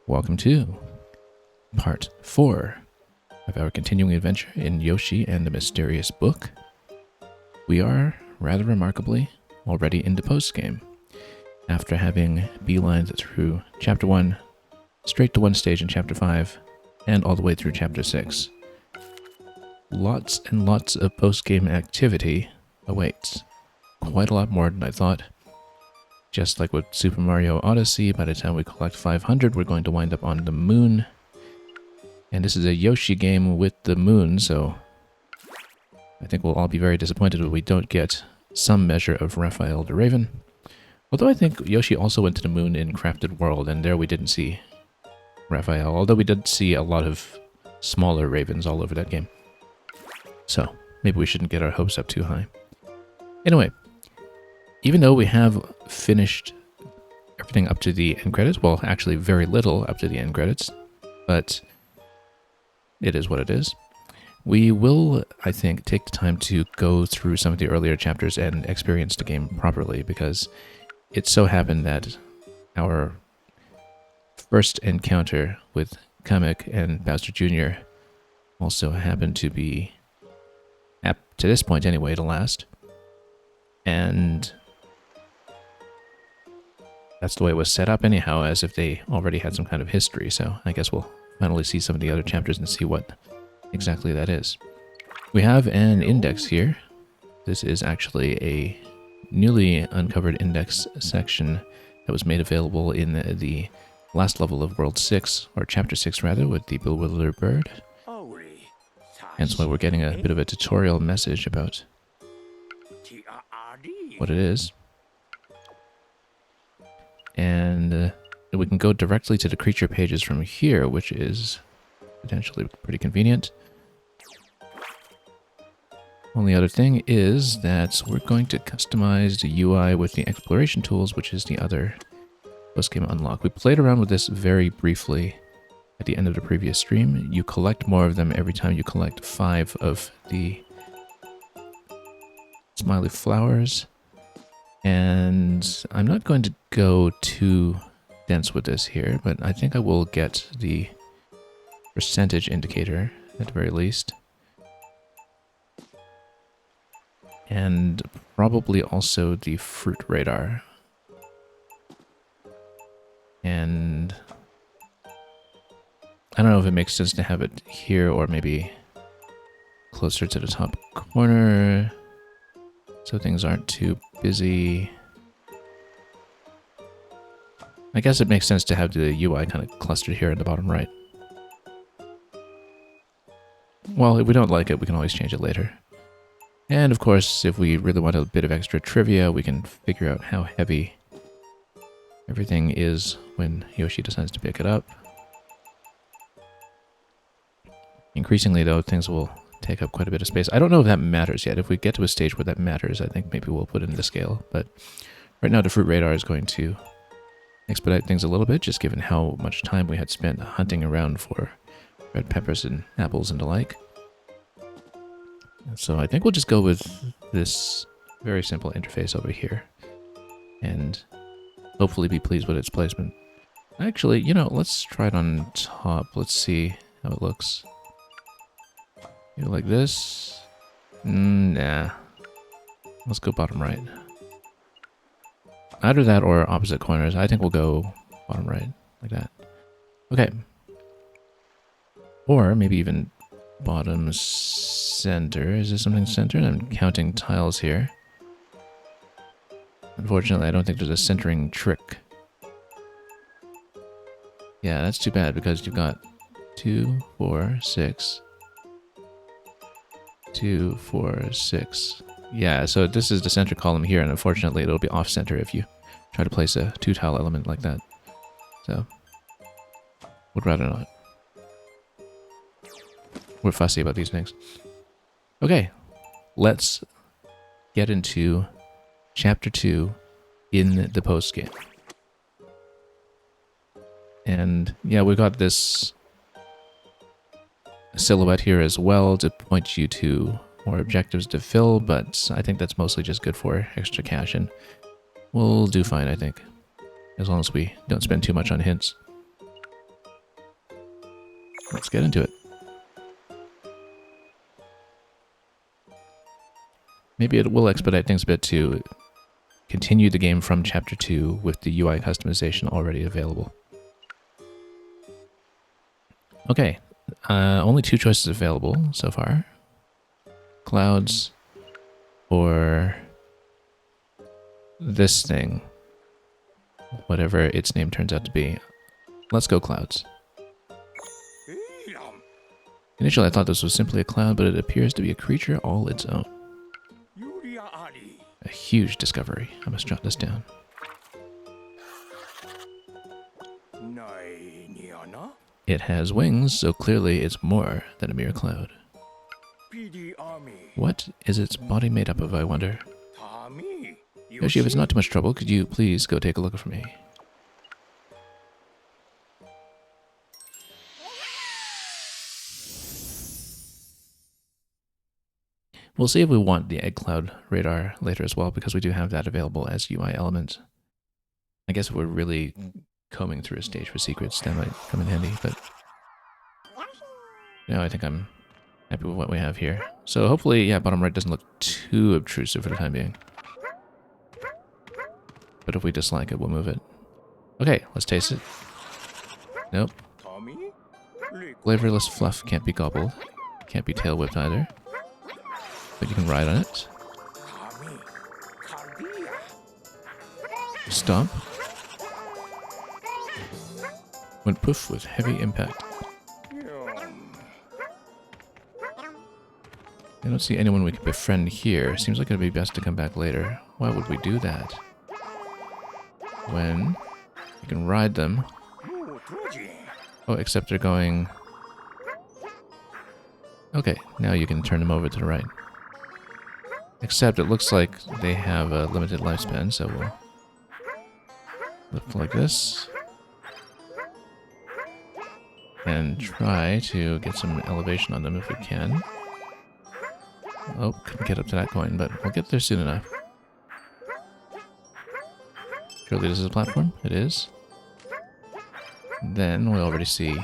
Welcome to part 4 of our continuing adventure in Yoshi and the Mysterious Book. We are, rather remarkably, already into post-game, after having beelined through Chapter 1, straight to one stage in Chapter 5, and all the way through Chapter 6. Lots and lots of post-game activity awaits. Quite a lot more than I thought. Just like with Super Mario Odyssey, by the time we collect 500, we're going to wind up on the moon. And this is a Yoshi game with the moon, so I think we'll all be very disappointed if we don't get some measure of Raphael the Raven. Although I think Yoshi also went to the moon in Crafted World, and there we didn't see Raphael, although we did see a lot of smaller ravens all over that game. So, maybe we shouldn't get our hopes up too high. Anyway, even though we have finished everything up to the end credits, well, actually very little up to the end credits, but it is what it is, we will, I think, take the time to go through some of the earlier chapters and experience the game properly, because it so happened that our first encounter with Kamek and Bowser Jr. also happened to be, up to this point anyway, the last. And that's the way it was set up anyhow, as if they already had some kind of history, so I guess we'll finally see some of the other chapters and see what exactly that is. We have an index here. This is actually a newly uncovered index section that was made available in the last level of World 6, or Chapter 6 rather, with the Bewildered Bird. Hence why we're getting a bit of a tutorial message about what it is. And we can go directly to the creature pages from here, which is potentially pretty convenient. Only other thing is that we're going to customize the UI with the exploration tools, which is the other post-game unlock. We played around with this very briefly at the end of the previous stream. You collect more of them every time you collect 5 of the smiley flowers. And I'm not going to go too dense with this here, but I think I will get the percentage indicator at the very least. And probably also the fruit radar. And I don't know if it makes sense to have it here or maybe closer to the top corner, so things aren't too busy. I guess it makes sense to have the UI kind of clustered here in the bottom right. Well, if we don't like it, we can always change it later. And of course, if we really want a bit of extra trivia, we can figure out how heavy everything is when Yoshi decides to pick it up. Increasingly, though, things will take up quite a bit of space. I don't know if that matters yet. If we get to a stage where that matters, I think maybe we'll put it in the scale. But right now, the fruit radar is going to expedite things a little bit, just given how much time we had spent hunting around for red peppers and apples and the like. So I think we'll just go with this very simple interface over here and hopefully be pleased with its placement. Actually, you know, let's try it on top. Let's see how it looks. Maybe like this. Nah. Let's go bottom right. Either that or opposite corners. I think we'll go bottom right, like that. Okay. Or maybe even bottom center. Is this something centered? I'm counting tiles here. Unfortunately, I don't think there's a centering trick. Yeah, that's too bad because you've got 2, 4, 6. 2, 4, 6. Yeah, so this is the center column here, and unfortunately it'll be off-center if you try to place a 2-tile element like that. So, would rather not. We're fussy about these things. Okay, let's get into Chapter 2 in the post-game. And yeah, we've got this silhouette here as well to point you to more objectives to fill, but I think that's mostly just good for extra cash, and we'll do fine, I think, as long as we don't spend too much on hints. Let's get into it. Maybe it will expedite things a bit to continue the game from Chapter 2 with the UI customization already available. Okay, only 2 choices available so far. Clouds or this thing, whatever its name turns out to be. Let's go clouds. Initially I thought this was simply a cloud, but it appears to be a creature all its own. A huge discovery. I must jot this down. It has wings, so clearly it's more than a mere cloud. What is its body made up of, I wonder? Yoshi, if it's not too much trouble, could you please go take a look for me? We'll see if we want the egg cloud radar later as well, because we do have that available as UI element. I guess if we're really combing through a stage for secrets, that might come in handy, but no, I think I'm happy with what we have here. So hopefully, yeah, bottom right doesn't look too obtrusive for the time being. But if we dislike it, we'll move it. Okay, let's taste it. Nope. Flavorless fluff can't be gobbled. Can't be tail whipped either. But you can ride on it. Stomp. Went poof with heavy impact. I don't see anyone we can befriend here. Seems like it'd be best to come back later. Why would we do that? When you can ride them. Oh, except they're going... Okay, now you can turn them over to the right. Except it looks like they have a limited lifespan, so we'll look like this. And try to get some elevation on them if we can. Oh, couldn't get up to that coin, but we'll get there soon enough. Surely this is a platform? It is. Then we already see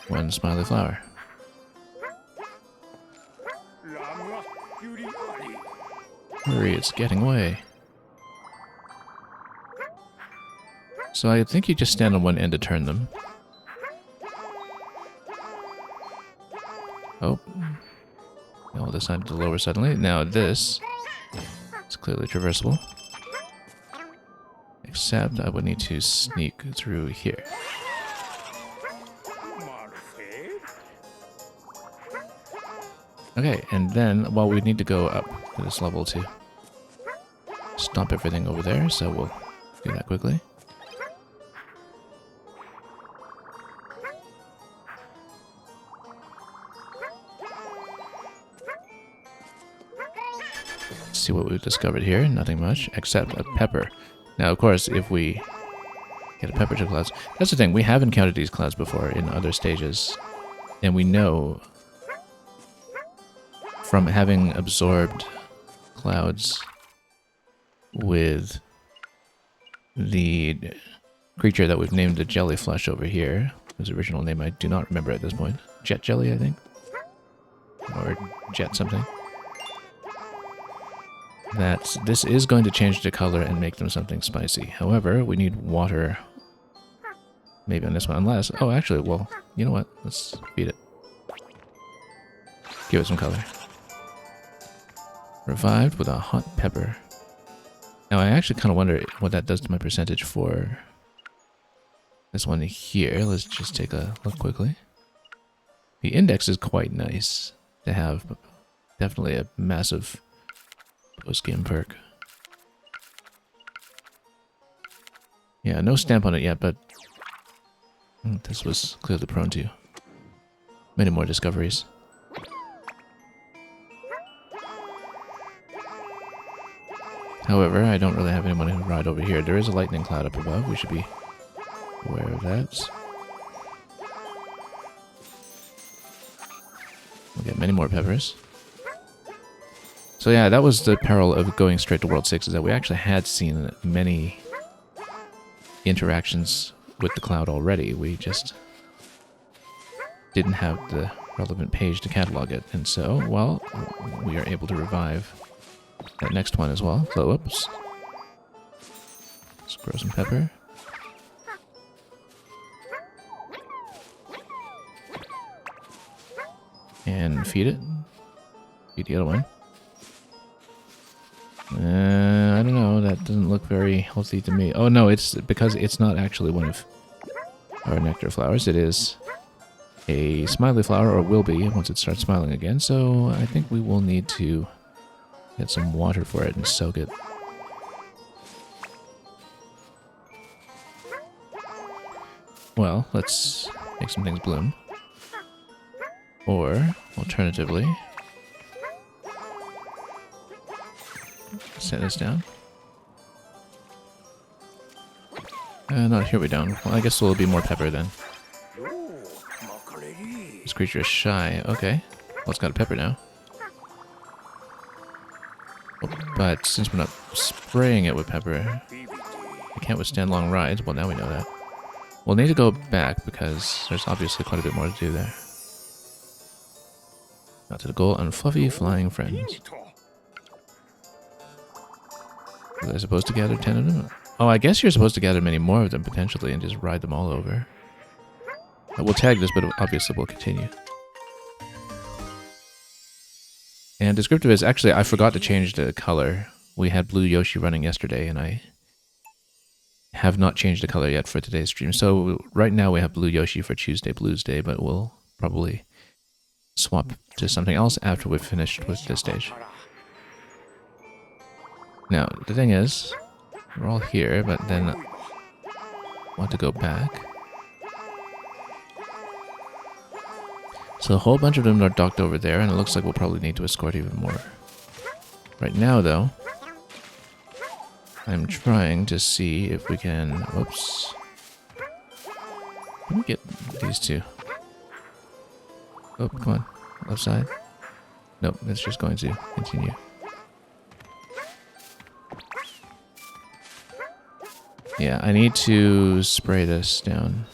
one smiley flower. Hurry, it's getting away. So I think you just stand on one end to turn them. Oh. I'll decide to lower suddenly. Now this is clearly traversable. Except I would need to sneak through here. Okay, and then, well, we need to go up to this level to stomp everything over there, so we'll do that quickly. Let's see what we've discovered here. Nothing much, except a pepper. Now, of course, if we get a pepper to clouds... That's the thing, we have encountered these clouds before in other stages, and we know from having absorbed clouds with the creature that we've named the jellyflush over here, whose original name I do not remember at this point. Jet jelly, I think? Or jet something. That this is going to change the color and make them something spicy. However, we need water maybe on this one, unless... Oh, actually, well, you know what? Let's feed it. Give it some color. Revived with a hot pepper. Now, I actually kind of wonder what that does to my percentage for this one here. Let's just take a look quickly. The index is quite nice to have. Definitely a massive post-game perk. Yeah, no stamp on it yet, but this was clearly prone to many more discoveries. However, I don't really have anyone to ride over here. There is a lightning cloud up above. We should be aware of that. We'll get many more peppers. So yeah, that was the peril of going straight to World 6, is that we actually had seen many interactions with the cloud already. We just didn't have the relevant page to catalog it. And so, well, we are able to revive that next one as well. So, whoops. Let's grow some pepper. And feed it. Feed the other one. I don't know, that doesn't look very healthy to me. Oh no, it's because it's not actually one of our nectar flowers. It is a smiley flower, or will be once it starts smiling again. So I think we will need to get some water for it and soak it. Well, let's make some things bloom. Or, alternatively, set this down. No, here we don't. Well, I guess there'll be more pepper then. This creature is shy. Okay. Well, it's got a pepper now. But since we're not spraying it with pepper, it can't withstand long rides. Well, now we know that. We'll need to go back because there's obviously quite a bit more to do there. Got to the goal on fluffy flying friends. Was I supposed to gather 10 of them? Oh, I guess you're supposed to gather many more of them potentially and just ride them all over. We'll tag this, but obviously we'll continue. And descriptive is actually, I forgot to change the color. We had blue Yoshi running yesterday, and I have not changed the color yet for today's stream. So right now we have blue Yoshi for Tuesday Blues Day, but we'll probably swap to something else after we've finished with this stage. Now, the thing is, we're all here, but then I want to go back. So a whole bunch of them are docked over there, and it looks like we'll probably need to escort even more. Right now, though, I'm trying to see if we can... Whoops. Let me get these two. Oh, come on. Left side. Nope, it's just going to continue. Yeah, I need to spray this down.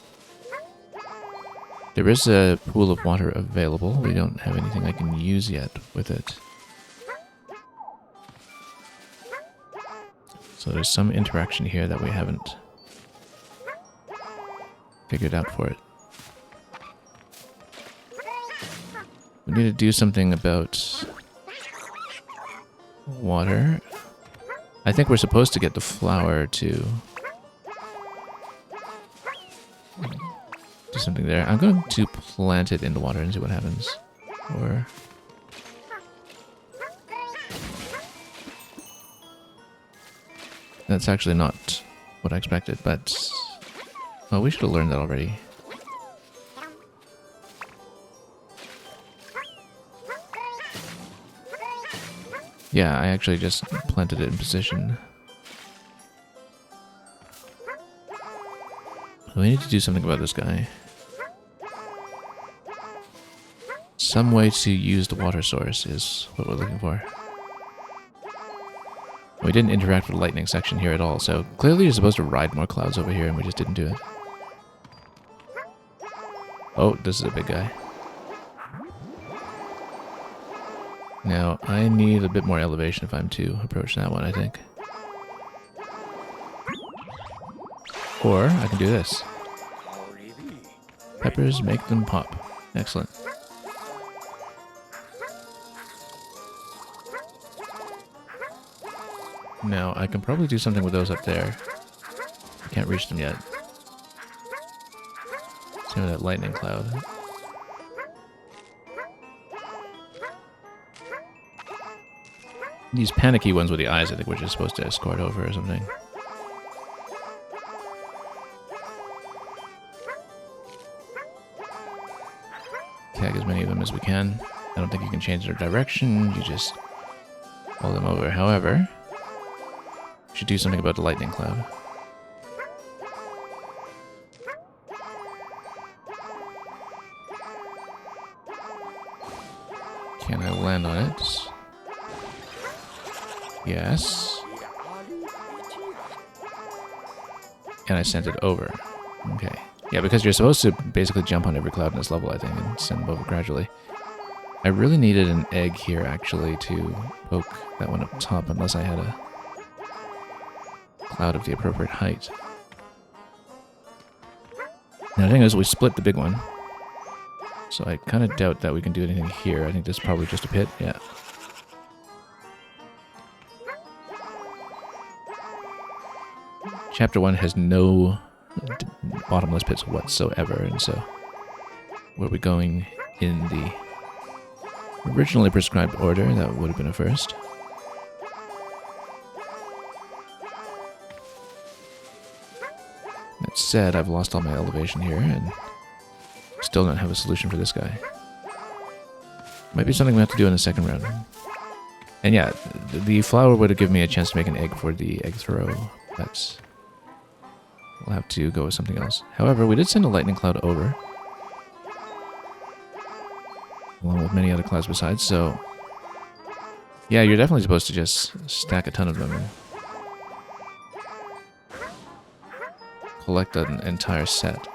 There is a pool of water available. We don't have anything I can use yet with it. So there's some interaction here that we haven't figured out for it. We need to do something about water. I think we're supposed to get the flower to do something there. I'm going to plant it in the water and see what happens. Or... That's actually not what I expected, but... Well, we should have learned that already. Yeah, I actually just planted it in position. We need to do something about this guy. Some way to use the water source is what we're looking for. We didn't interact with the lightning section here at all, so clearly you're supposed to ride more clouds over here and we just didn't do it. Oh, this is a big guy. Now, I need a bit more elevation if I'm to approach that one, I think. Or I can do this. Peppers make them pop. Excellent. Now, I can probably do something with those up there. I can't reach them yet. Same with that lightning cloud. These panicky ones with the eyes, I think we're just supposed to escort over or something. Tag as many of them as we can. I don't think you can change their direction, you just pull them over. However, we should do something about the lightning cloud. Can I land on it? Yes. And I sent it over. Okay. Yeah, because you're supposed to basically jump on every cloud in this level, I think, and send them over gradually. I really needed an egg here, actually, to poke that one up top, unless I had a cloud of the appropriate height. Now, the thing is, we split the big one. So I kind of doubt that we can do anything here. I think this is probably just a pit. Yeah. Chapter 1 has no bottomless pits whatsoever, and so were we going in the originally prescribed order, that would have been a first. That said, I've lost all my elevation here, and still don't have a solution for this guy. Might be something we have to do in the second round. And yeah, the flower would have given me a chance to make an egg for the egg throw, but we'll have to go with something else. However, we did send a lightning cloud over, along with many other clouds besides, so yeah, you're definitely supposed to just stack a ton of them and collect an entire set.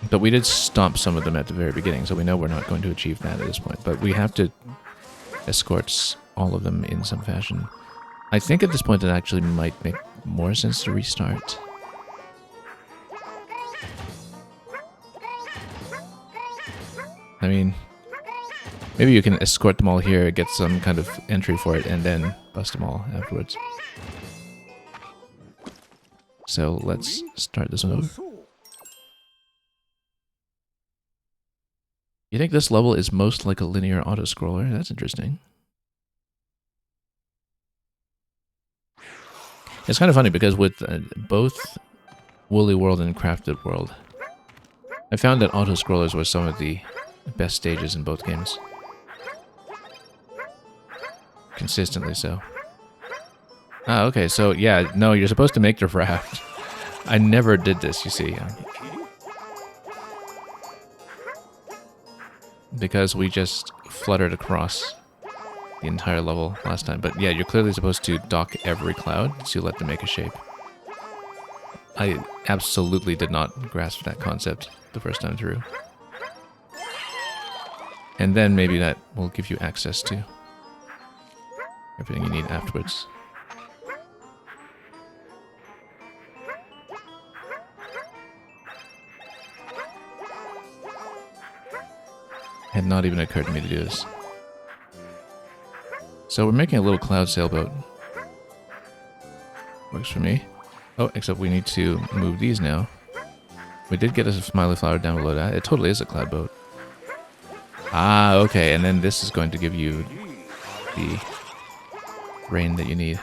But we did stomp some of them at the very beginning, so we know we're not going to achieve that at this point. But we have to escort all of them in some fashion. I think at this point it actually might make more sense to restart. I mean, maybe you can escort them all here, get some kind of entry for it, and then bust them all afterwards. So let's start this one over. You think this level is most like a linear auto-scroller? That's interesting. It's kind of funny because with both Woolly World and Crafted World, I found that auto-scrollers were some of the best stages in both games. Consistently so. Ah, okay, so yeah, no, you're supposed to make the raft. I never did this, you see. Because we just fluttered across the entire level last time. But yeah, you're clearly supposed to dock every cloud to let them make a shape. I absolutely did not grasp that concept the first time through. And then maybe that will give you access to everything you need afterwards. Had not even occurred to me to do this. So we're making a little cloud sailboat. Works for me. Oh, except we need to move these now. We did get a smiley flower down below that. It totally is a cloud boat. Ah, okay, and then this is going to give you the rain that you need.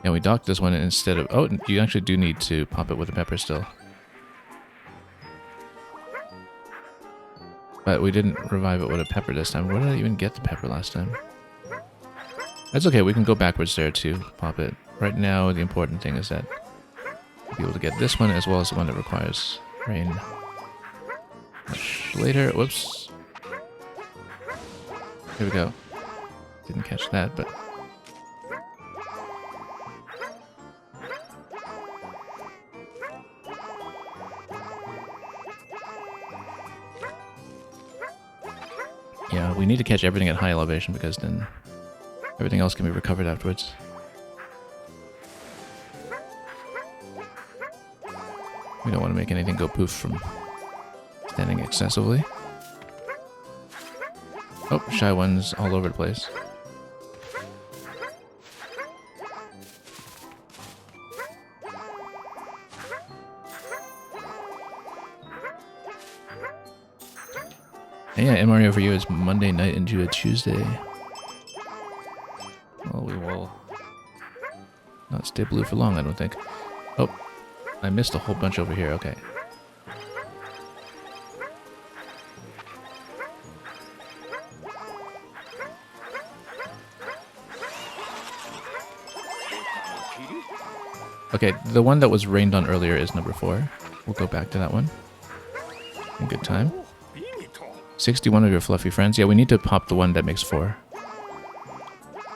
And we docked this one instead of... Oh, you actually do need to pop it with a pepper still. But we didn't revive it with a pepper this time. Where did I even get the pepper last time? That's okay, we can go backwards there to pop it. Right now, the important thing is that we'll be able to get this one as well as the one that requires rain. Much later. Whoops. Here we go. Didn't catch that, but... Yeah, we need to catch everything at high elevation because then everything else can be recovered afterwards. We don't want to make anything go poof from standing excessively. Oh, shy ones all over the place. And yeah, MRO for you is Monday night into a Tuesday. Well, we will not stay blue for long, I don't think. Oh, I missed a whole bunch over here. Okay. Okay, the one that was rained on earlier is number 4. We'll go back to that one. A good time. 61 of your fluffy friends. Yeah, we need to pop the one that makes 4.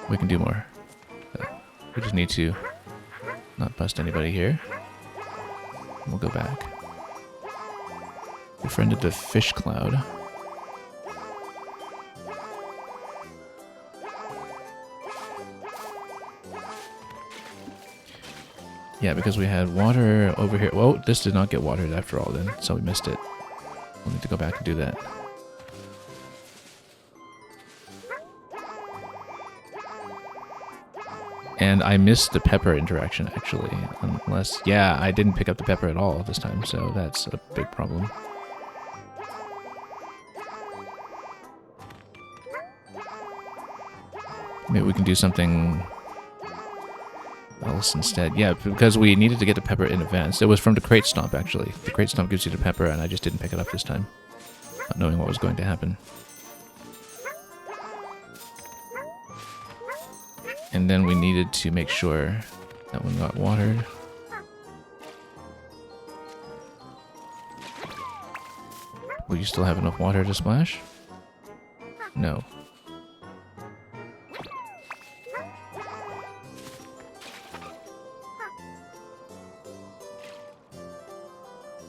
We can do more. We just need to not bust anybody here. We'll go back. Befriended the fish cloud. Yeah, because we had water over here. Whoa, this did not get watered after all then, so we missed it. We'll need to go back and do that. And I missed the pepper interaction, actually. Unless, yeah, I didn't pick up the pepper at all this time, so that's a big problem. Maybe we can do something else instead. Yeah, because we needed to get the pepper in advance. It was from the crate stomp, actually. The crate stomp gives you the pepper, and I just didn't pick it up this time, not knowing what was going to happen. And then we needed to make sure that one got watered. Will you still have enough water to splash? No.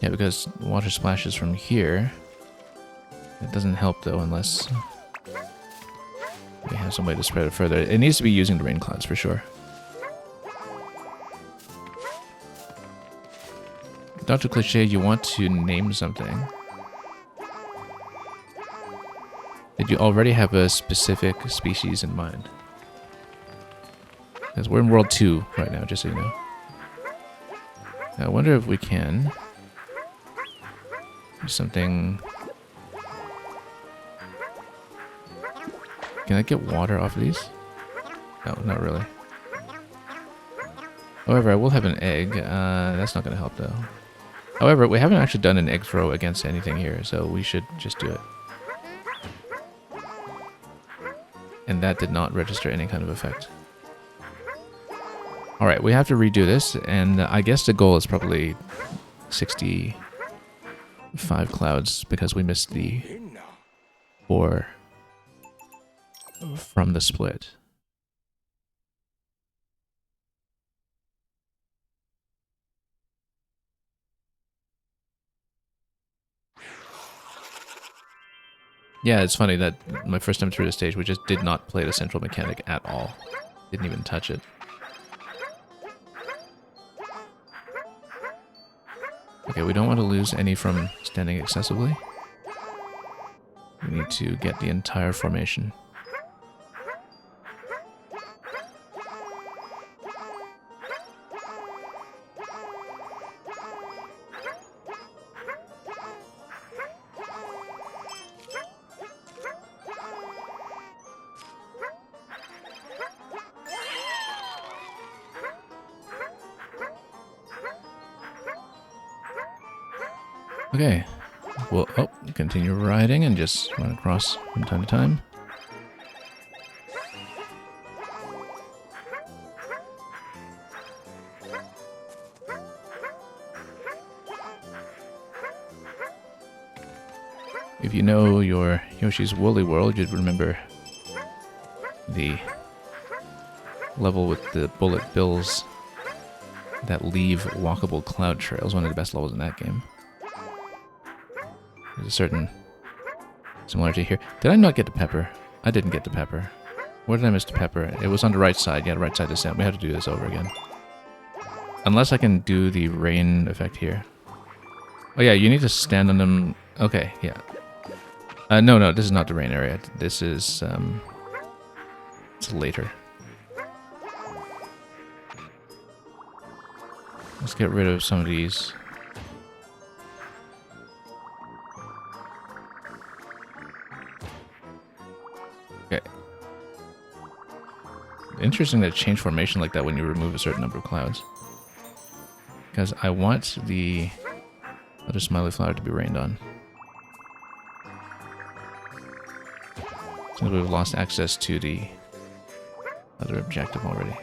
Yeah, because water splashes from here. It doesn't help though unless we have some way to spread it further. It needs to be using the rain clouds for sure. Dr. Cliche, you want to name something. Did you already have a specific species in mind? Because we're in World 2 right now, just so you know. I wonder if we can do something. Can I get water off of these? No, not really. However, I will have an egg. That's not going to help though. However, we haven't actually done an egg throw against anything here, so we should just do it. And that did not register any kind of effect. Alright, we have to redo this, and I guess the goal is probably 65 clouds, because we missed the 4 from the split. Yeah, it's funny that my first time through the stage, we just did not play the central mechanic at all. Didn't even touch it. Okay, we don't want to lose any from standing excessively. We need to get the entire formation. Okay, we'll continue riding and just run across from time to time. If you know your Yoshi's Woolly World, you'd remember the level with the bullet bills that leave walkable cloud trails, one of the best levels in that game. There's a certain similarity here. Did I not get the pepper? I didn't get the pepper. Where did I miss the pepper? It was on the right side. Yeah, the right side descent. We have to do this over again. Unless I can do the rain effect here. Oh yeah, you need to stand on them. Okay, yeah. No, this is not the rain area. This is, it's later. Let's get rid of some of these. Okay. Interesting that it changed formation like that when you remove a certain number of clouds. Because I want the other smiley flower to be rained on. Since we've lost access to the other objective already.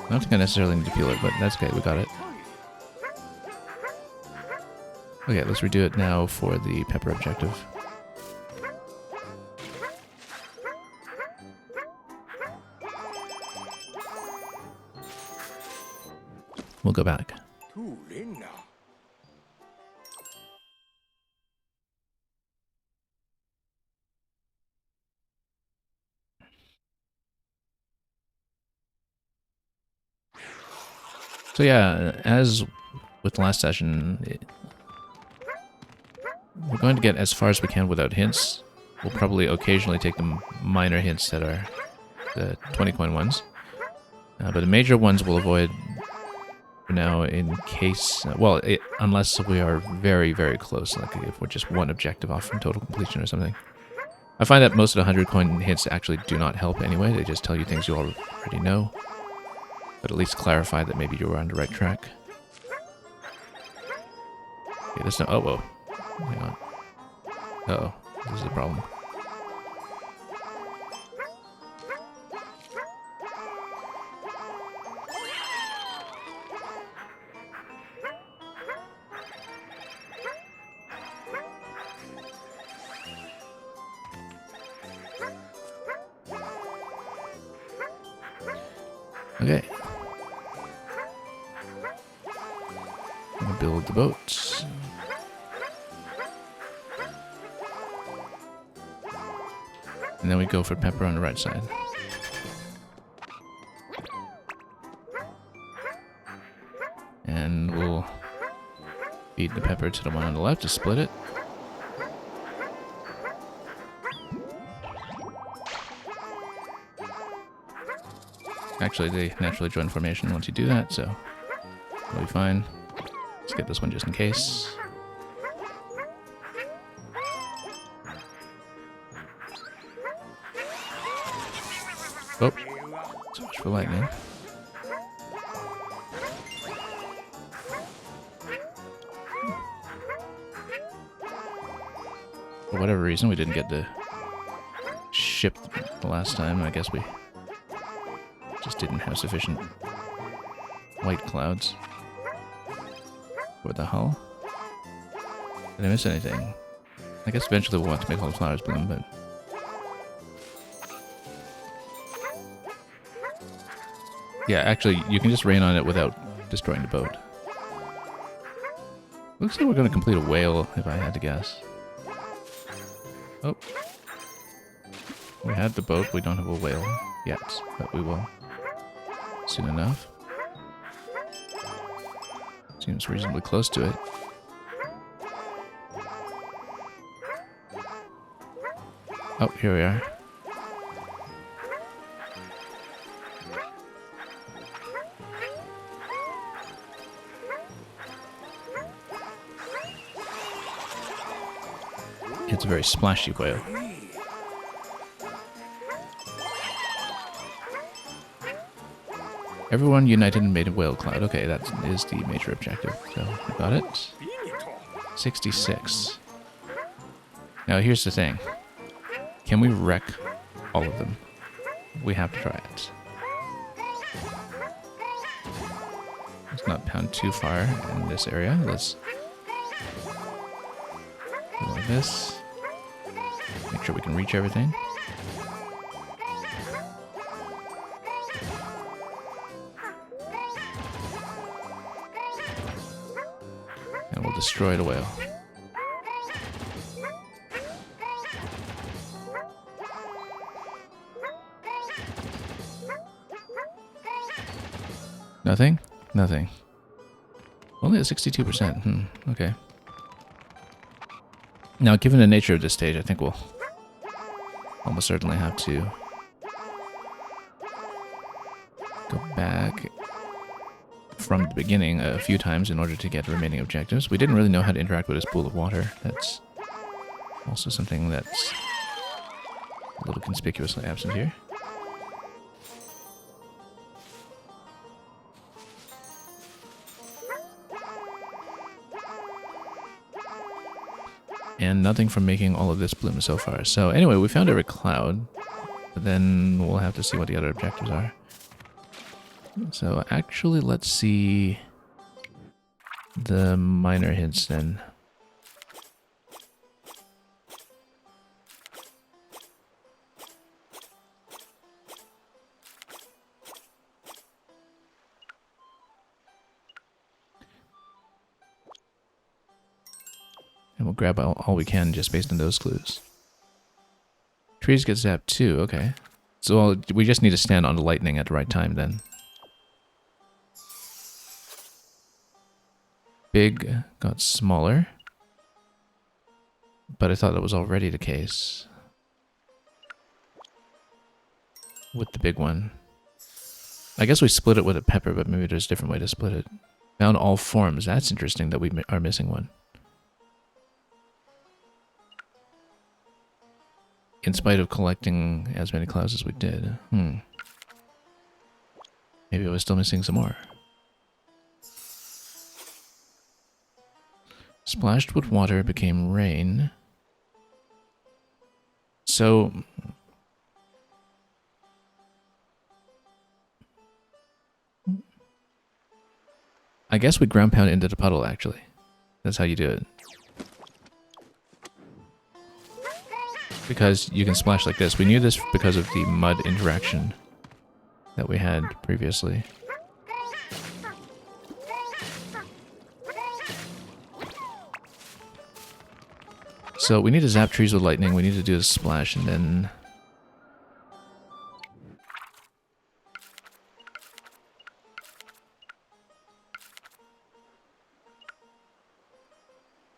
I don't think I necessarily need to peel it, but that's okay, we got it. Okay, let's redo it now for the pepper objective. We'll go back. So yeah, as with the last session, we're going to get as far as we can without hints. We'll probably occasionally take the minor hints that are the 20 coin ones. But the major ones we'll avoid for now in case... unless we are very, very close, like if we're just one objective off from total completion or something. I find that most of the 100 coin hints actually do not help anyway. They just tell you things you already know. But at least clarify that maybe you were on the right track. Okay, that's not... Oh, whoa. Hang on. Uh-oh. This is a problem. Okay. I'm gonna build the boat. And then we go for pepper on the right side. And we'll feed the pepper to the one on the left to split it. Actually, they naturally join formation once you do that, so it'll be fine. Let's get this one just in case. Oh, so much for lightning. For whatever reason, we didn't get the ship the last time. I guess we just didn't have sufficient white clouds for the hull. Did I miss anything? I guess eventually we'll want to make all the flowers bloom, but... Yeah, actually, you can just rain on it without destroying the boat. Looks like we're going to complete a whale, if I had to guess. Oh. We had the boat, we don't have a whale yet, but we will soon enough. Seems reasonably close to it. Oh, here we are. It's a very splashy whale. Everyone united and made a whale cloud. Okay, that is the major objective. So, we got it. 66. Now, here's the thing. Can we wreck all of them? We have to try it. Let's not pound too far in this area. Let's do like this. Make sure we can reach everything. And we'll destroy the whale. Nothing? Nothing. Only at 62%. Okay. Now, given the nature of this stage, I think we'll almost certainly have to go back from the beginning a few times in order to get the remaining objectives. We didn't really know how to interact with this pool of water. That's also something that's a little conspicuously absent here. And nothing from making all of this bloom so far. So anyway, we found every cloud, but then we'll have to see what the other objectives are. So actually, let's see the minor hints then. And we'll grab all we can just based on those clues. Trees get zapped too, okay. So we just need to stand on the lightning at the right time then. Big got smaller. But I thought that was already the case. With the big one. I guess we split it with a pepper, but maybe there's a different way to split it. Found all forms. That's interesting that we are missing one. In spite of collecting as many clouds as we did. Maybe I was still missing some more. Splashed with water became rain. So... I guess we ground pound into the puddle, actually. That's how you do it. Because you can splash like this. We knew this because of the mud interaction that we had previously. So we need to zap trees with lightning. We need to do a splash and then...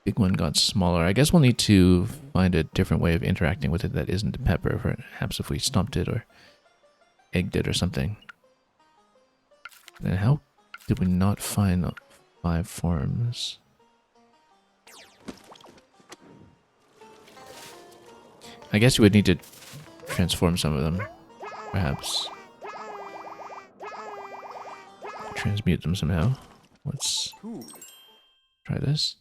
Big one got smaller. I guess we'll need to find a different way of interacting with it that isn't the pepper. Perhaps if we stomped it or egged it or something. Then how did we not find 5 forms? I guess you would need to transform some of them, perhaps. Transmute them somehow. Let's try this.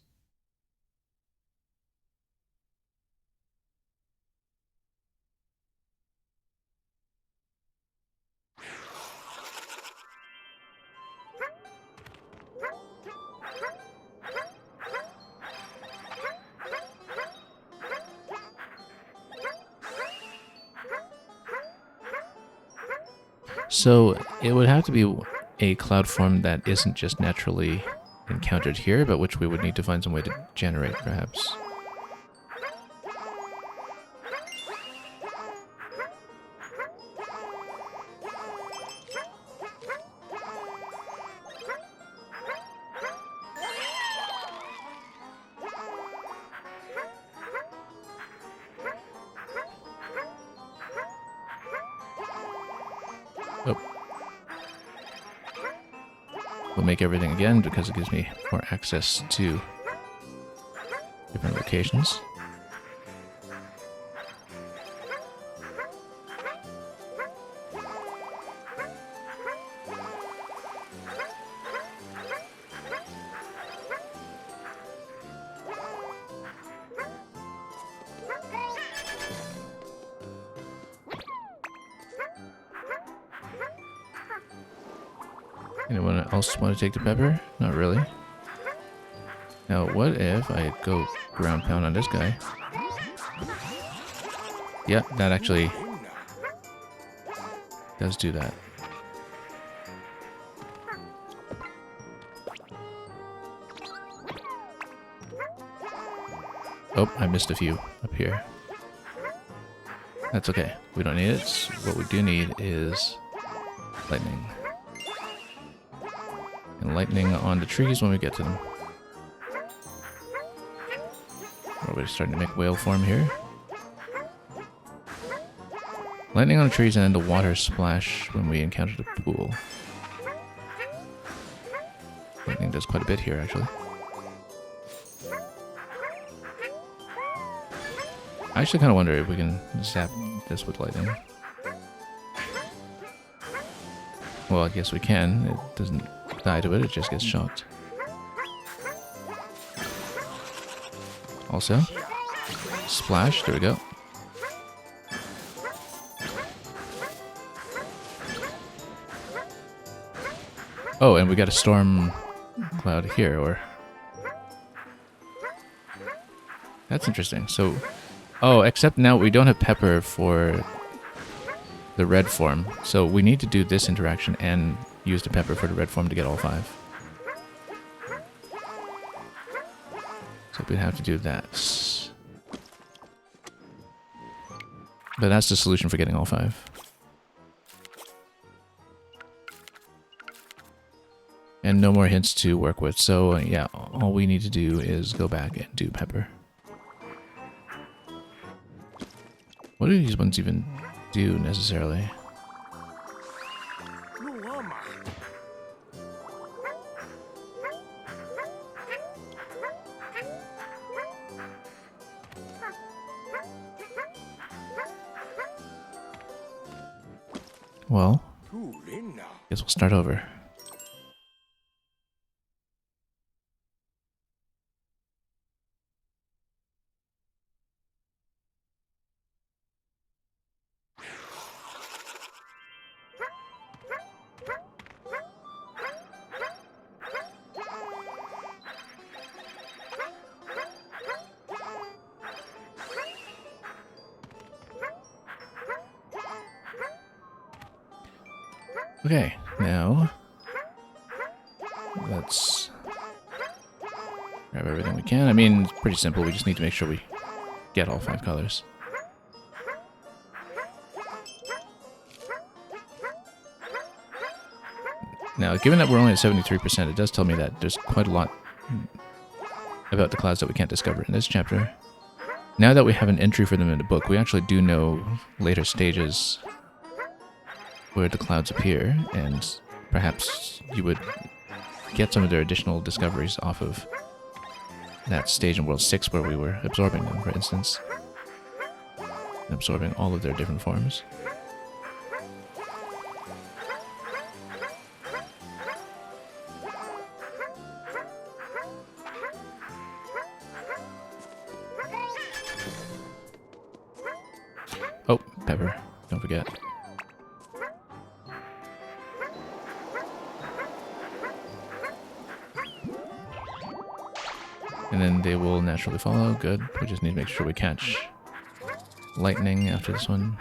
So it would have to be a cloud form that isn't just naturally encountered here, but which we would need to find some way to generate, perhaps. We'll make everything again because it gives me more access to different locations. Anyone else want to take the pepper? Not really. Now, what if I go ground pound on this guy? Yeah, that actually does do that. Oh, I missed a few up here. That's okay. We don't need it. What we do need is lightning. And lightning on the trees when we get to them. We're starting to make whale form here. Lightning on the trees and then the water splash when we encounter the pool. Lightning does quite a bit here, actually. I actually kind of wonder if we can zap this with lightning. Well, I guess we can. It doesn't die to it, it just gets shocked. Also, splash, there we go. Oh, and we got a storm cloud here, or... That's interesting. So... Oh, except now we don't have pepper for the red form. So we need to do this interaction and use the pepper for the red form to get all 5. So we'd have to do that. But that's the solution for getting all 5. And no more hints to work with. So yeah, all we need to do is go back and do pepper. What do these ones even do necessarily? Well, guess we'll start over. Okay, now let's grab everything we can. I mean, it's pretty simple. We just need to make sure we get all 5 colors. Now, given that we're only at 73%, it does tell me that there's quite a lot about the clouds that we can't discover in this chapter. Now that we have an entry for them in the book, we actually do know later stages where the clouds appear, and perhaps you would get some of their additional discoveries off of that stage in World 6 where we were absorbing them, for instance. Absorbing all of their different forms. Oh, pepper. Don't forget. And then they will naturally follow. Good. We just need to make sure we catch lightning after this one.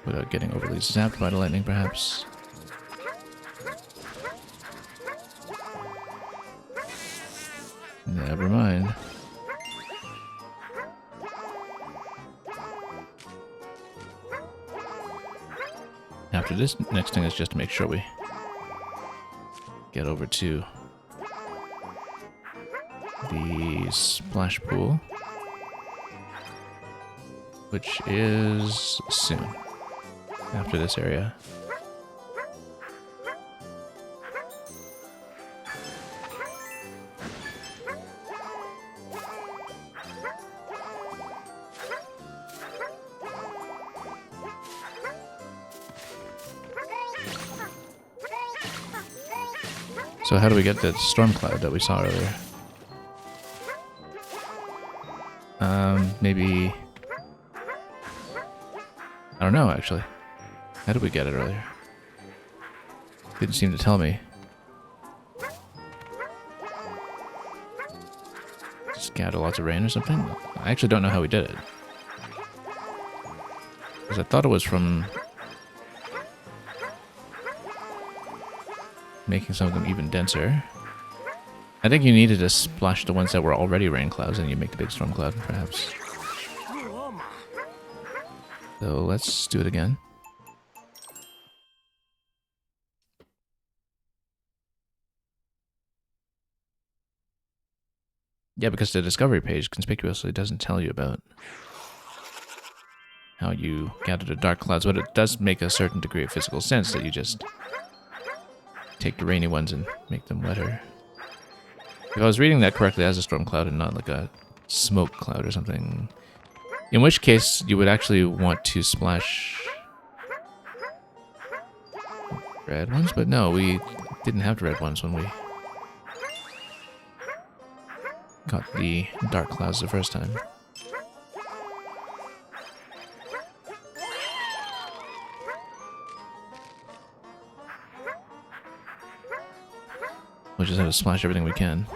Without getting overly zapped by the lightning, perhaps. Never mind. After this, next thing is just to make sure we get over to the splash pool, which is soon after this area. So how do we get the storm cloud that we saw earlier? Maybe... I don't know, actually. How did we get it earlier? Didn't seem to tell me. Scatter lots of rain or something? I actually don't know how we did it. Because I thought it was from making some of them even denser. I think you needed to splash the ones that were already rain clouds and you make the big storm cloud, perhaps. So let's do it again. Yeah, because the discovery page conspicuously doesn't tell you about how you gather the dark clouds, but it does make a certain degree of physical sense that you just take the rainy ones and make them wetter. If I was reading that correctly as a storm cloud and not like a smoke cloud or something, in which case you would actually want to splash red ones, but no, we didn't have the red ones when we got the dark clouds the first time. We'll just have to splash everything we can.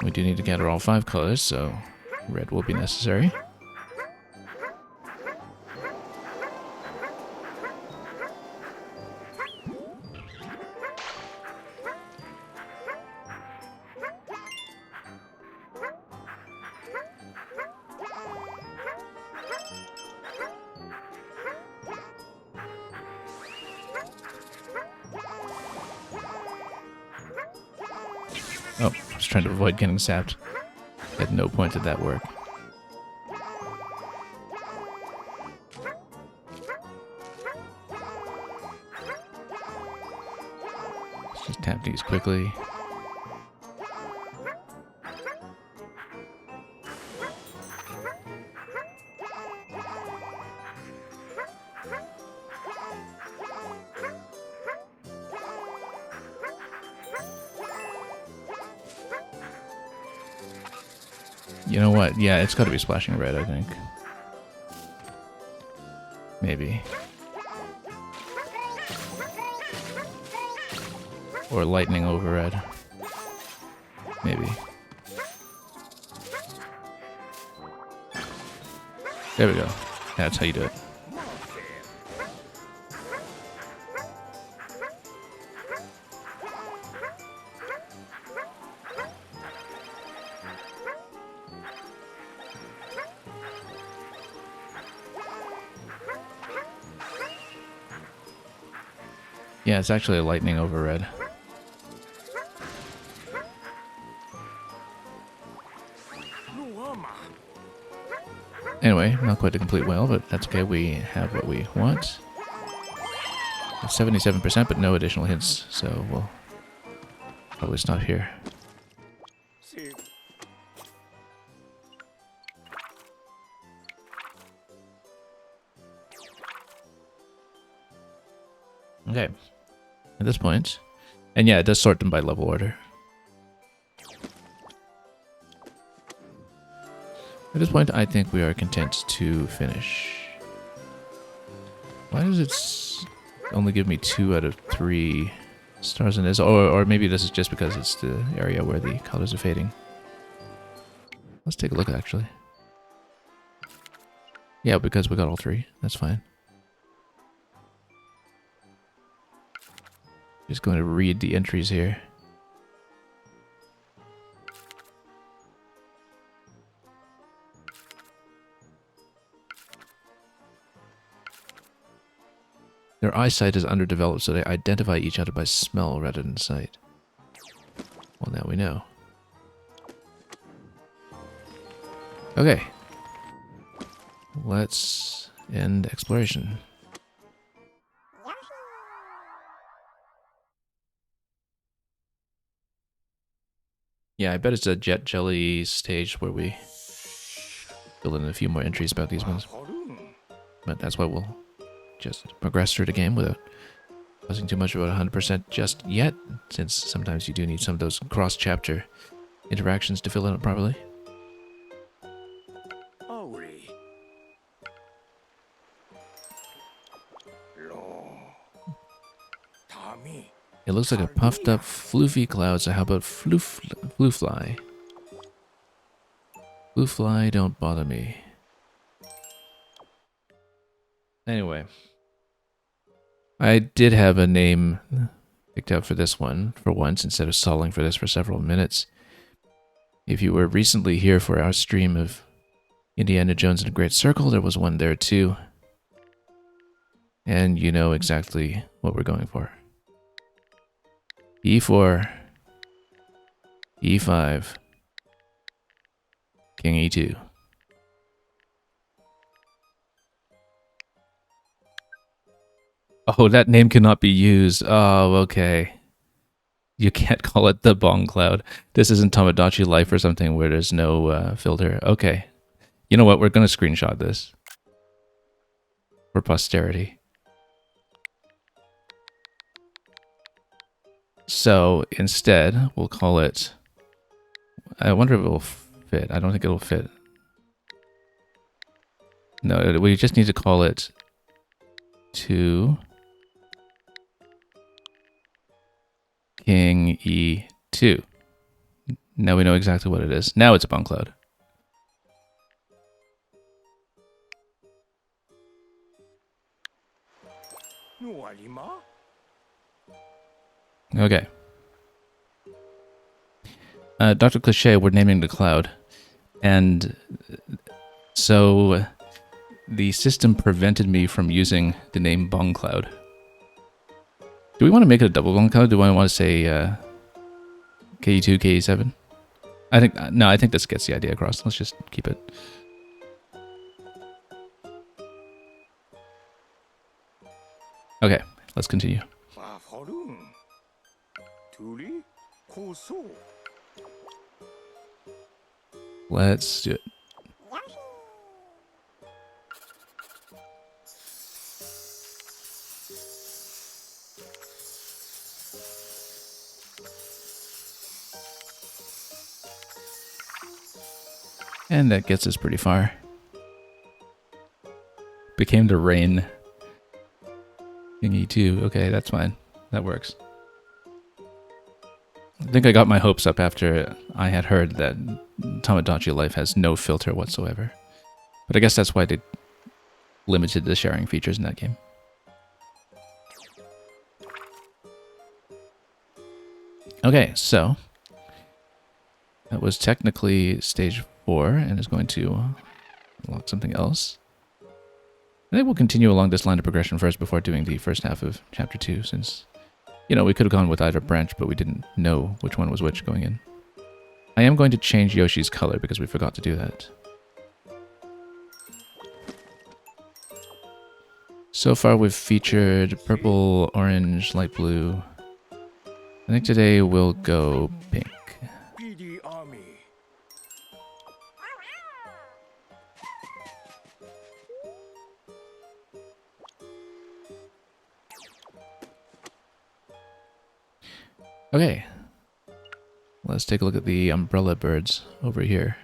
We do need to gather all 5 colors, so red will be necessary. Oh, I was trying to avoid getting sapped. At no point did that work. Let's just tap these quickly. You know what? Yeah, it's got to be splashing red, I think. Maybe. Or lightning over red. Maybe. There we go. That's how you do it. Yeah, it's actually a lightning over red. Anyway, not quite a complete whale, but that's okay. We have what we want. 77%, but no additional hints, so we'll probably stop here. Okay. At this point, and yeah, it does sort them by level order. At this point, I think we are content to finish. Why does it only give me 2 out of 3 stars in this? Or maybe this is just because it's the area where the colors are fading. Let's take a look, actually. Yeah, because we got all 3. That's fine. Just going to read the entries here. Their eyesight is underdeveloped, so they identify each other by smell rather than sight. Well, now we know. Okay. Let's end exploration. Yeah, I bet it's a jet jelly stage where we fill in a few more entries about these ones. But that's why we'll just progress through the game without fussing too much about 100% just yet, since sometimes you do need some of those cross-chapter interactions to fill it up properly. It looks like a puffed up floofy cloud, so how about floofly? Floofly, don't bother me. Anyway. I did have a name picked out for this one for once, instead of stalling for this for several minutes. If you were recently here for our stream of Indiana Jones and a Great Circle, there was one there too. And you know exactly what we're going for. E4, E5, King E2. Oh, that name cannot be used. Oh, okay. You can't call it the bong cloud. This isn't Tamagotchi Life or something where there's no filter. Okay. You know what? We're going to screenshot this for posterity. So instead, we'll call it... I wonder if it will fit. I don't think it will fit. No, we just need to call it 2 King E2. Now we know exactly what it is. Now it's a bong cloud. Okay. Dr. Cliche, we're naming the cloud. And so the system prevented me from using the name bong cloud. Do we want to make it a double bong cloud? Do I want to say KE2, KE7? I think this gets the idea across. Let's just keep it. Okay, let's continue. Let's do it. And that gets us pretty far. Became the rain. King E2. Okay, that's fine. That works. I think I got my hopes up after I had heard that Tamagotchi Life has no filter whatsoever. But I guess that's why they limited the sharing features in that game. Okay, so that was technically stage 4 and is going to unlock something else. I think we'll continue along this line of progression first before doing the first half of chapter 2, since, you know, we could have gone with either branch, but we didn't know which one was which going in. I am going to change Yoshi's color because we forgot to do that. So far we've featured purple, orange, light blue. I think today we'll go pink. Okay, let's take a look at the umbrella birds over here.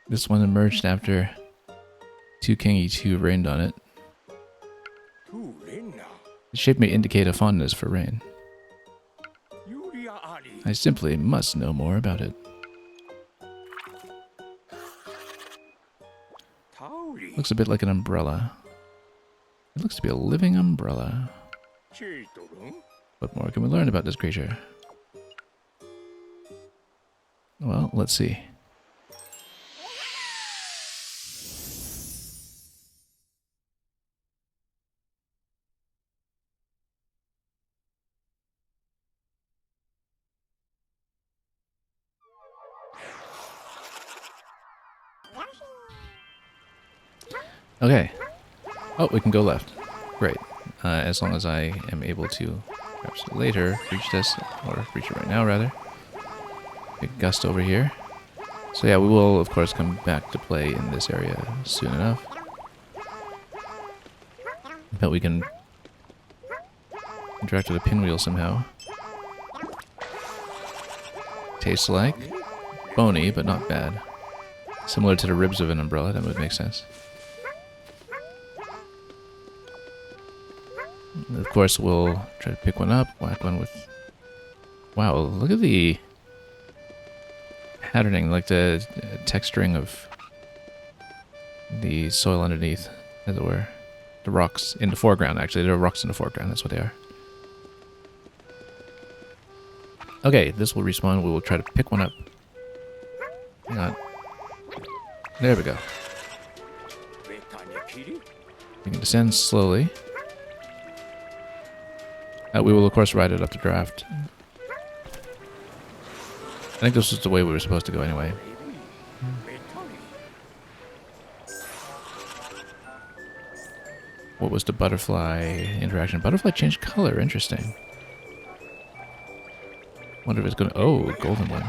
This one emerged after 2 King E2 rained on it. The shape may indicate a fondness for rain. I simply must know more about it. Looks a bit like an umbrella. It looks to be a living umbrella. What more can we learn about this creature? Well, let's see. Okay. Oh, we can go left. Great. As long as I am able to, perhaps later, reach this, or reach it right now, rather. Big gust over here. So yeah, we will, of course, come back to play in this area soon enough. Bet we can interact with the pinwheel somehow. Tastes like bony, but not bad. Similar to the ribs of an umbrella, that would make sense. Of course, we'll try to pick one up, whack one with... Wow, look at the patterning, like the texturing of the soil underneath, as it were. The rocks in the foreground, actually. There are rocks in the foreground, that's what they are. Okay, this will respawn. We will try to pick one up. Hang on. There we go. We can descend slowly. We will, of course, ride it up the draft. I think this was the way we were supposed to go anyway. What was the butterfly interaction? Butterfly changed color. Interesting. Wonder if it's gonna... Oh, golden one.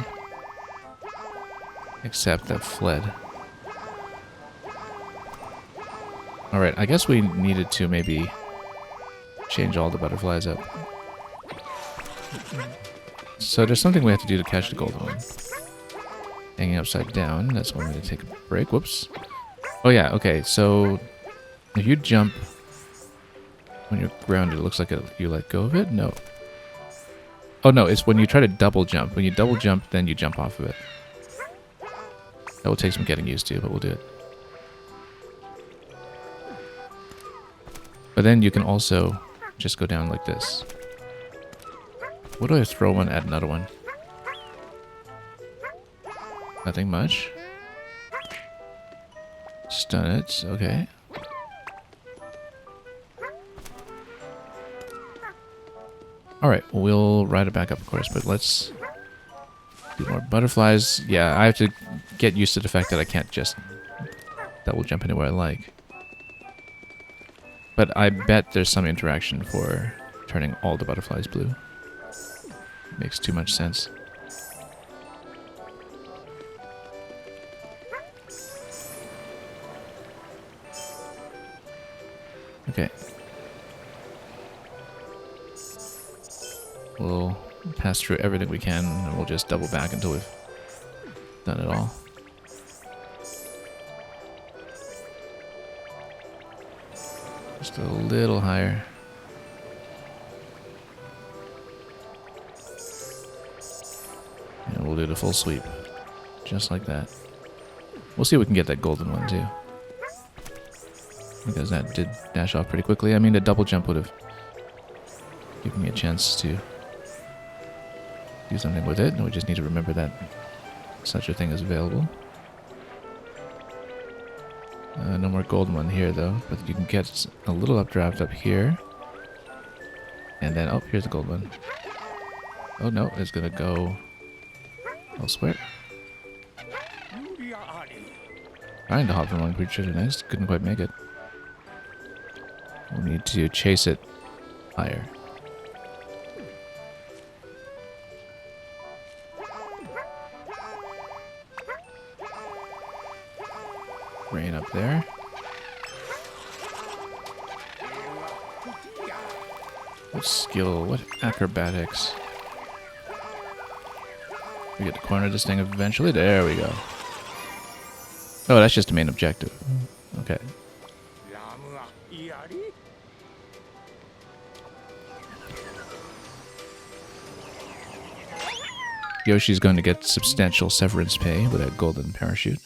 Except that fled. Alright, I guess we needed to maybe change all the butterflies up. So there's something we have to do to catch the golden one. Hanging upside down. That's one way to take a break. Whoops. Oh yeah, okay, so if you jump when you're grounded, it looks like you let go of it? No. Oh no, it's when you try to double jump. When you double jump, then you jump off of it. That will take some getting used to, but we'll do it. But then you can also just go down like this. What do I throw one at another one? Nothing much. Stun it, okay. Alright, we'll ride it back up, of course, but let's do more butterflies. Yeah, I have to get used to the fact that I can't just double jump anywhere I like. But I bet there's some interaction for turning all the butterflies blue. Makes too much sense. Okay. We'll pass through everything we can, and we'll just double back until we've done it all. Just a little higher. And we'll do the full sweep. Just like that. We'll see if we can get that golden one too. Because that did dash off pretty quickly. I mean, the double jump would have given me a chance to do something with it. And we just need to remember that such a thing is available. No more golden one here though, but you can get a little updraft up here. And then, oh, here's the gold one. Oh no, it's gonna go elsewhere. Trying to hop from one creature to the next, couldn't quite make it. We need to chase it higher. Rain up there. What skill? What acrobatics? We get to corner this thing eventually. There we go. Oh, that's just the main objective. Okay. Yoshi's going to get substantial severance pay with that golden parachute.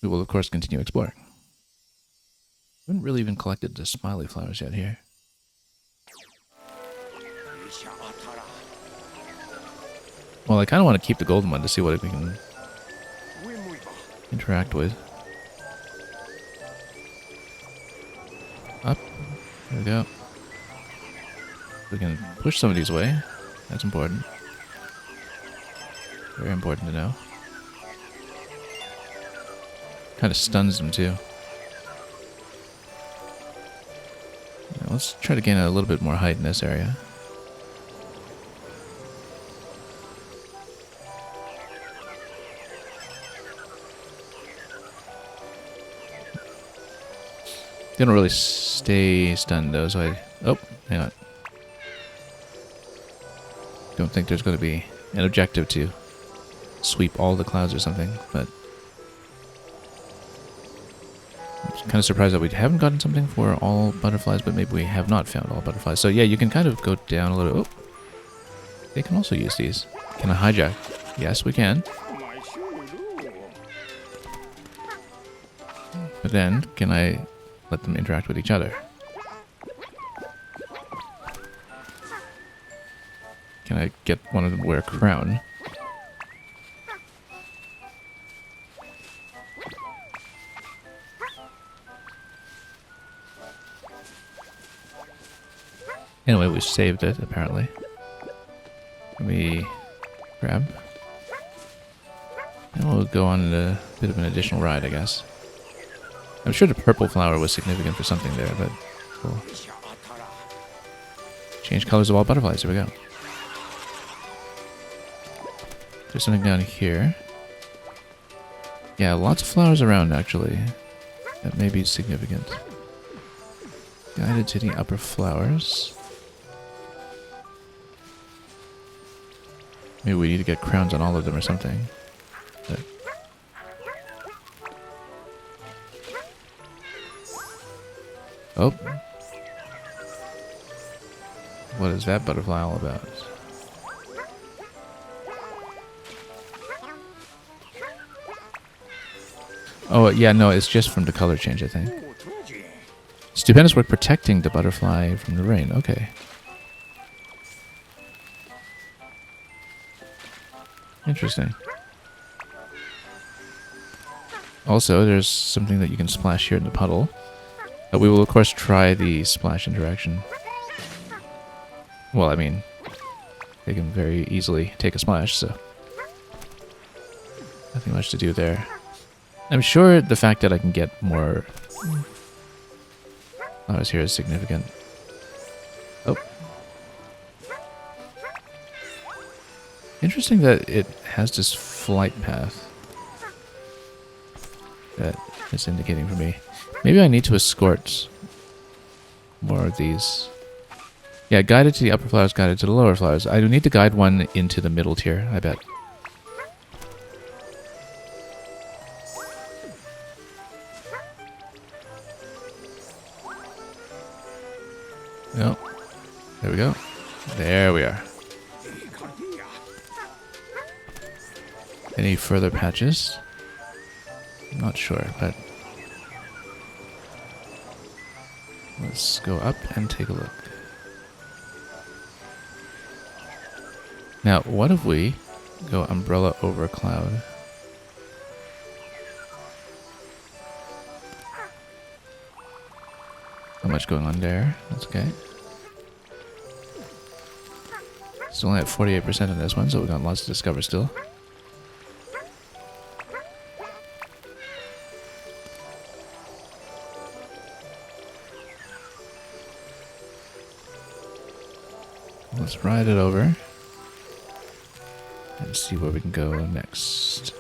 We will, of course, continue exploring. We haven't really even collected the smiley flowers yet here. Well, I kind of want to keep the golden one to see what we can interact with. Up. There we go. We can push some of these away. That's important. Very important to know. Kind of stuns them too. Now let's try to gain a little bit more height in this area. They don't really stay stunned though, so oh, hang on. Don't think there's going to be an objective to sweep all the clouds or something, but I'm kind of surprised that we haven't gotten something for all butterflies, but maybe we have not found all butterflies. So yeah, you can kind of go down a little. Oh, they can also use these. Can I hijack? Yes, we can. But then, can I let them interact with each other? Can I get one of them to wear a crown? Anyway, we saved it, apparently. Let me grab. And we'll go on a bit of an additional ride, I guess. I'm sure the purple flower was significant for something there, but cool. Change colors of all butterflies. Here we go. There's something down here. Yeah, lots of flowers around, actually. That may be significant. Guided to the upper flowers. Maybe we need to get crowns on all of them or something. But oh. What is that butterfly all about? Oh, yeah, no, it's just from the color change, I think. Stupendous work protecting the butterfly from the rain. Okay. Interesting. Also, there's something that you can splash here in the puddle. We will, of course, try the splash interaction. Well, I mean, they can very easily take a splash, so nothing much to do there. I'm sure the fact that I can get more flowers here is significant. Oh. Interesting that it has this flight path that is indicating for me. Maybe I need to escort more of these. Yeah, guided to the upper flowers, guided to the lower flowers. I do need to guide one into the middle tier, I bet. No. There we go. There we are. Any further patches? I'm not sure, but let's go up and take a look. Now, what if we go umbrella over cloud? Not much going on there. That's okay. Still only at 48% on this one, so we've got lots to discover still. Let's ride it over and see where we can go next.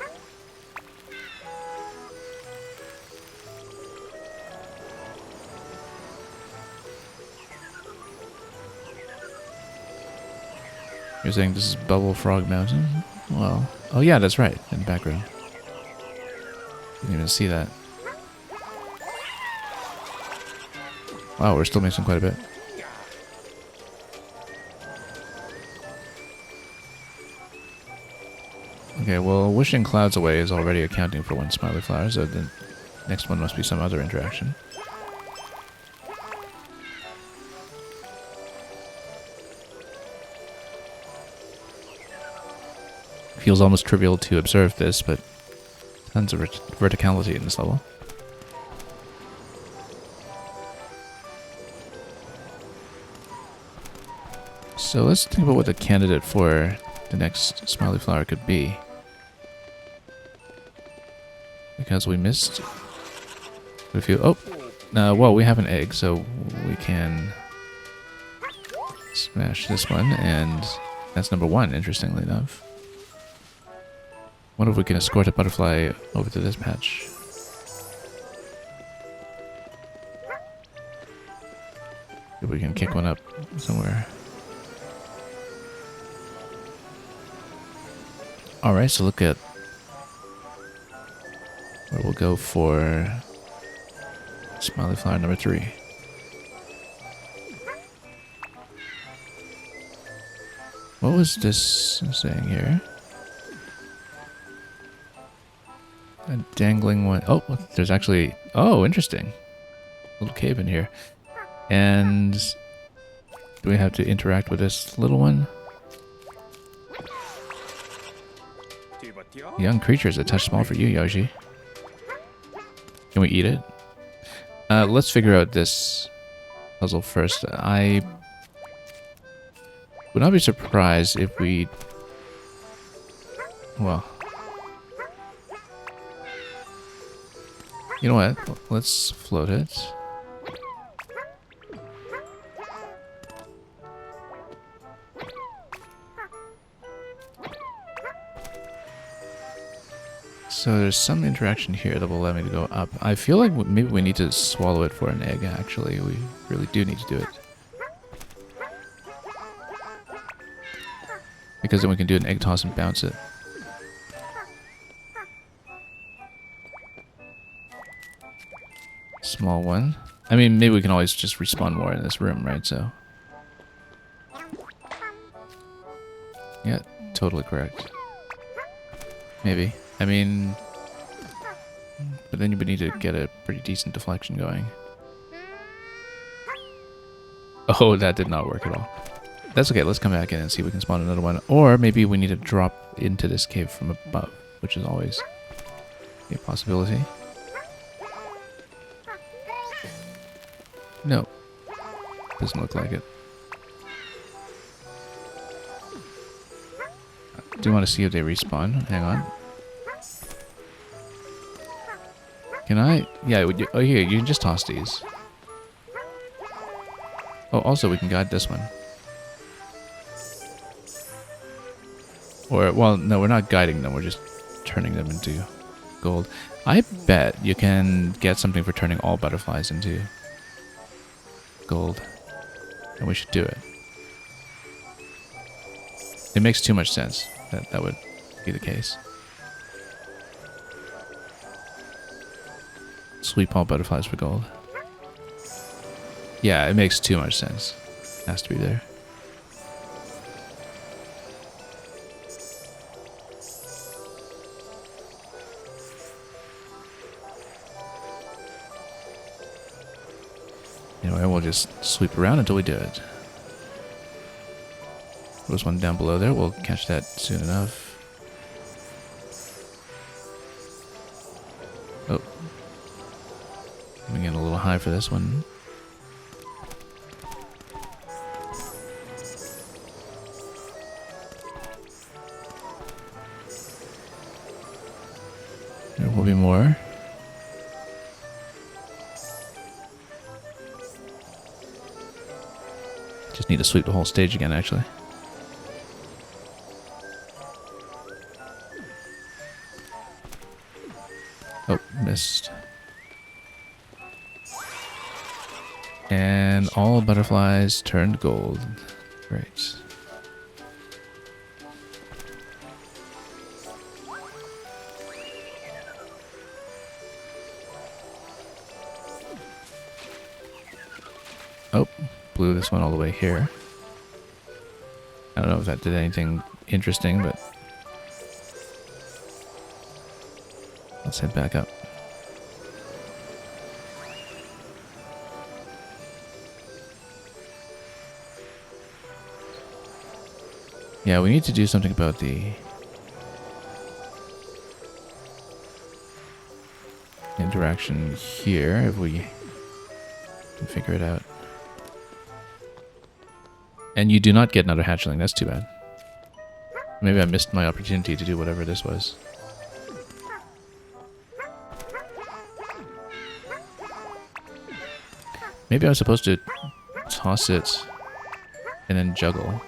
You're saying this is Bubble Frog Mountain? Well, oh yeah, that's right, in the background. Didn't even see that. Wow, we're still missing quite a bit. Okay, well, wishing clouds away is already accounting for one smiley flower, so the next one must be some other interaction. Feels almost trivial to observe this, but tons of verticality in this level. So let's think about what the candidate for the next smiley flower could be. Because we missed a few. Oh, well, we have an egg, so we can smash this one, and that's number one, interestingly enough. What if we can escort a butterfly over to this patch? If we can kick one up somewhere. Alright, so look at where we'll go for smiley flower number 3. What was this saying here? A dangling one. Oh, there's actually... Oh, interesting. Little cave in here. And do we have to interact with this little one? Young creature is a touch small for you, Yoshi. Can we eat it? Let's figure out this puzzle first. I would not be surprised if we... Well... You know what? Let's float it. So there's some interaction here that will allow me to go up. I feel like maybe we need to swallow it for an egg, actually. We really do need to do it. Because then we can do an egg toss and bounce it. Small one. I mean, maybe we can always just respawn more in this room, right? So. Yeah, totally correct. Maybe. I mean, but then you would need to get a pretty decent deflection going. Oh, that did not work at all. That's okay, let's come back in and see if we can spawn another one. Or maybe we need to drop into this cave from above, which is always a possibility. No. Doesn't look like it. Do you want to see if they respawn? Hang on. Can I? Yeah, oh here, you can just toss these. Oh, also we can guide this one. Or, well, no, we're not guiding them, we're just turning them into gold. I bet you can get something for turning all butterflies into gold. And we should do it. It makes too much sense that that would be the case. Sweep all butterflies for gold. Yeah, it makes too much sense. Has to be there. Anyway, we'll just sweep around until we do it. There's one down below there. We'll catch that soon enough. Oh. I'm getting a little high for this one. There will be more. Just need to sweep the whole stage again, actually. Oh, missed. And all butterflies turned gold. Great. Oh, blew this one all the way here. I don't know if that did anything interesting, but let's head back up. Yeah, we need to do something about the interaction here, if we can figure it out. And you do not get another hatchling, that's too bad. Maybe I missed my opportunity to do whatever this was. Maybe I was supposed to toss it and then juggle.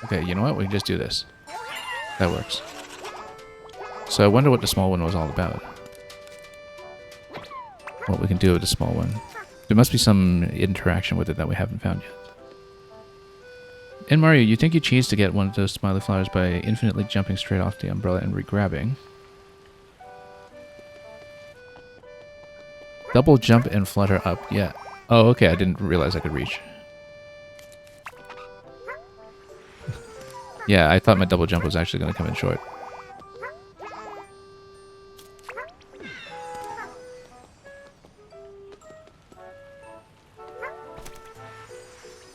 Okay, you know what? We can just do this. That works. So I wonder what the small one was all about. What we can do with the small one. There must be some interaction with it that we haven't found yet. And Mario, you think you cheese to get one of those smiley flowers by infinitely jumping straight off the umbrella and re-grabbing. Double jump and flutter up. Yeah. Oh, okay. I didn't realize I could reach. Yeah, I thought my double jump was actually going to come in short.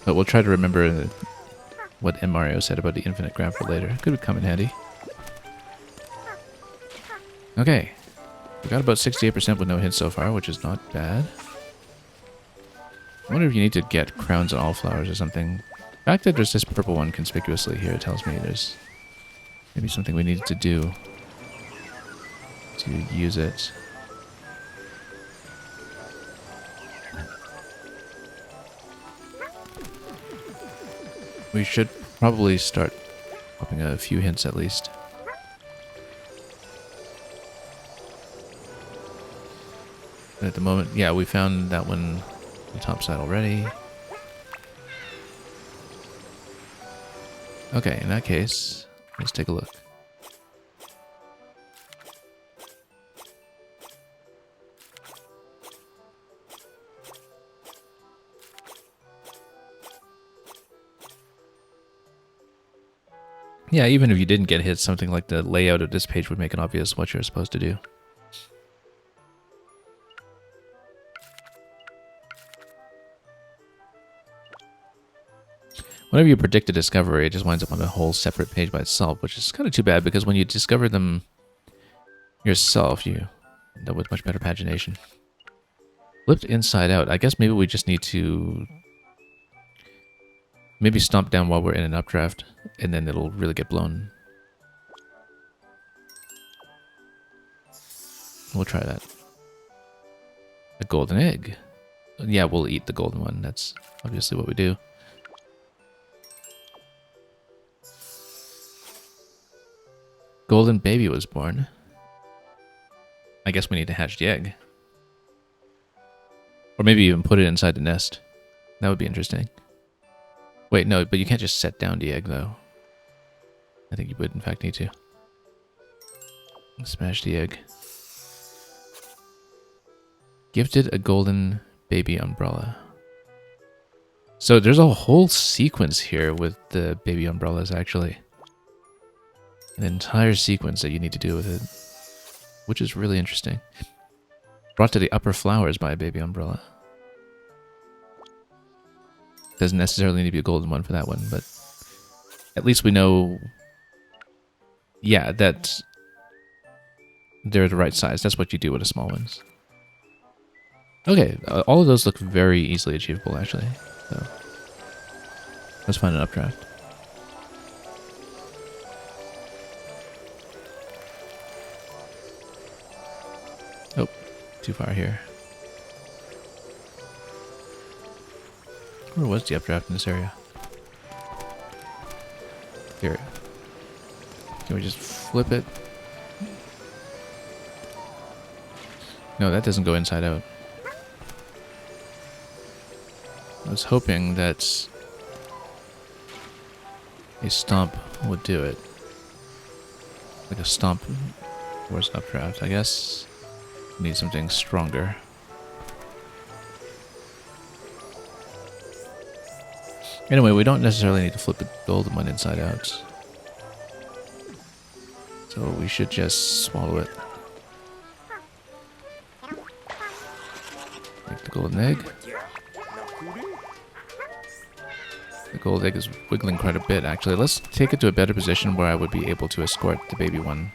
But we'll try to remember what M. Mario said about the infinite grab for later. Could come in handy. Okay. We got about 68% with no hits so far, which is not bad. I wonder if you need to get crowns on all flowers or something. The fact that there's this purple one conspicuously here tells me there's maybe something we need to do to use it. We should probably start popping a few hints at least. At the moment, yeah, we found that one on the top side already. Okay, in that case, let's take a look. Yeah, even if you didn't get hit, something like the layout of this page would make it obvious what you're supposed to do. Whenever you predict a discovery, it just winds up on a whole separate page by itself, which is kind of too bad because when you discover them yourself, you end up with much better pagination. Flipped inside out. I guess maybe we just need to maybe stomp down while we're in an updraft, and then it'll really get blown. We'll try that. A golden egg. Yeah, we'll eat the golden one. That's obviously what we do. Golden baby was born. I guess we need to hatch the egg. Or maybe even put it inside the nest. That would be interesting. Wait, no, but you can't just set down the egg, though. I think you would, in fact, need to. Smash the egg. Gifted a golden baby umbrella. So there's a whole sequence here with the baby umbrellas, actually. An entire sequence that you need to do with it, which is really interesting. Brought to the upper flowers by a baby umbrella. Doesn't necessarily need to be a golden one for that one, but at least we know, yeah, that they're the right size. That's what you do with the small ones. Okay, all of those look very easily achievable, actually. So let's find an updraft. Oh, too far here. Where was the updraft in this area? Here. Can we just flip it? No, that doesn't go inside out. I was hoping that a stomp would do it. Like a stomp towards updraft. I guess we need something stronger. Anyway, we don't necessarily need to flip the golden one inside out. So we should just swallow it. Like the golden egg. The gold egg is wiggling quite a bit, actually. Let's take it to a better position where I would be able to escort the baby one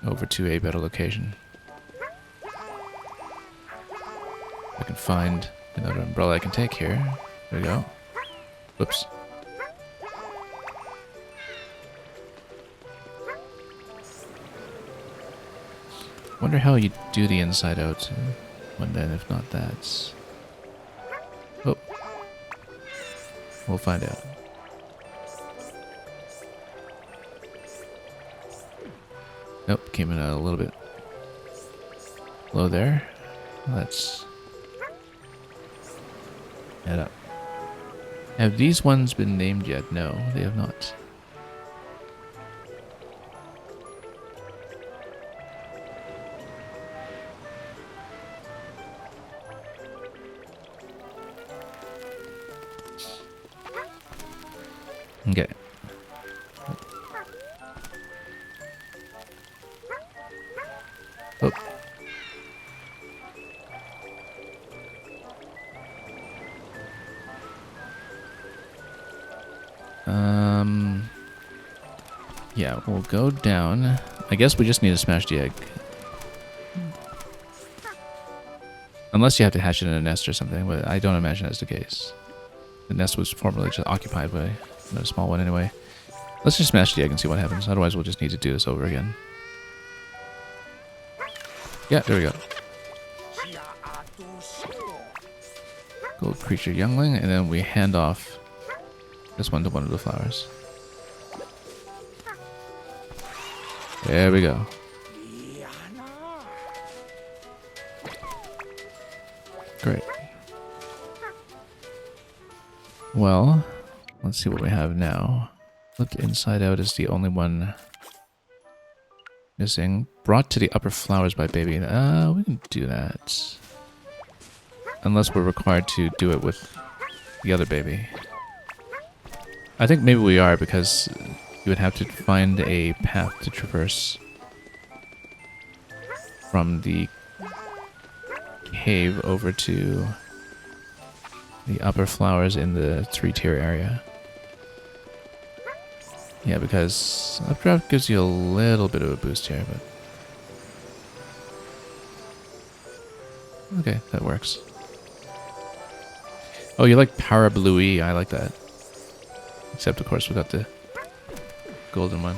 over to a better location. I can find another umbrella I can take here. There we go. Whoops. Wonder how you do the inside out one then, if not that. Oh. We'll find out. Nope, came in a little bit low there. Let's head up. Have these ones been named yet? No, they have not. Okay. Oh. Yeah, we'll go down. I guess we just need to smash the egg. Unless you have to hatch it in a nest or something, but I don't imagine that's the case. The nest was formerly just occupied by a small one anyway. Let's just smash the egg and see what happens. Otherwise, we'll just need to do this over again. Yeah, there we go. Gold creature youngling, and then we hand off this one to one of the flowers. There we go. Great. Well, let's see what we have now. Flipped inside out is the only one missing. Brought to the upper flowers by baby. We can do that. Unless we're required to do it with the other baby. I think maybe we are, because you would have to find a path to traverse from the cave over to the upper flowers in the 3-tier area. Yeah, because updraft gives you a little bit of a boost here, but... okay, that works. Oh, you like Para Bluey? I like that. Except, of course, without the golden one.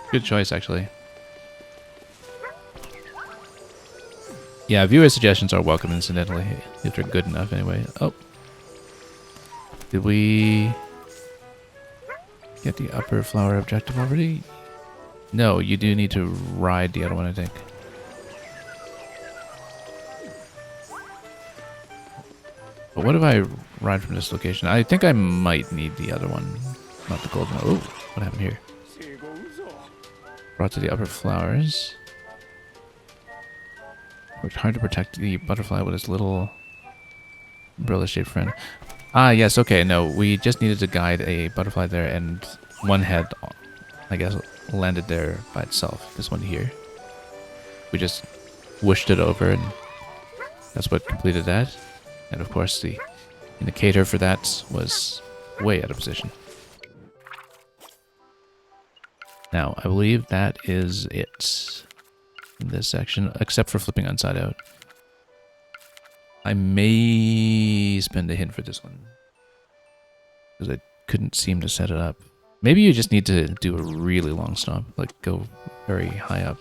Good choice, actually. Yeah, viewer suggestions are welcome, incidentally, if they're good enough, anyway. Oh. Did we get the upper flower objective already? No, you do need to ride the other one, I think. But what if I ride from this location? I think I might need the other one, not the golden one. Oh, what happened here? Brought to the upper flowers. Worked hard to protect the butterfly with its little umbrella-shaped friend. Ah, yes, okay, no, we just needed to guide a butterfly there, and one had, I guess, landed there by itself. This one here. We just whooshed it over, and that's what completed that. And of course, the indicator for that was way out of position. Now, I believe that is it in this section, except for flipping inside out. I may spend a hint for this one, because I couldn't seem to set it up. Maybe you just need to do a really long stomp, like go very high up.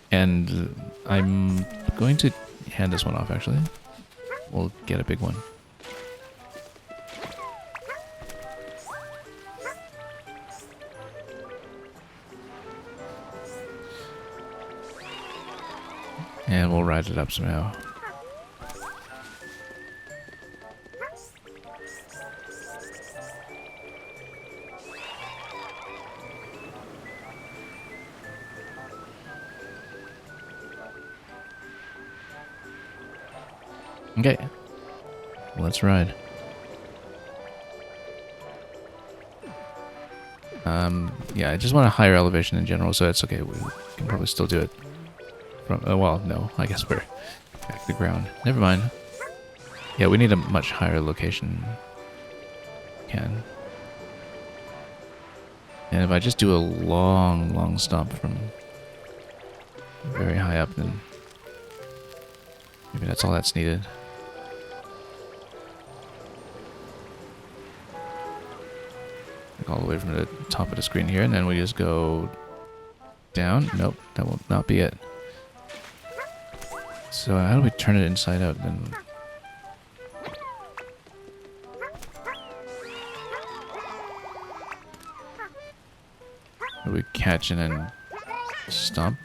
And I'm going to hand this one off, actually. We'll get a big one. And we'll ride it up somehow. Okay, let's ride. Yeah, I just want a higher elevation in general, so it's okay. We can probably still do it. From, well, no, I guess we're back to the ground. Never mind. Yeah, we need a much higher location. Can. And if I just do a long stomp from very high up, then maybe that's all that's needed. All the way from the top of the screen here, and then we just go down. Nope, that will not be it. So how do we turn it inside out then? Do we catch and then stomp?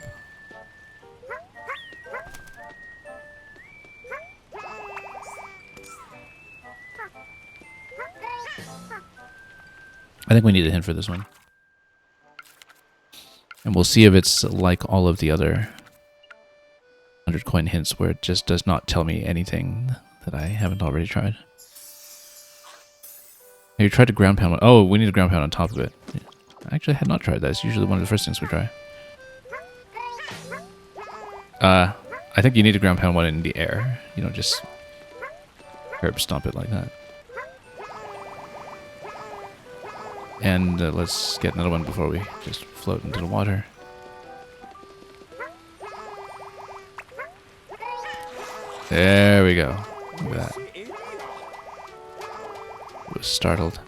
I think we need a hint for this one. And we'll see if it's like all of the other 100 coin hints where it just does not tell me anything that I haven't already tried. Have you tried to ground pound one? Oh, we need a ground pound on top of it. I actually had not tried that. It's usually one of the first things we try. I think you need to ground pound one in the air. You don't just herb stomp it like that. And let's get another one before we just float into the water. There we go. Look at that. I was startled.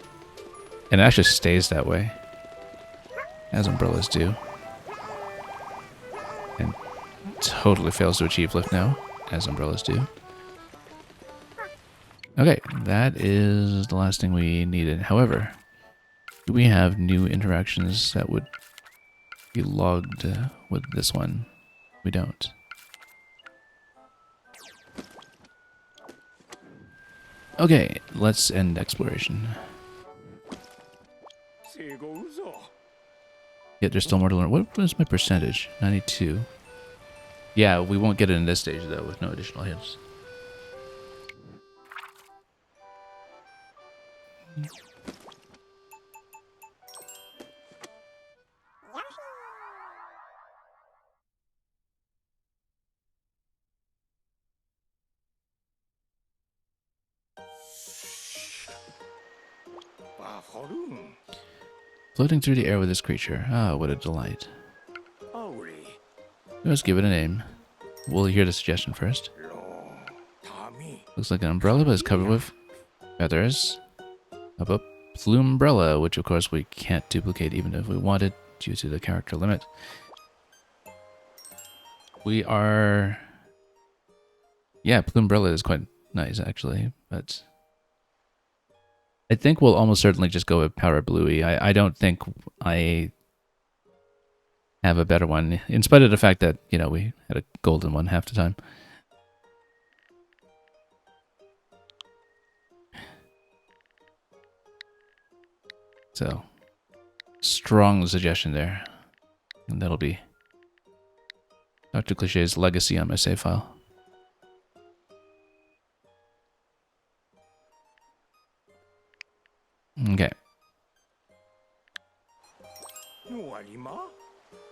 And it actually stays that way, as umbrellas do. And totally fails to achieve lift now, as umbrellas do. Okay, that is the last thing we needed. However, do we have new interactions that would be logged with this one? We don't. Okay, let's end exploration. Yeah, there's still more to learn. What was my percentage? 92. Yeah, we won't get it in this stage, though, with no additional hits. Floating through the air with this creature. Ah, what a delight. Let's give it a name. We'll hear the suggestion first. Looks like an umbrella, but it's covered with feathers. How about plume umbrella, which of course we can't duplicate even if we wanted due to the character limit. We are... Yeah, plume umbrella is quite nice actually, but... I think we'll almost certainly just go with Power Bluey. I don't think I have a better one, in spite of the fact that, you know, we had a golden one half the time. So, strong suggestion there. And that'll be Dr. Cliché's legacy on my save file. Okay.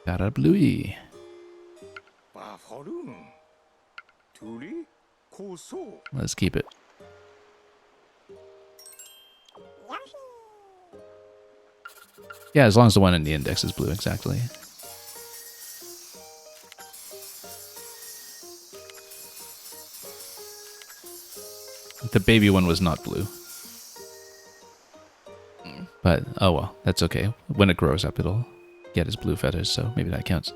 Para Bluey. Let's keep it. Yeah, as long as the one in the index is blue, exactly. The baby one was not blue. But, oh well, that's okay. When it grows up, it'll get its blue feathers, so maybe that counts.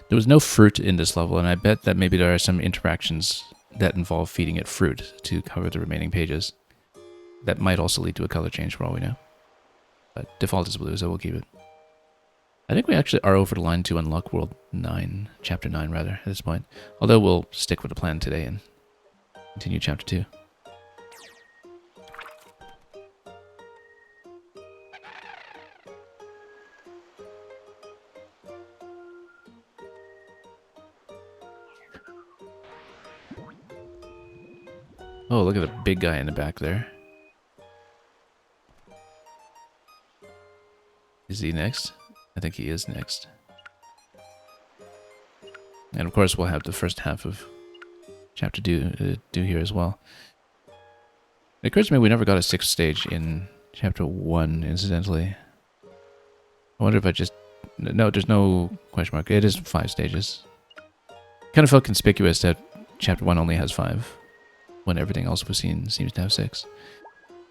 There was no fruit in this level, and I bet that maybe there are some interactions that involve feeding it fruit to cover the remaining pages. That might also lead to a color change for all we know. But default is blue, so we'll keep it. I think we actually are over the line to unlock World 9, Chapter 9 rather, at this point. Although we'll stick with the plan today and continue Chapter 2. Oh, look at the big guy in the back there. Is he next? I think he is next. And of course, we'll have the first half of Chapter 2 do here as well. It occurs to me we never got a 6th stage in Chapter 1, incidentally. I wonder if I just... No, there's no question mark. It is 5 stages. Kind of felt conspicuous that Chapter 1 only has 5, when everything else we've seen seems to have 6.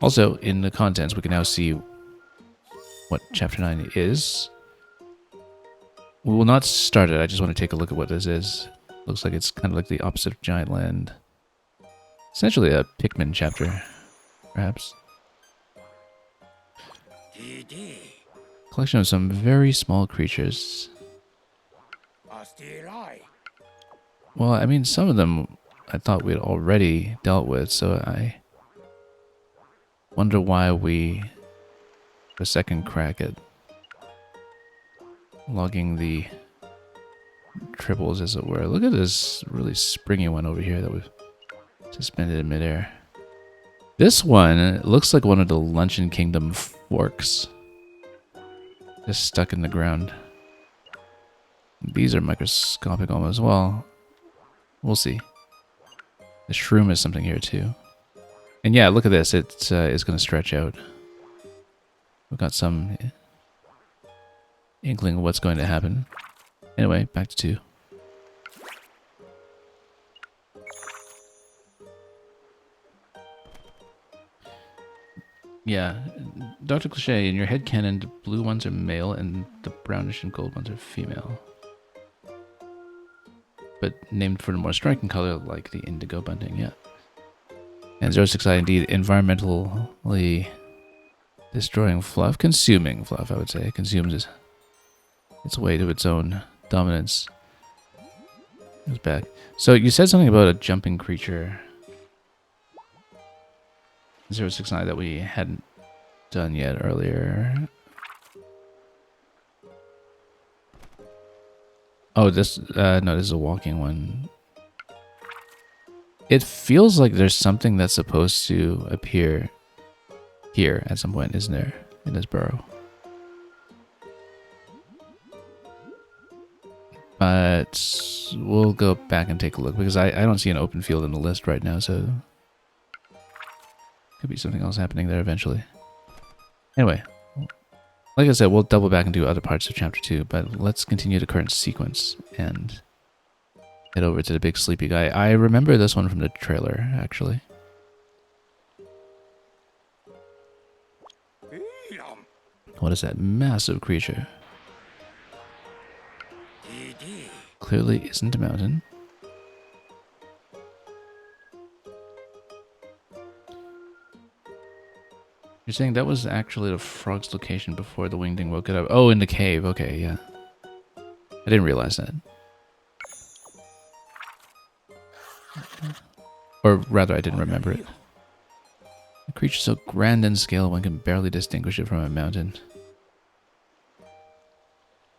Also, in the contents, we can now see what Chapter 9 is. We will not start it, I just want to take a look at what this is. Looks like it's kind of like the opposite of Giant Land. Essentially a Pikmin chapter, perhaps. Collection of some very small creatures. Well, I mean, some of them I thought we had already dealt with, so I wonder why we a second crack at logging the triples, as it were. Look at this really springy one over here that we've suspended in midair. This one looks like one of the Luncheon Kingdom forks. Just stuck in the ground. These are microscopic almost. Well, we'll see. The shroom is something here too. And yeah, look at this. It's going to stretch out. We've got some inkling of what's going to happen. Anyway, back to 2. Yeah, Dr. Cliche, in your head canon, the blue ones are male and the brownish and gold ones are female. But named for the more striking color like the indigo bunting, yeah. And 069 indeed, environmentally destroying fluff, consuming fluff, I would say. Consumes its way to its own dominance. It's back. So you said something about a jumping creature 069 that we hadn't done yet earlier. Oh, this no, this is a walking one. It feels like there's something that's supposed to appear here at some point, isn't there? In this burrow. But we'll go back and take a look because I don't see an open field in the list right now, so could be something else happening there eventually. Anyway, like I said, we'll double back and do other parts of chapter 2, but let's continue the current sequence and head over to the big sleepy guy. I remember this one from the trailer, actually. What is that massive creature? Clearly isn't a mountain. You're saying that was actually the frog's location before the wingding woke it up. Oh, in the cave. Okay, yeah. I didn't realize that. Or rather, I didn't remember it. A creature so grand in scale one can barely distinguish it from a mountain.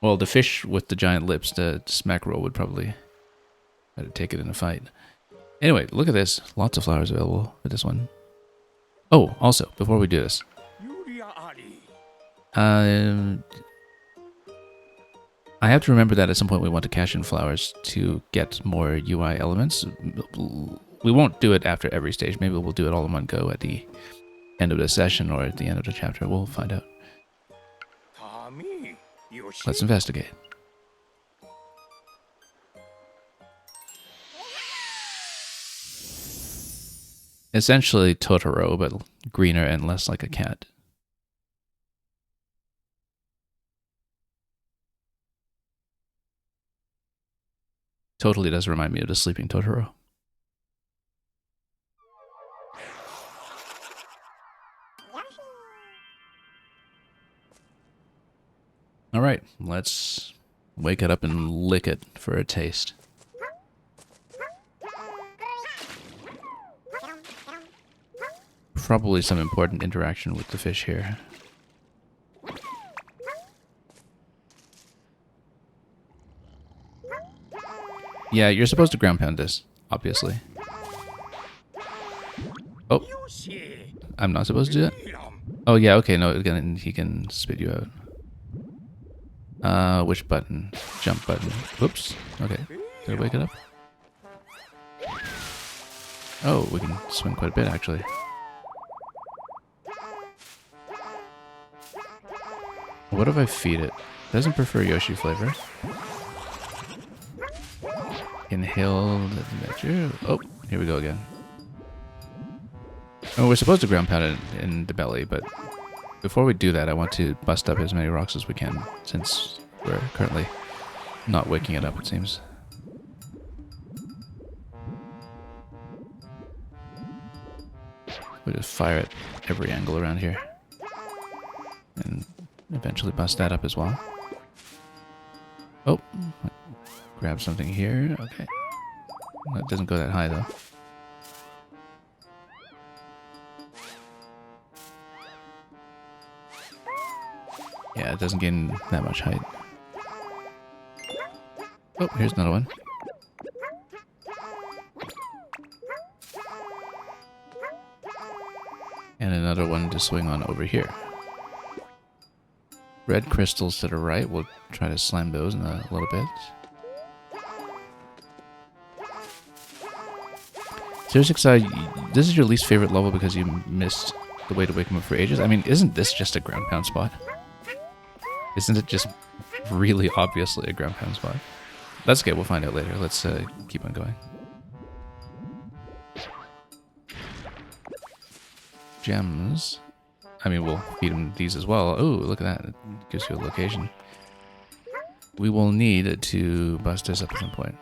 Well, the fish with the giant lips, the smack roll, would probably try to take it in a fight. Anyway, look at this. Lots of flowers available for this one. Oh, also, before we do this. I have to remember that at some point we want to cash in flowers to get more UI elements. We won't do it after every stage. Maybe we'll do it all in one go at the end of the session or at the end of the chapter. We'll find out. Let's investigate. Essentially Totoro, but greener and less like a cat. Totally does remind me of the Sleeping Totoro. All right, let's wake it up and lick it for a taste. Probably some important interaction with the fish here. Yeah, you're supposed to ground pound this, obviously. Oh, I'm not supposed to do that? Oh yeah, okay, no, again, he can spit you out. Which button? Jump button. Whoops. Okay. Did I wake it up? Oh, we can swing quite a bit, actually. What if I feed it? Doesn't prefer Yoshi flavor. Inhale the measure. Oh, here we go again. Oh, we're supposed to ground pound it in the belly, but before we do that, I want to bust up as many rocks as we can, since we're currently not waking it up, it seems. We'll just fire at every angle around here. And eventually bust that up as well. Oh, grab something here. Okay. That doesn't go that high, though. Yeah, it doesn't gain that much height. Oh, here's another one. And another one to swing on over here. Red crystals to the right. We'll try to slam those in a little bit. 069, this is your least favorite level because you missed the way to wake him up for ages? I mean, isn't this just a ground pound spot? Isn't it just really obviously a ground pound spot? That's okay, we'll find out later. Let's keep on going. Gems. I mean, we'll feed him these as well. Oh, look at that. It gives you a location. We will need to bust this up at some point.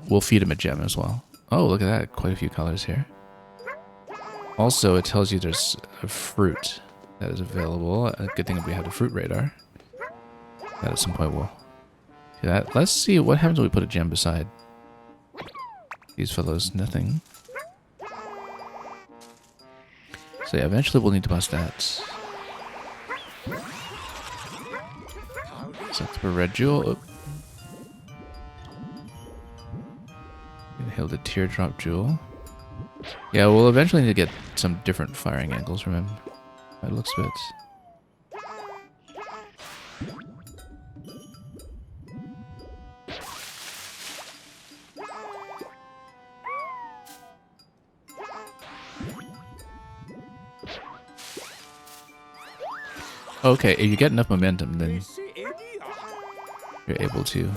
We'll feed him a gem as well. Oh, look at that. Quite a few colors here. Also, it tells you there's a fruit that is available. A good thing we have the fruit radar. That at some point we'll do that. Let's see what happens when we put a gem beside these fellows. Nothing. So yeah, eventually we'll need to bust that. So that's a red jewel. Oh. Inhale the teardrop jewel. Yeah, we'll eventually need to get some different firing angles from him. By the looks of it. Okay, if you get enough momentum, then you're able to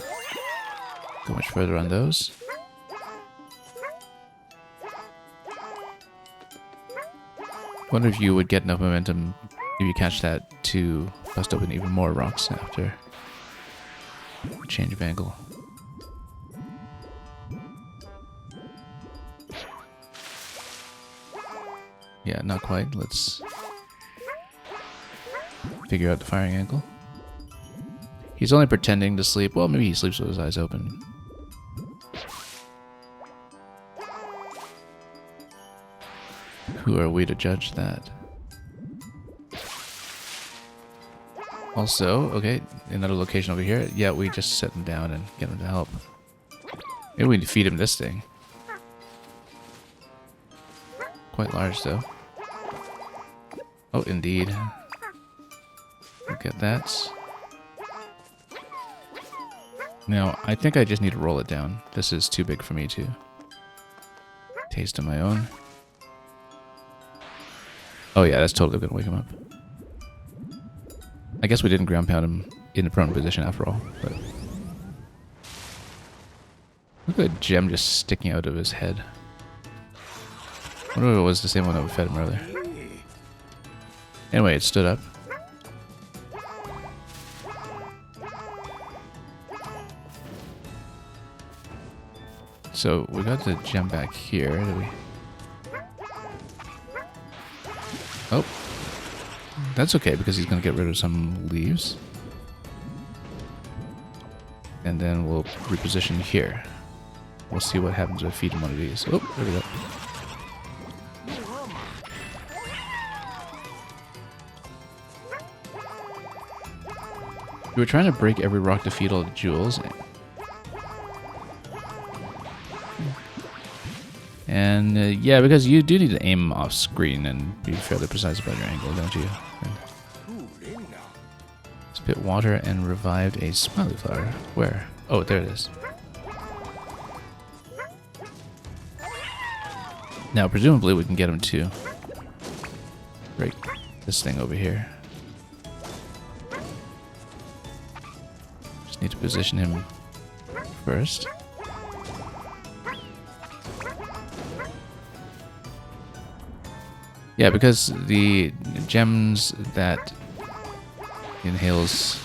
go much further on those. Wonder if you would get enough momentum if you catch that to bust open even more rocks after change of angle. Yeah, not quite. Let's figure out the firing angle. He's only pretending to sleep. Well, maybe he sleeps with his eyes open. Who are we to judge that? Also, okay, another location over here. Yeah, we just set him down and get him to help. Maybe we need to feed him this thing. Quite large, though. Oh, indeed. Look at that. Now, I think I just need to roll it down. This is too big for me to taste on my own. Oh yeah, that's totally gonna wake him up. I guess we didn't ground pound him in the prone position after all, but... Look at that gem just sticking out of his head. I wonder if it was the same one that we fed him earlier. Anyway, it stood up. So, we got the gem back here. Did we... Oh. That's okay, because he's going to get rid of some leaves. And then we'll reposition here. We'll see what happens if I feed him one of these. Oh, there we go. We were trying to break every rock to feed all the jewels. And yeah, because you do need to aim off screen and be fairly precise about your angle, don't you? Spit water and revived a smiley flower. Where? Oh, there it is. Now, presumably we can get him to break this thing over here. Just need to position him first. Yeah, because the gems that he inhales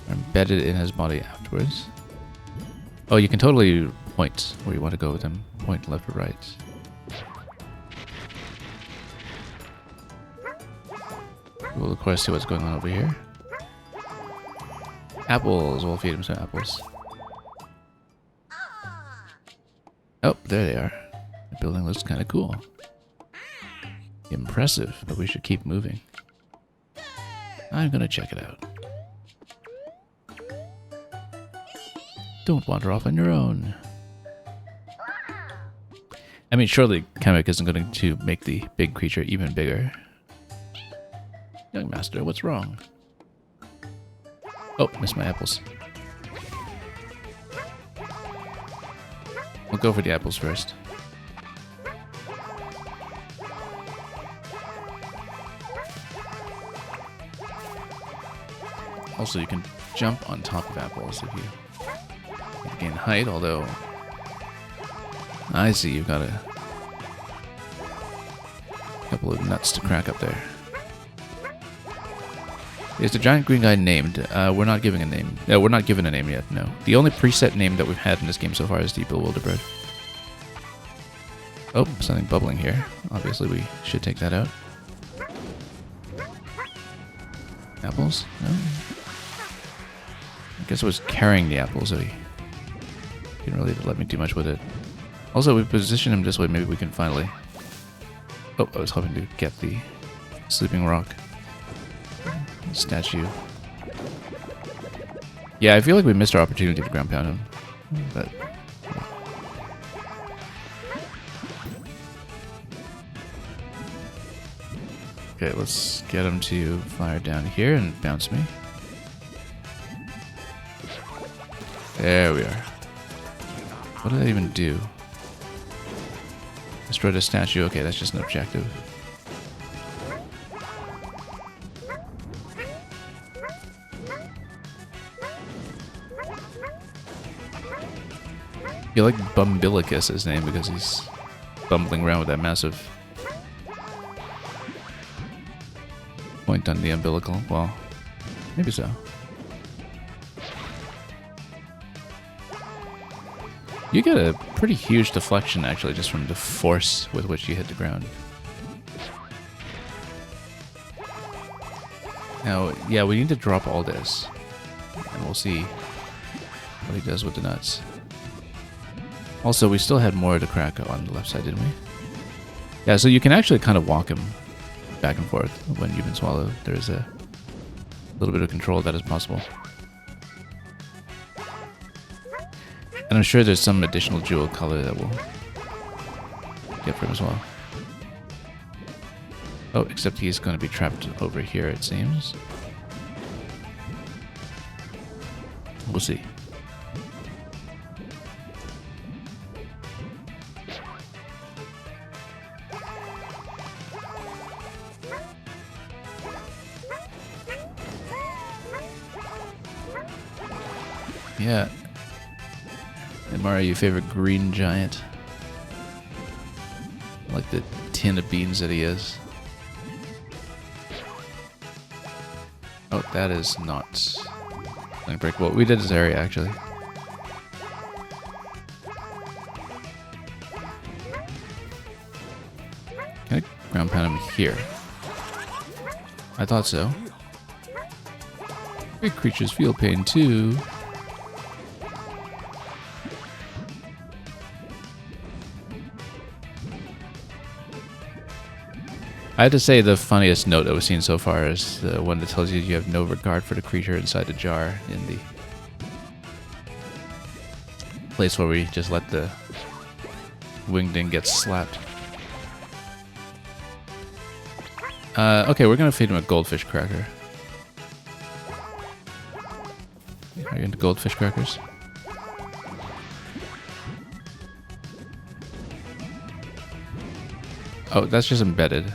are embedded in his body afterwards. Oh, you can totally point where you want to go with them. Point left or right. We'll of course see what's going on over here. Apples. We'll feed him some apples. Oh, there they are. The building looks kind of cool. Impressive, but we should keep moving. I'm gonna check it out. Don't wander off on your own. I mean, surely Kamek isn't going to make the big creature even bigger. Young master, what's wrong? Oh, missed my apples. We'll go for the apples first. Also, you can jump on top of apples if you gain height, although I see you've got to Couple of nuts to crack up there. Is the giant green guy named? We're not giving a name. No, we're not given a name yet, no. The only preset name that we've had in this game so far is the Bewilderbread. Oh, something bubbling here. Obviously we should take that out. Apples? No? I guess it was carrying the apples, so he didn't really let me do much with it. Also, we positioned him this way, maybe we can finally... Oh, I was hoping to get the sleeping rock statue. Yeah, I feel like we missed our opportunity to ground pound him, but... Okay, let's get him to fire down here and bounce me. There we are. What did that even do? Destroy the statue. Okay, that's just an objective. You like Bumbilicus, his name, because he's bumbling around with that massive point on the umbilical. Well, maybe so. You get a pretty huge deflection, actually, just from the force with which you hit the ground. Now, yeah, we need to drop all this. And we'll see what he does with the nuts. Also, we still had more to crack on the left side, didn't we? Yeah, so you can actually kind of walk him back and forth when you've been swallowed. There's a little bit of control that is possible. And I'm sure there's some additional jewel color that we'll get from him as well. Oh, except he's going to be trapped over here, it seems. We'll see. Yeah. And Mario, your favorite green giant? Like the tin of beans that he is. Oh, that is not unbreakable. We did this area, actually. Can I ground pound him here? I thought so. Big creatures feel pain too. I had to say the funniest note that we've seen so far is the one that tells you have no regard for the creature inside the jar in the place where we just let the wingding get slapped. Okay, we're gonna feed him a goldfish cracker. Are you into goldfish crackers? Oh, that's just embedded.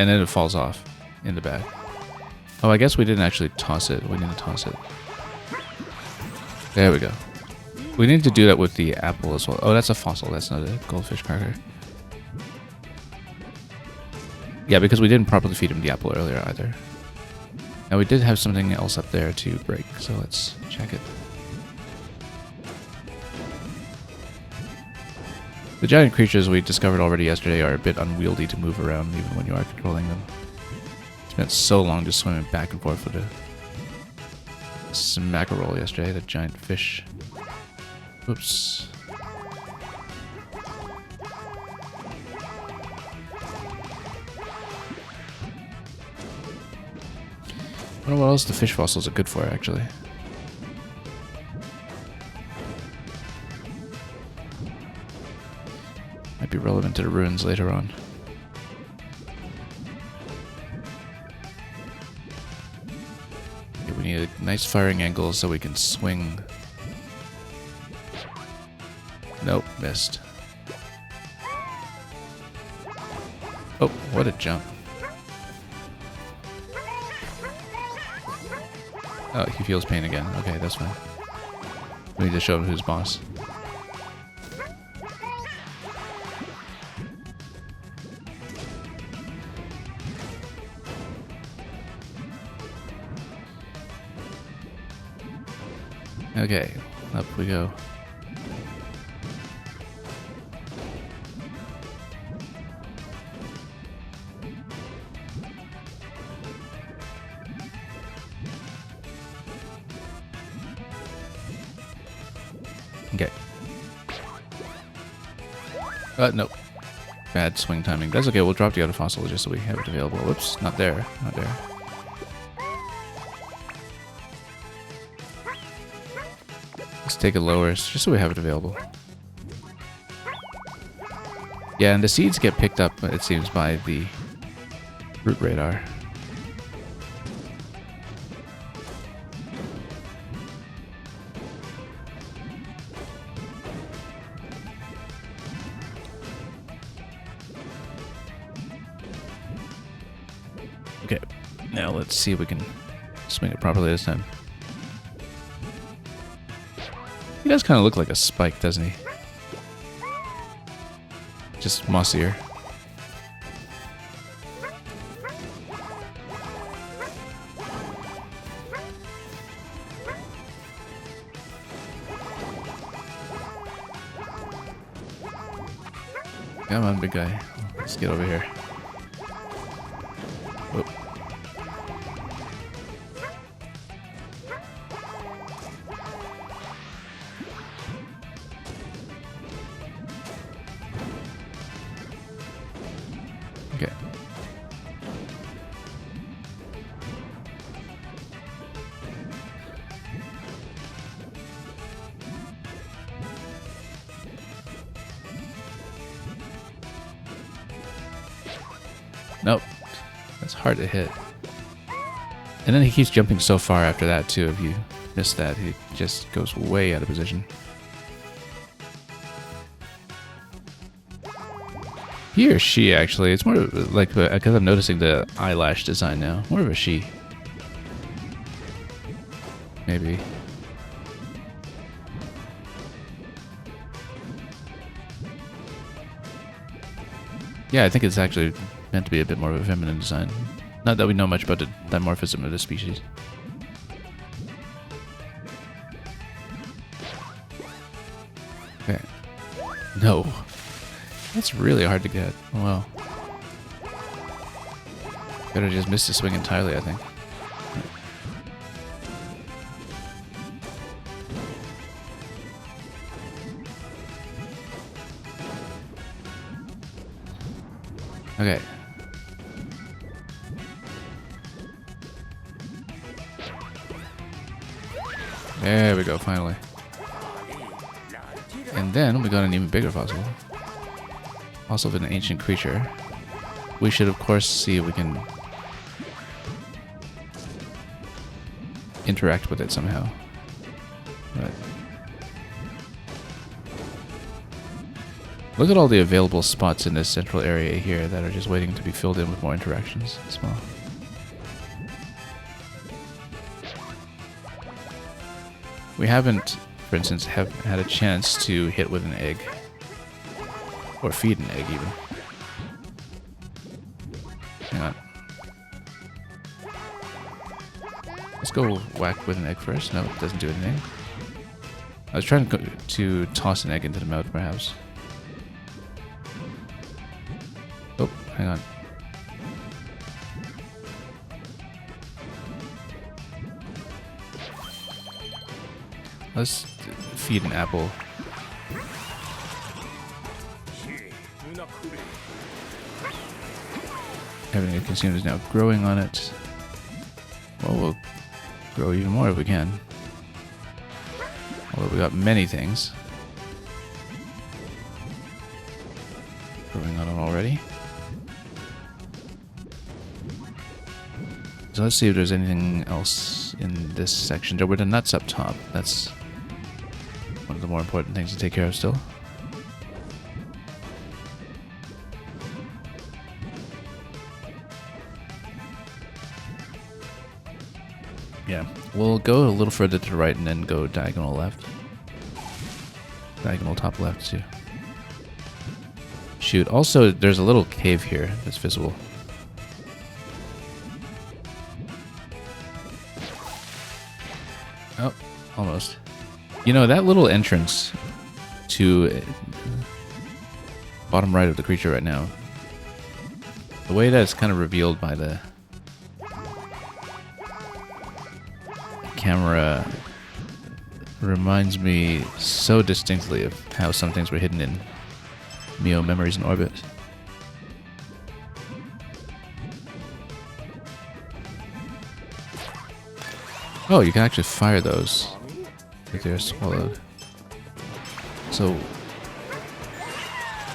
And then it falls off in the bag. Oh, I guess we didn't actually toss it. We need to toss it. There we go. We need to do that with the apple as well. Oh, that's a fossil. That's not a goldfish cracker. Yeah, because we didn't properly feed him the apple earlier either. Now, we did have something else up there to break, so let's check it. The giant creatures we discovered already yesterday are a bit unwieldy to move around even when you are controlling them. It's been so long just swimming back and forth with a smackerel yesterday, the giant fish. Oops. I wonder what else the fish fossils are good for, actually. Might be relevant to the ruins later on. Okay, we need a nice firing angle so we can swing. Nope, missed. Oh, what a jump. Oh, he feels pain again. Okay, that's fine. We need to show him who's boss. Okay, up we go. Okay. Nope. Bad swing timing. That's okay, we'll drop the other fossil just so we have it available. Whoops, not there. Not there. Let's take it lower just so we have it available. Yeah, and the seeds get picked up, it seems, by the root radar. Okay, now let's see if we can swing it properly this time. He does kind of look like a spike, doesn't he? Just mossier. Come on, big guy. Let's get over here. Oh. Okay. Nope. That's hard to hit. And then he keeps jumping so far after that too. If you miss that, he just goes way out of position. He or she, actually. It's more of like, because I'm noticing the eyelash design now. More of a she. Maybe. Yeah, I think it's actually meant to be a bit more of a feminine design. Not that we know much about the dimorphism of the species. Okay. No. That's really hard to get. Oh, well. Better just miss the swing entirely, I think. Okay. There we go, finally. And then we got an even bigger fossil. Fossil of an ancient creature. We should, of course, see if we can interact with it somehow. But look at all the available spots in this central area here that are just waiting to be filled in with more interactions as well. We haven't, for instance, have had a chance to hit with an egg. Or feed an egg, even. Hang on. Let's go whack with an egg first. No, it doesn't do anything. I was trying to toss an egg into the mouth, perhaps. Oh, hang on. Let's feed an apple. Everything it consumes is now growing on it. Well, we'll grow even more if we can. Although we got many things growing on it already. So let's see if there's anything else in this section. There were the nuts up top. That's one of the more important things to take care of still. Yeah, we'll go a little further to the right and then go diagonal left. Diagonal top left too. Shoot, also there's a little cave here that's visible. Oh, almost. You know, that little entrance to bottom right of the creature right now, the way that it's kind of revealed by the camera reminds me so distinctly of how some things were hidden in Mio Memories in Orbit. Oh, you can actually fire those if they're swallowed. So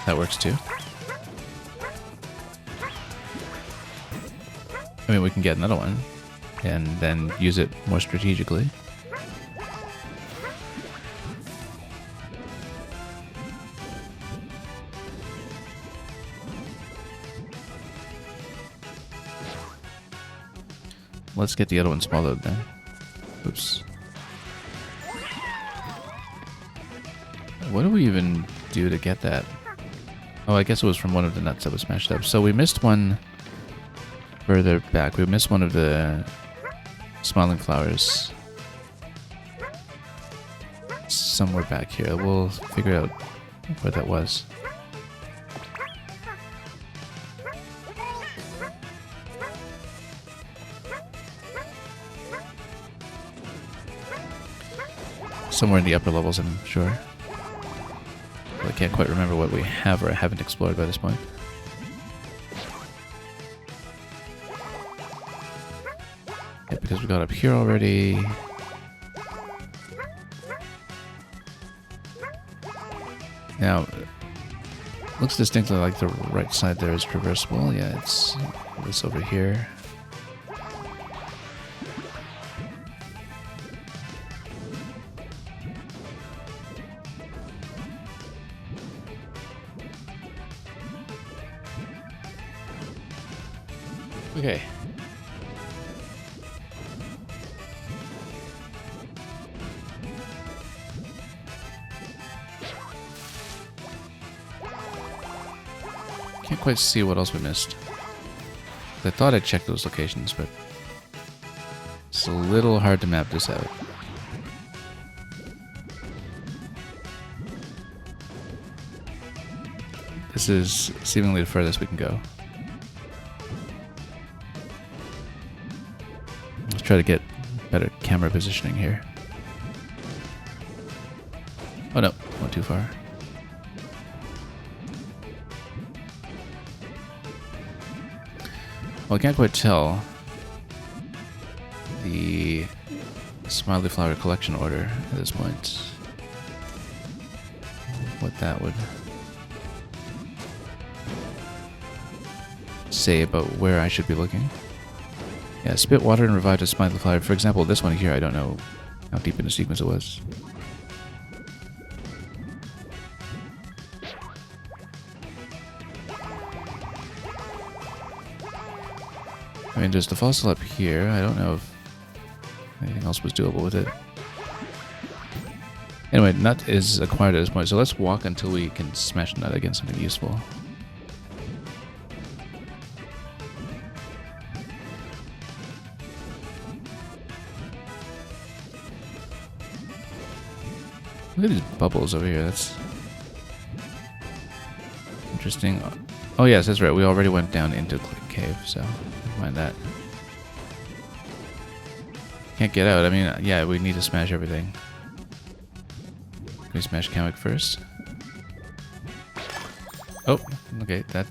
that works too. I mean, we can get another one and then use it more strategically. Let's get the other one swallowed then. Oops. What do we even do to get that? Oh, I guess it was from one of the nuts that was smashed up. So we missed one further back. We missed one of the smiling flowers. Somewhere back here. We'll figure out where that was. Somewhere in the upper levels, I'm sure. But I can't quite remember what we have or haven't explored by this point. Yeah, because we got up here already. Now, looks distinctly like the right side there is traversable. Yeah, it's this over here. Okay. Can't quite see what else we missed. I thought I checked those locations, but it's a little hard to map this out. This is seemingly the furthest we can go. Let's try to get better camera positioning here. Oh no, went too far. Well, I can't quite tell the Smiley Flower collection order at this point. What that would say about where I should be looking. Yeah, spit water and revive a Smiley Flower. For example, this one here, I don't know how deep in the sequence it was. I mean, there's the fossil up here. I don't know if anything else was doable with it. Anyway, nut is acquired at this point, so let's walk until we can smash nut against something useful. Look at these bubbles over here. That's interesting. Oh yes, that's right. We already went down into Click Cave, so never mind that. Can't get out. I mean, yeah, we need to smash everything. Can we smash Kamek first? Oh, okay, that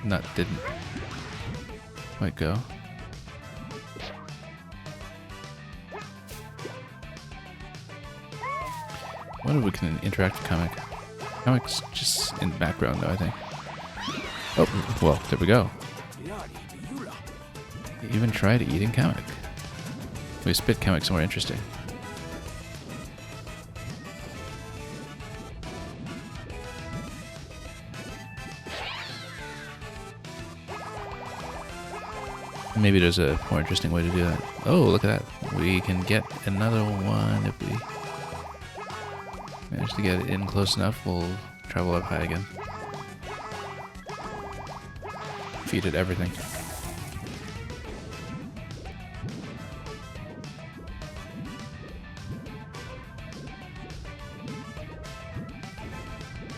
nut didn't quite go. I wonder if we can interact with Kamek. Kamek's just in the background though, I think. Oh, well, there we go. Even tried eating Kamek. We spit Kamek somewhere interesting. Maybe there's a more interesting way to do that. Oh, look at that. We can get another one if we manage to get it in close enough. We'll travel up high again. Feed it everything.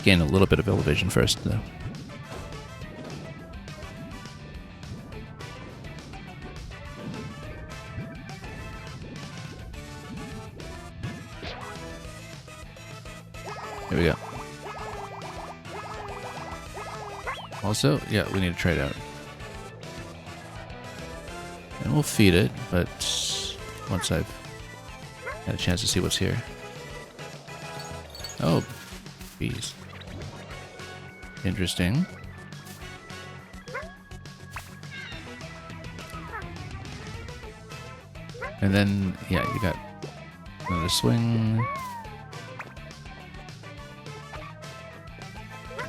gain a little bit of elevation first, though. Here we go. Also, yeah, we need to trade out. And we'll feed it, but once I've had a chance to see what's here. Oh, bees. Interesting. And then, yeah, you got another swing.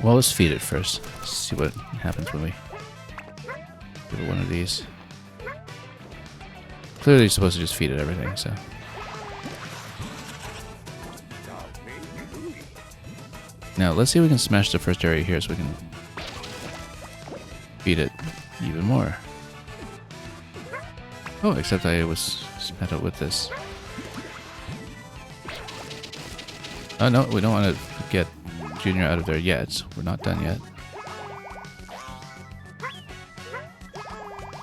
Well, let's feed it first. See what happens when we give it one of these. Clearly you're supposed to just feed it everything, so. Now, let's see if we can smash the first area here so we can feed it even more. Oh, except I was spent out with this. Oh no, we don't want to get Junior out of there yet. We're not done yet.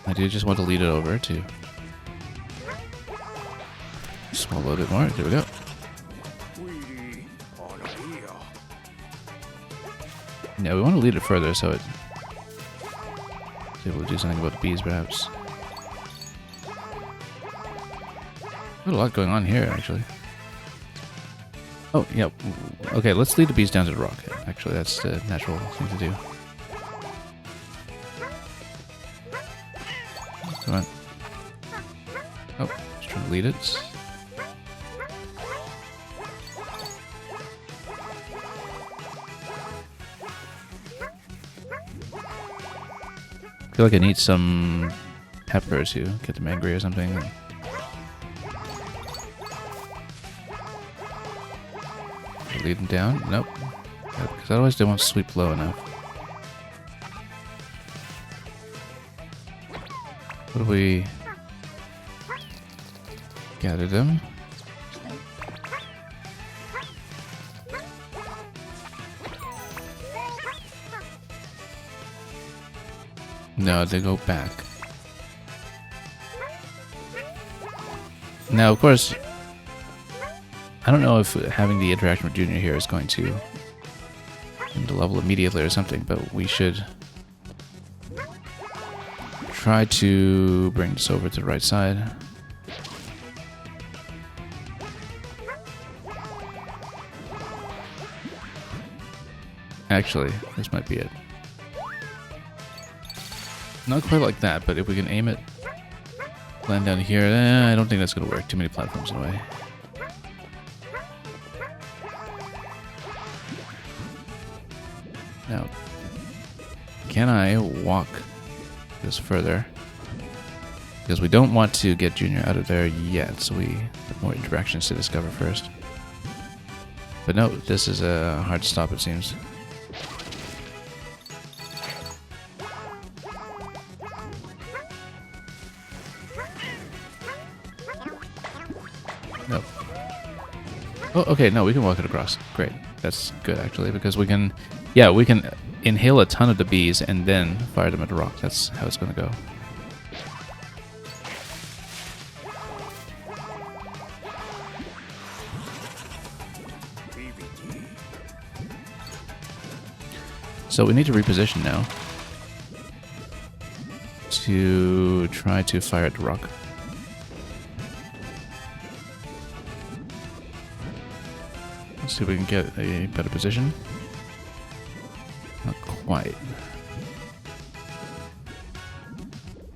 I do just want to lead it over to swallow a little bit more. There we go. Yeah, we want to lead it further so it's able to do something about the bees, perhaps. There's a lot going on here, actually. Oh, yeah. Okay, let's lead the bees down to the rock. Actually, that's the natural thing to do. Come on. Oh, just trying to lead it. I feel like I need some pepper to get them angry or something. Lead them down? Nope. Because otherwise they won't sweep low enough. What if we gather them? No, they go back. Now, of course, I don't know if having the interaction with Junior here is going to end the level immediately or something, but we should try to bring this over to the right side. Actually, this might be it. Not quite like that, but if we can aim it, land down here, I don't think that's going to work. Too many platforms in the way. Now, can I walk this further? Because we don't want to get Junior out of there yet, so we have more interactions to discover first. But no, this is a hard stop, it seems. No. Oh, okay, no, we can walk it across. Great. That's good, actually, because we can... Yeah, we can inhale a ton of the bees and then fire them at the rock. That's how it's going to go. So we need to reposition now to try to fire at the rock. Let's see if we can get a better position. Not quite.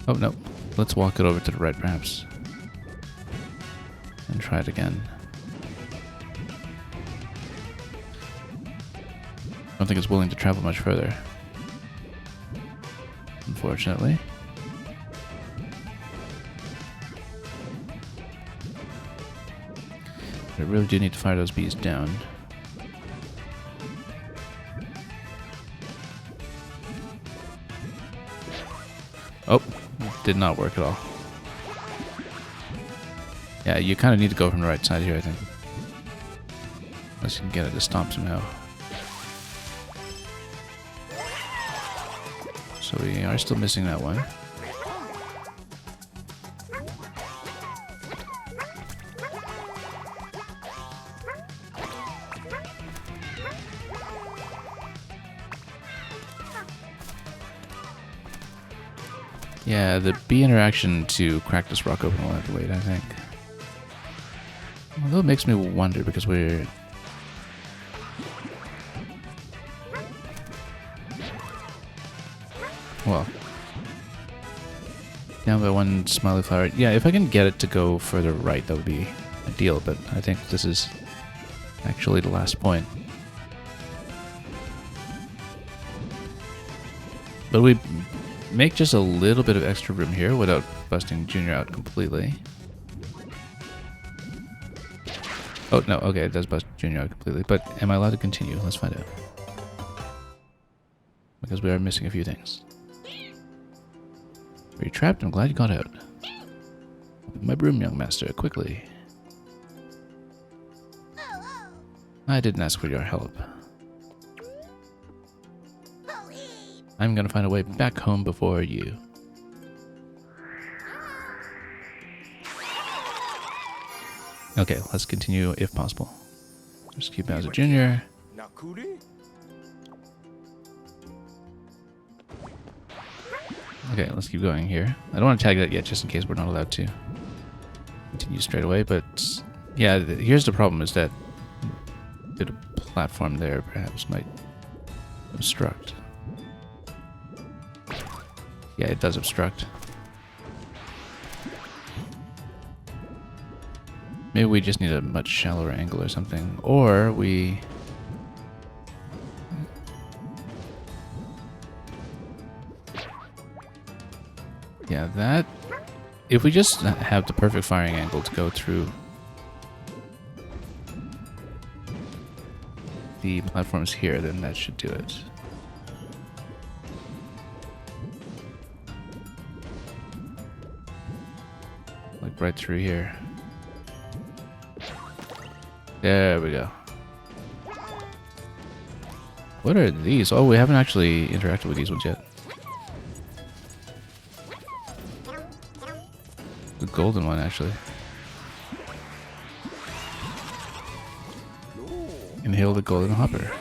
Oh, no. Let's walk it over to the right, perhaps. And try it again. I don't think it's willing to travel much further. Unfortunately. I really do need to fire those bees down. Oh, did not work at all. Yeah, you kind of need to go from the right side here, I think. Unless you can get it to stomp somehow. So we are still missing that one. Yeah, the B interaction to crack this rock open will have to wait, I think. Although it makes me wonder because we're... Well... Down by one smiley flower. Yeah, if I can get it to go further right, that would be ideal, but I think this is actually the last point. But we make just a little bit of extra room here without busting Junior out completely. Oh, no, okay, it does bust Junior out completely, but am I allowed to continue? Let's find out. Because we are missing a few things. Are you trapped? I'm glad you got out. My broom, young master, quickly. I didn't ask for your help. I'm gonna find a way back home before you. Okay, let's continue if possible. Just keep Bowser Jr. Okay, let's keep going here. I don't want to tag that yet, just in case we're not allowed to continue straight away, but yeah, here's the problem, is that a bit of platform there perhaps might obstruct. Yeah, it does obstruct. Maybe we just need a much shallower angle or something. Or we... Yeah, that... If we just have the perfect firing angle to go through the platforms here, then that should do it. Like right through here. There we go. What are these? Oh, we haven't actually interacted with these ones yet. The golden one, actually. Inhale the golden hopper.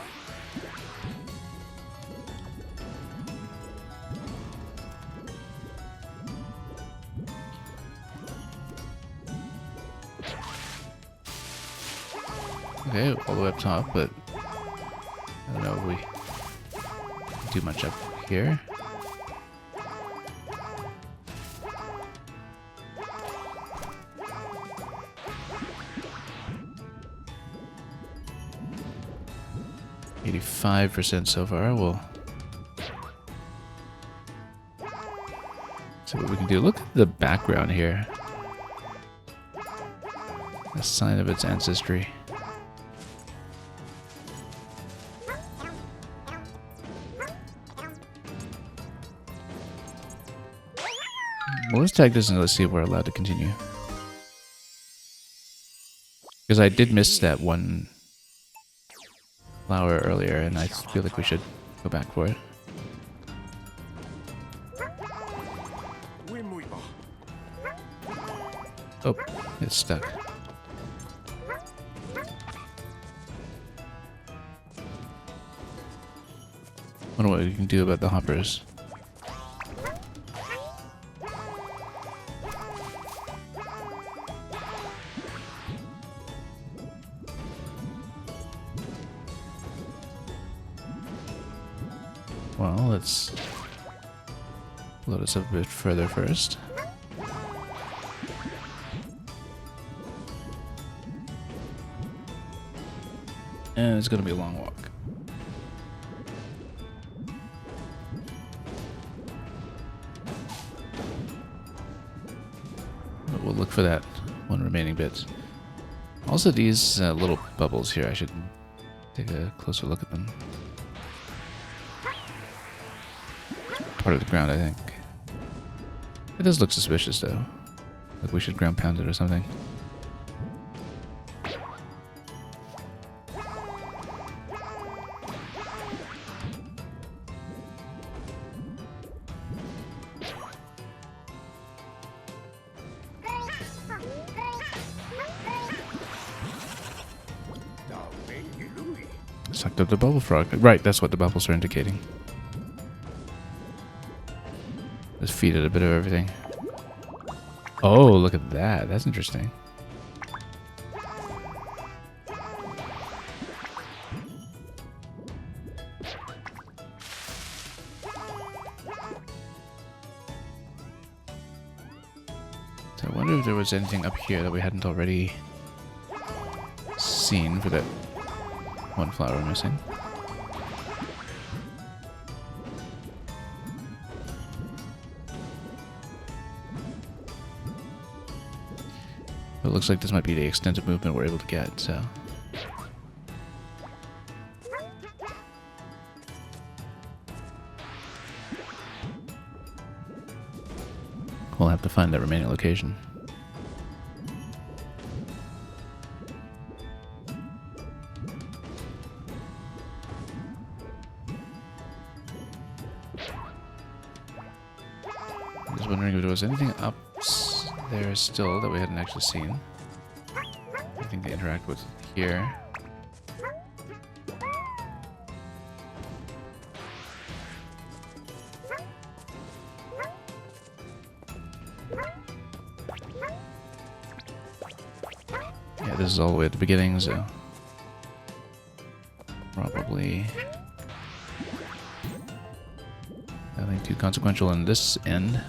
Okay, all the way up top, but I don't know if we do much up here. %so far. We'll see what we can do. Look at the background here. A sign of its ancestry. Well, let's tag this and let's see if we're allowed to continue. Because I did miss that one flower earlier, and I feel like we should go back for it. Oh, it's stuck. Wonder what we can do about the hoppers. Well, let's load us up a bit further first. And it's going to be a long walk. But we'll look for that one remaining bit. Also, these little bubbles here, I should take a closer look at them. Part of the ground, I think. It does look suspicious, though. Like we should ground pound it or something. Sucked up the bubble frog. Right, that's what the bubbles are indicating. Just feed it a bit of everything. Oh, look at that. That's interesting. So I wonder if there was anything up here that we hadn't already seen for that one flower missing. It looks like this might be the extent of movement we're able to get, so... we'll have to find that remaining location. I'm just wondering if there was anything up there still that we hadn't actually seen. Anything to interact with here. Yeah, this is all the way at the beginning, so probably nothing too consequential in this end.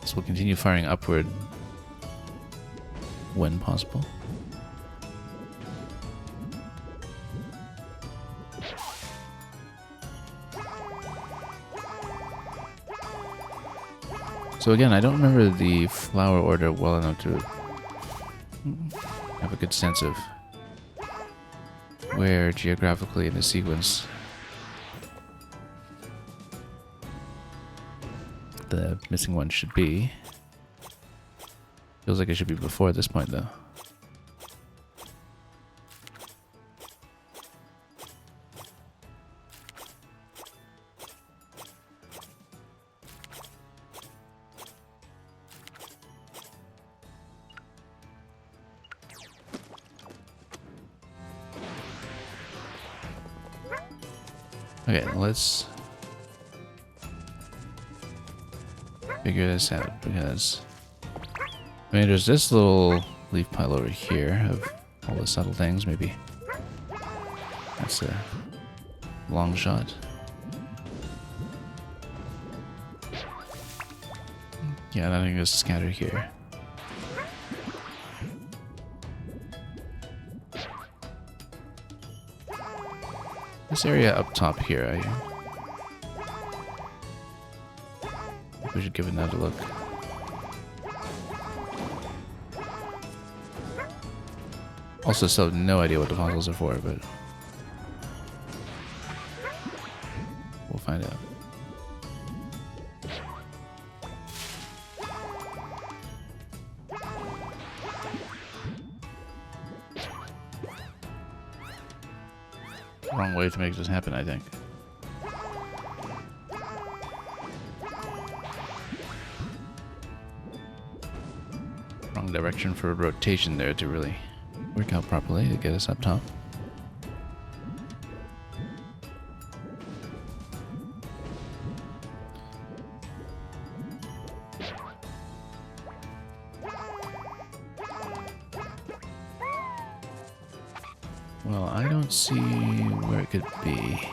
So we'll continue firing upward when possible. So again, I don't remember the flower order well enough to have a good sense of where geographically in the sequence the missing one should be. Feels like it should be before this point, though. Okay, let's figure this out, because I mean, there's this little leaf pile over here of all the subtle things. Maybe that's a long shot. Yeah, nothing is scattered here. This area up top here, I think we should give another look. Also, still have no idea what the fossils are for, but we'll find out. Wrong way to make this happen, I think. Wrong direction for rotation there to really work out properly to get us up top. Well, I don't see where it could be.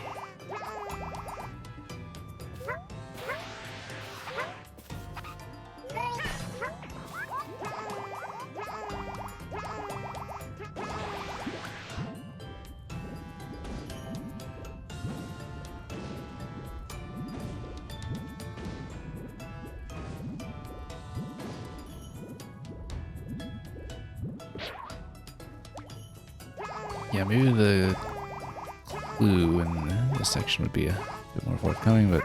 Yeah, maybe the clue in this section would be a bit more forthcoming, but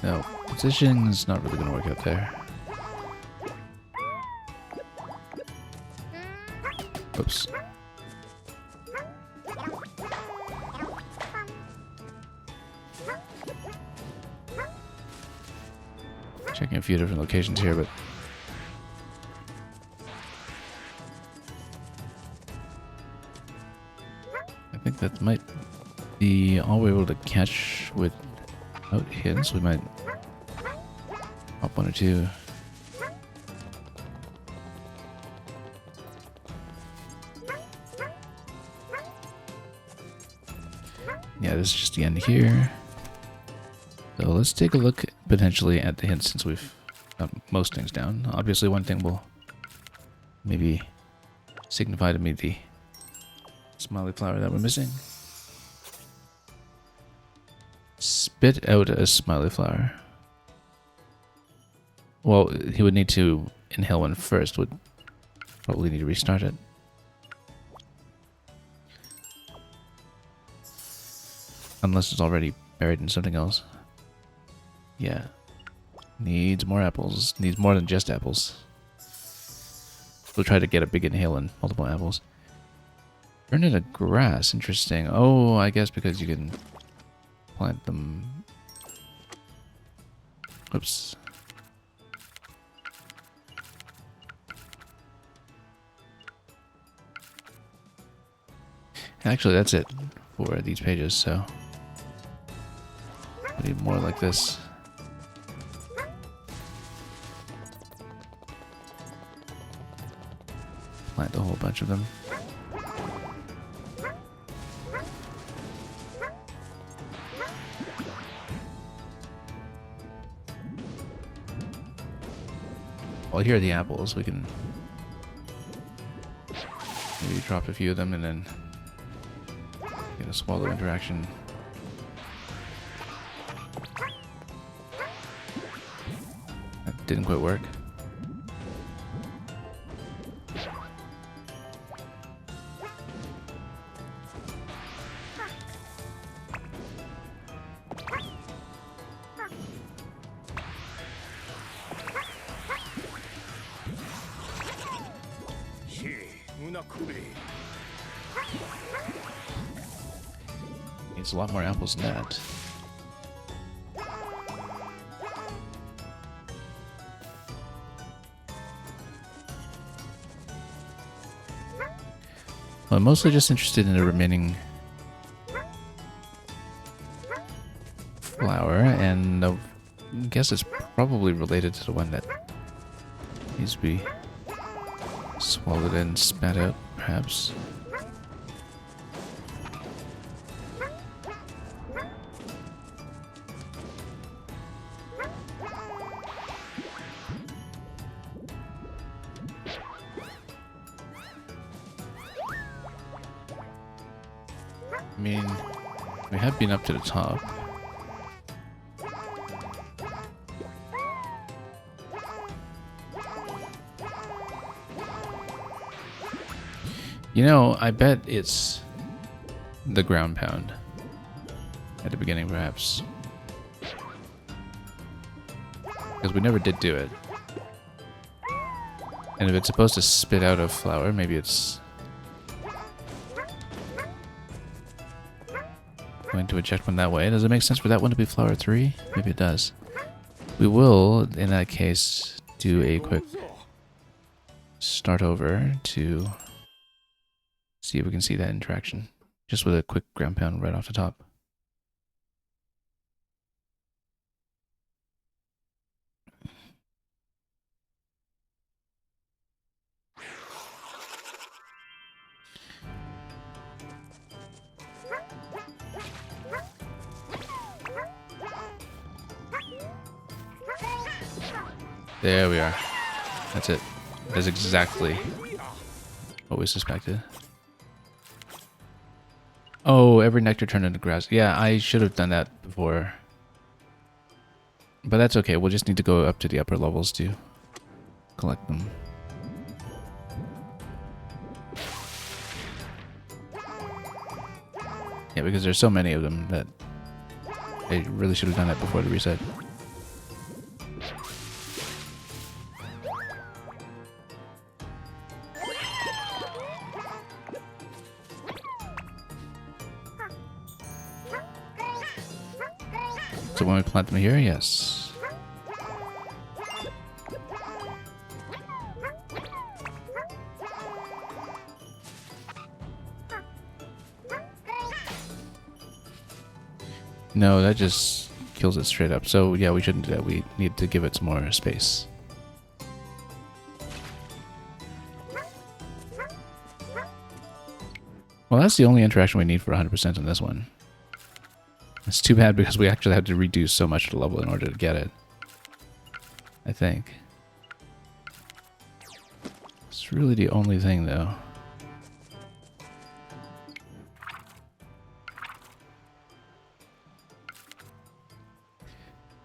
No, positioning is not really going to work out there. Oops. Checking a few different locations here, but I think that might be all we're able to catch without hints. We might hop one or two. Yeah, this is just the end here. So let's take a look potentially at the hints since we've got most things down. Obviously one thing will maybe signify to me the smiley flower that we're missing. Spit out a smiley flower. Well, he would need to inhale one first, would probably need to restart it. Unless it's already buried in something else. Yeah. Needs more apples. Needs more than just apples. We'll try to get a big inhale and multiple apples. Turn into grass. Interesting. Oh, I guess because you can plant them. Oops. Actually, that's it for these pages, so I need more like this. Plant a whole bunch of them. Well, here are the apples. We can maybe drop a few of them and then get a swallow interaction. That didn't quite work. Needs a lot more apples than that. Well, I'm mostly just interested in the remaining flower, and I guess it's probably related to the one that needs to be swallowed and spat out, perhaps. I mean, we have been up to the top. You know, I bet it's the ground pound at the beginning, perhaps. Because we never did do it. And if it's supposed to spit out a flower, maybe it's going to eject one that way. Does it make sense for that one to be flower 3? Maybe it does. We will, in that case, do a quick start over to see if we can see that interaction. Just with a quick ground pound right off the top. There we are. That's it. That's exactly what we suspected. Oh, every nectar turned into grass. Yeah, I should have done that before. But that's okay. We'll just need to go up to the upper levels to collect them. Yeah, because there's so many of them that I really should have done that before the reset. So when we plant them here, yes. No, that just kills it straight up. So yeah, we shouldn't do that. We need to give it some more space. Well, that's the only interaction we need for 100% in this one. It's too bad because we actually had to reduce so much of the level in order to get it. I think. It's really the only thing, though.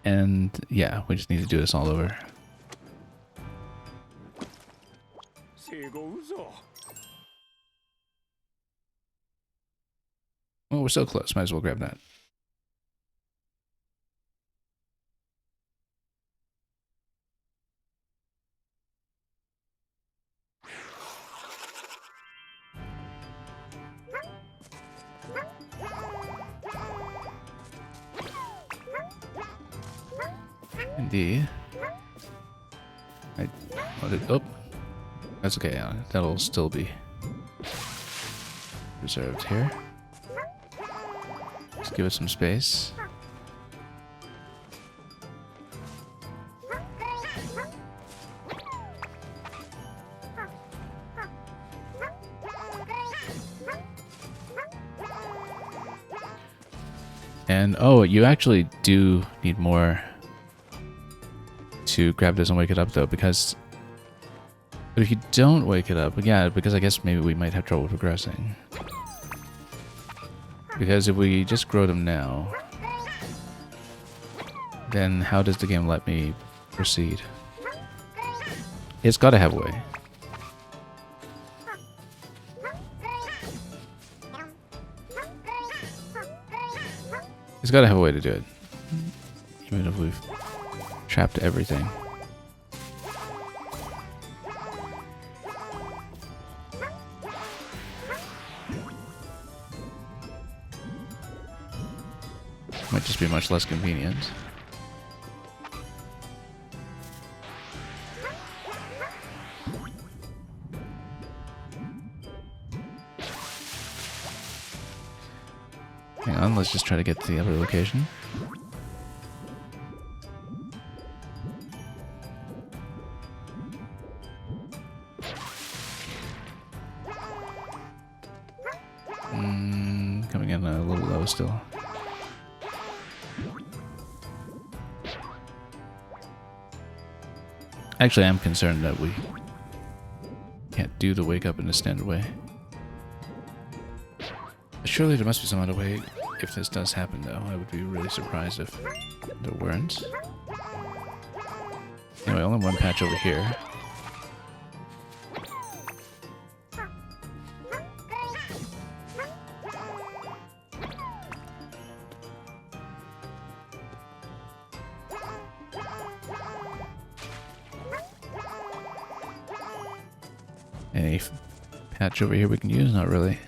And yeah, we just need to do this all over. Well, we're so close. Might as well grab that. Indeed. Oh, that's okay. That'll still be reserved here. Let's give it some space. And oh, you actually do need more to grab this and wake it up, though, because if you don't wake it up, yeah, because I guess maybe we might have trouble progressing. Because if we just grow them now, then how does the game let me proceed? It's got to have a way. It's got to have a way to do it. Even if we've trapped everything. Might just be much less convenient. Hang on, let's just try to get to the other location. Coming in a little low still. Actually, I'm concerned that we can't do the wake up in the standard way. Surely there must be some other way if this does happen, though. I would be really surprised if there weren't. Anyway, only one patch over here. Any patch over here we can use? Not really.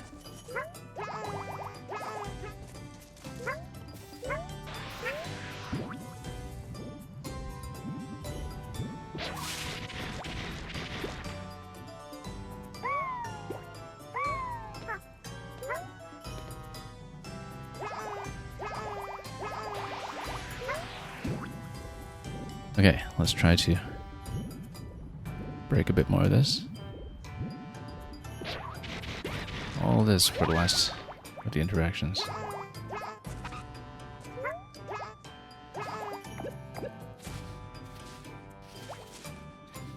Okay, let's try to break a bit more of this. All this for the last of the interactions.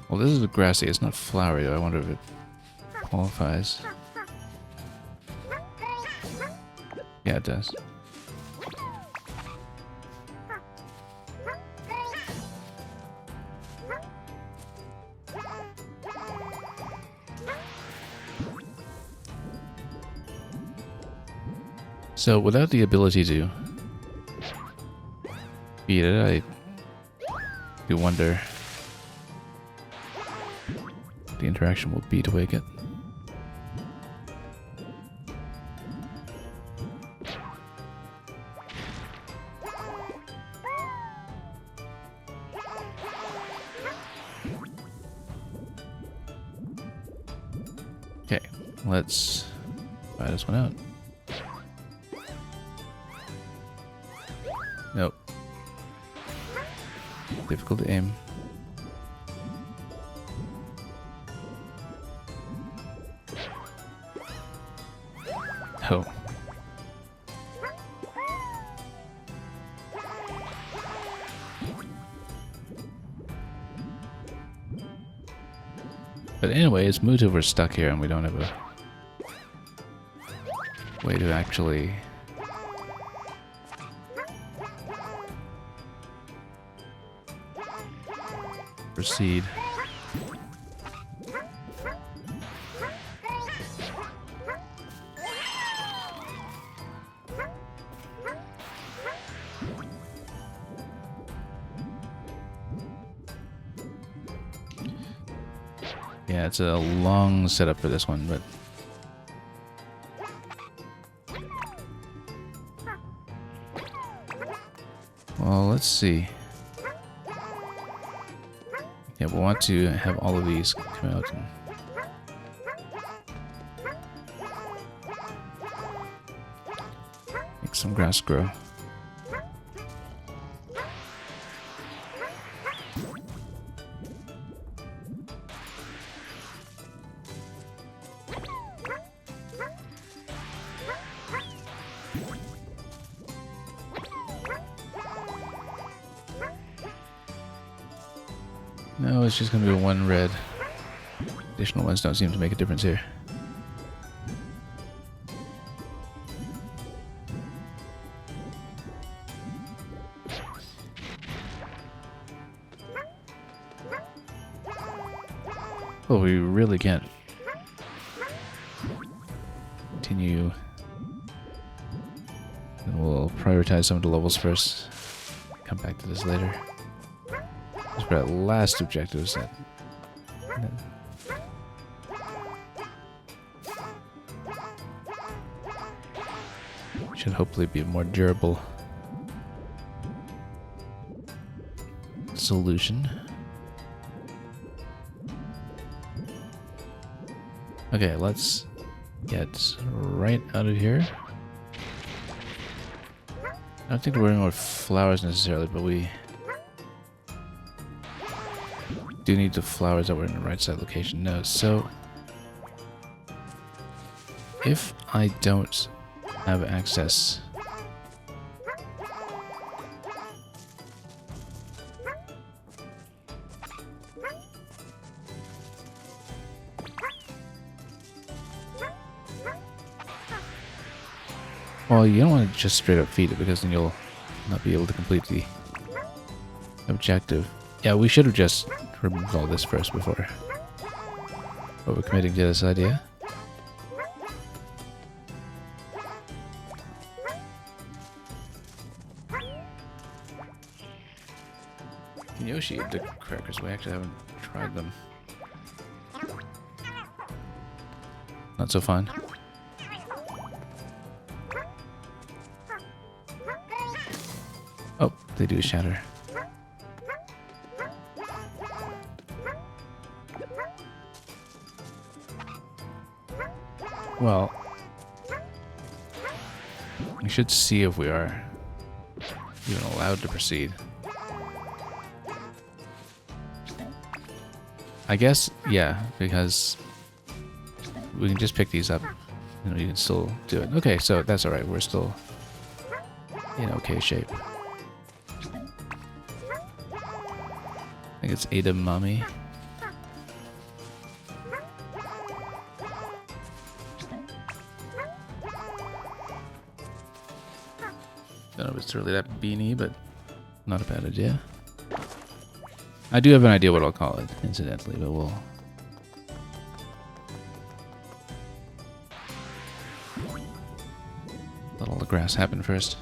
Well, this is grassy, it's not flowery though. I wonder if it qualifies. Yeah, it does. So without the ability to beat it, I do wonder what the interaction will be to wake it. Okay, let's try this one out. Nope. Difficult to aim. Oh. But anyway, it's moved over stuck here and we don't have a way to actually proceed. Yeah, it's a long setup for this one, but well, let's see. Yeah, we'll want to have all of these come out and make some grass grow. No, it's just going to be one red. Additional ones don't seem to make a difference here. Well, we really can't continue. And we'll prioritize some of the levels first. Come back to this later. For that last objective set. Should hopefully be a more durable solution. Okay, let's get right out of here. I don't think we're in more flowers necessarily, but we do need the flowers that were in the right side location. No, so if I don't have access well, you don't want to just straight up feed it because then you'll not be able to complete the objective. Yeah, we should have just removed all this first before overcommitting to this idea. Can Yoshi eat the crackers? We actually haven't tried them. Not so fun. Oh, they do shatter. Well, we should see if we are even allowed to proceed. I guess, yeah, because we can just pick these up. You know, you can still do it. Okay, so that's alright. We're still in okay shape. I think it's Ada Mommy. Don't know if it's really that beanie, but not a bad idea. I do have an idea what I'll call it, incidentally, but we'll... let all the grass happen first.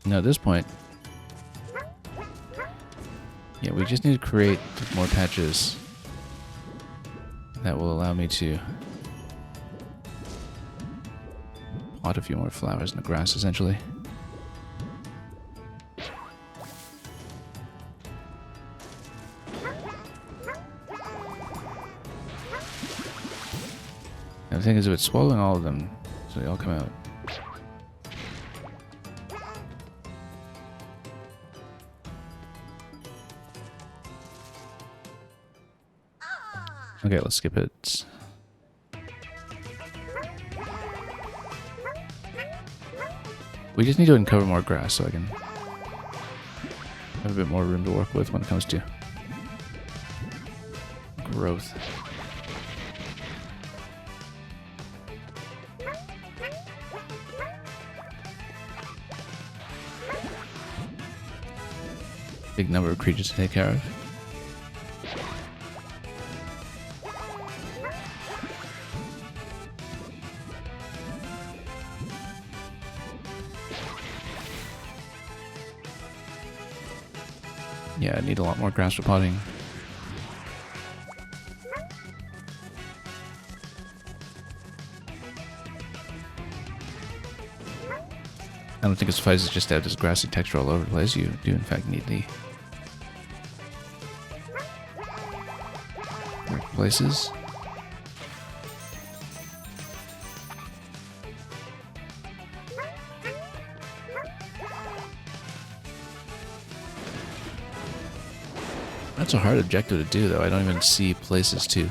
Now at this point, yeah, we just need to create more patches that will allow me to pot a few more flowers in the grass, essentially. thing is, if it's swallowing all of them, so they all come out. Okay, let's skip it. We just need to uncover more grass so I can have a bit more room to work with when it comes to growth. Big number of creatures to take care of. Yeah, I need a lot more grass for potting. I don't think it suffices just to have this grassy texture all over the place. You do in fact need the right places. That's a hard objective to do, though. I don't even see places to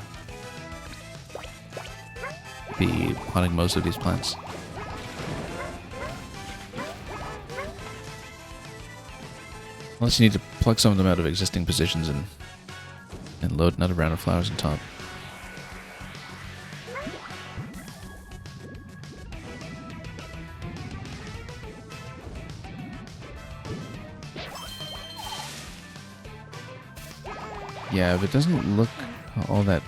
be potting most of these plants. Unless you need to pluck some of them out of existing positions and load another round of flowers on top. Yeah, but it doesn't look all that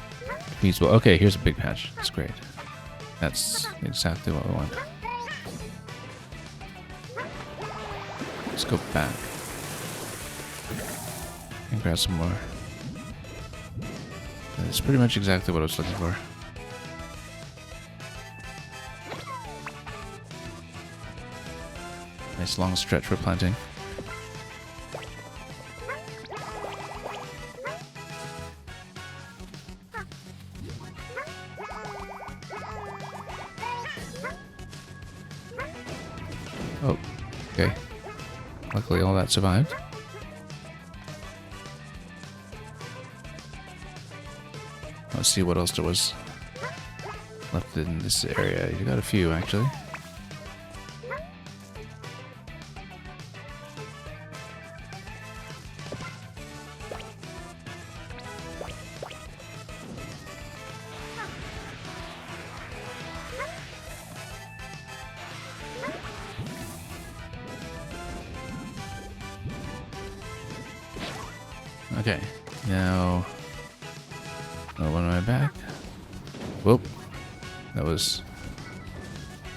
feasible. Okay, here's a big patch. That's great. That's exactly what we want. Let's go back and grab some more. That's pretty much exactly what I was looking for. Nice long stretch for planting. Oh, okay. Luckily all that survived. Let's see what else there was left in this area. You got a few, actually. Okay, now... Oh, when am I back? Whoop. That was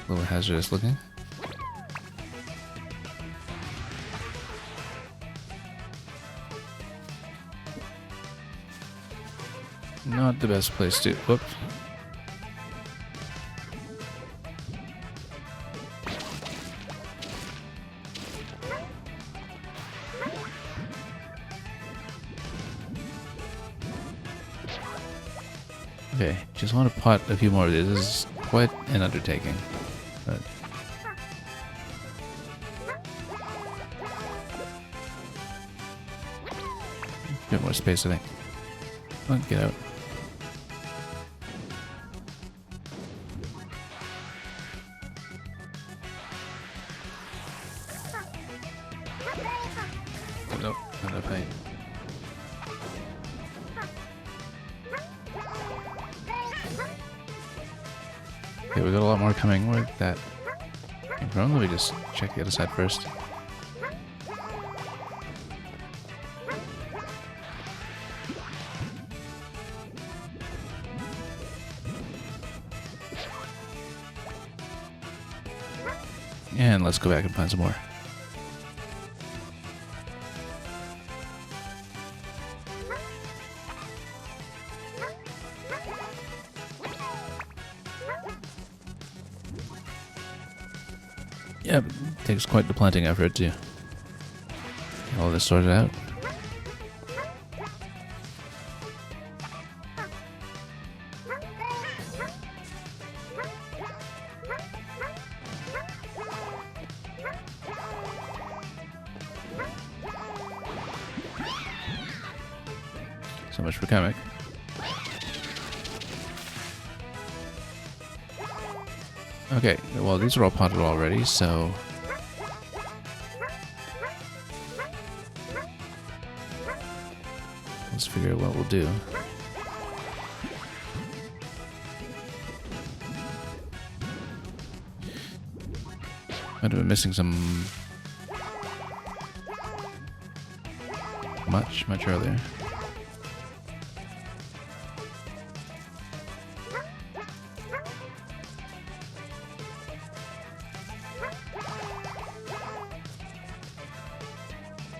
a little hazardous looking. Not the best place to... Whoops. Okay, just want to pot a few more of these. This is quite an undertaking. But a bit more space, I think. Come on, get out. Oh, nope, not enough height. Okay, we got a lot more coming. Where did that came from? Let me just check the other side first. And let's go back and find some more. Yeah, but it takes quite the planting effort to get all this sorted out. So much for comic. Okay, well, these are all potted already, so... let's figure out what we'll do. Might have been missing some... much earlier.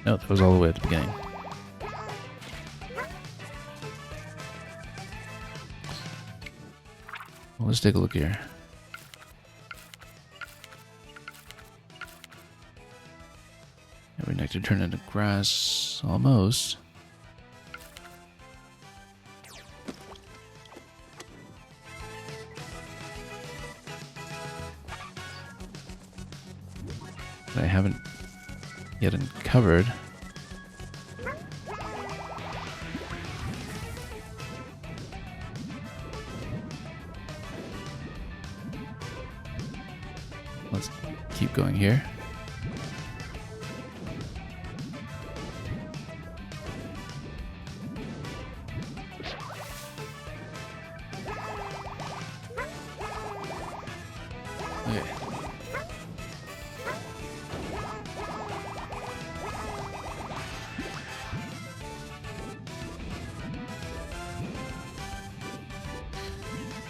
No, that was all the way at the beginning. Well, let's take a look here. Every nectar turned into grass, almost. But I haven't yet uncovered. Let's keep going here. Okay.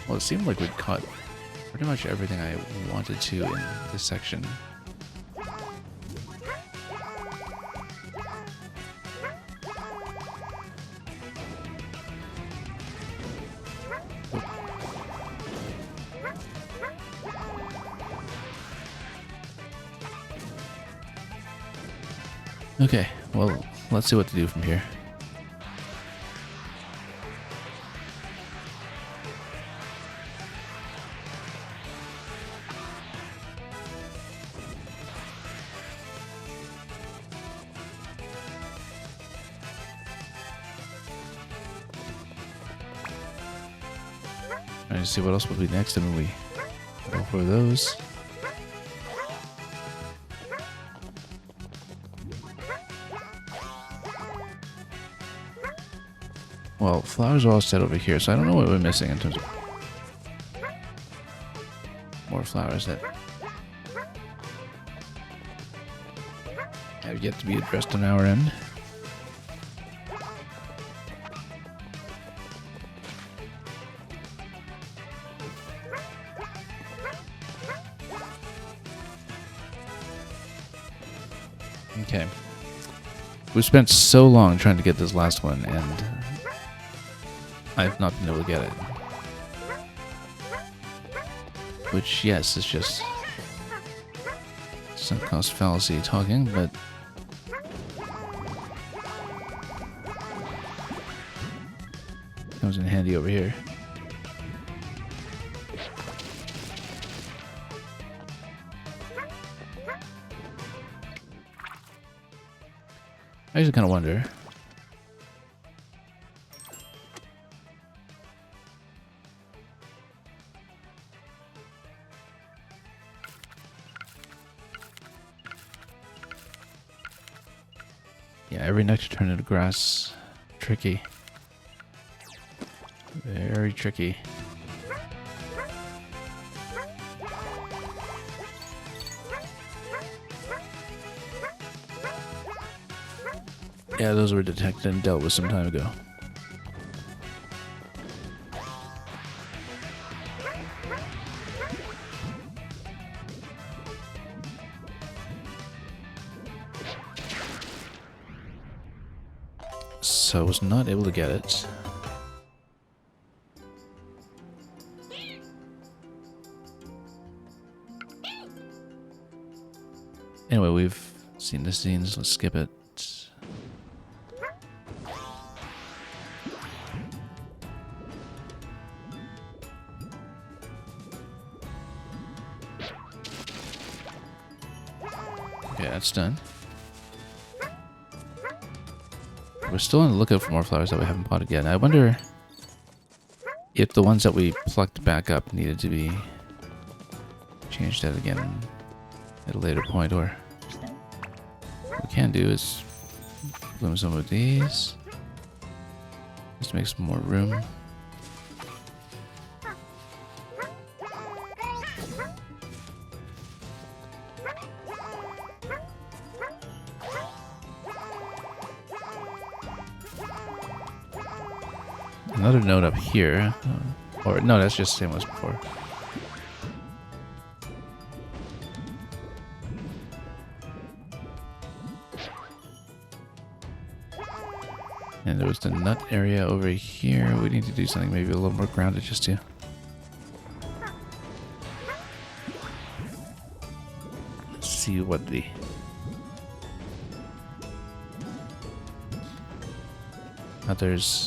Well, it seemed like we'd caught pretty much everything I wanted to in this section. Okay, well, let's see what to do from here. Trying to see what else will be next, and we go for those. Well, flowers are all set over here, so I don't know what we're missing in terms of more flowers that have yet to be addressed on our end. Okay. We spent so long trying to get this last one, and I've not been able to get it. Which, yes, is just sunk cost fallacy talking, but comes in handy over here. I actually kind of wonder. Yeah, every nectar turned into grass. Tricky. Very tricky. Yeah, those were detected and dealt with some time ago. So I was not able to get it. Anyway, we've seen the scenes. Let's skip it. Okay, that's done. We're still on the lookout for more flowers that we haven't potted yet. I wonder if the ones that we plucked back up needed to be changed out again at a later point, or what we can do is bloom some of these just to make some more room. Another note up here, or no, that's just the same as before. And there was the nut area over here. We need to do something maybe a little more grounded just to... Let's see what the... Others,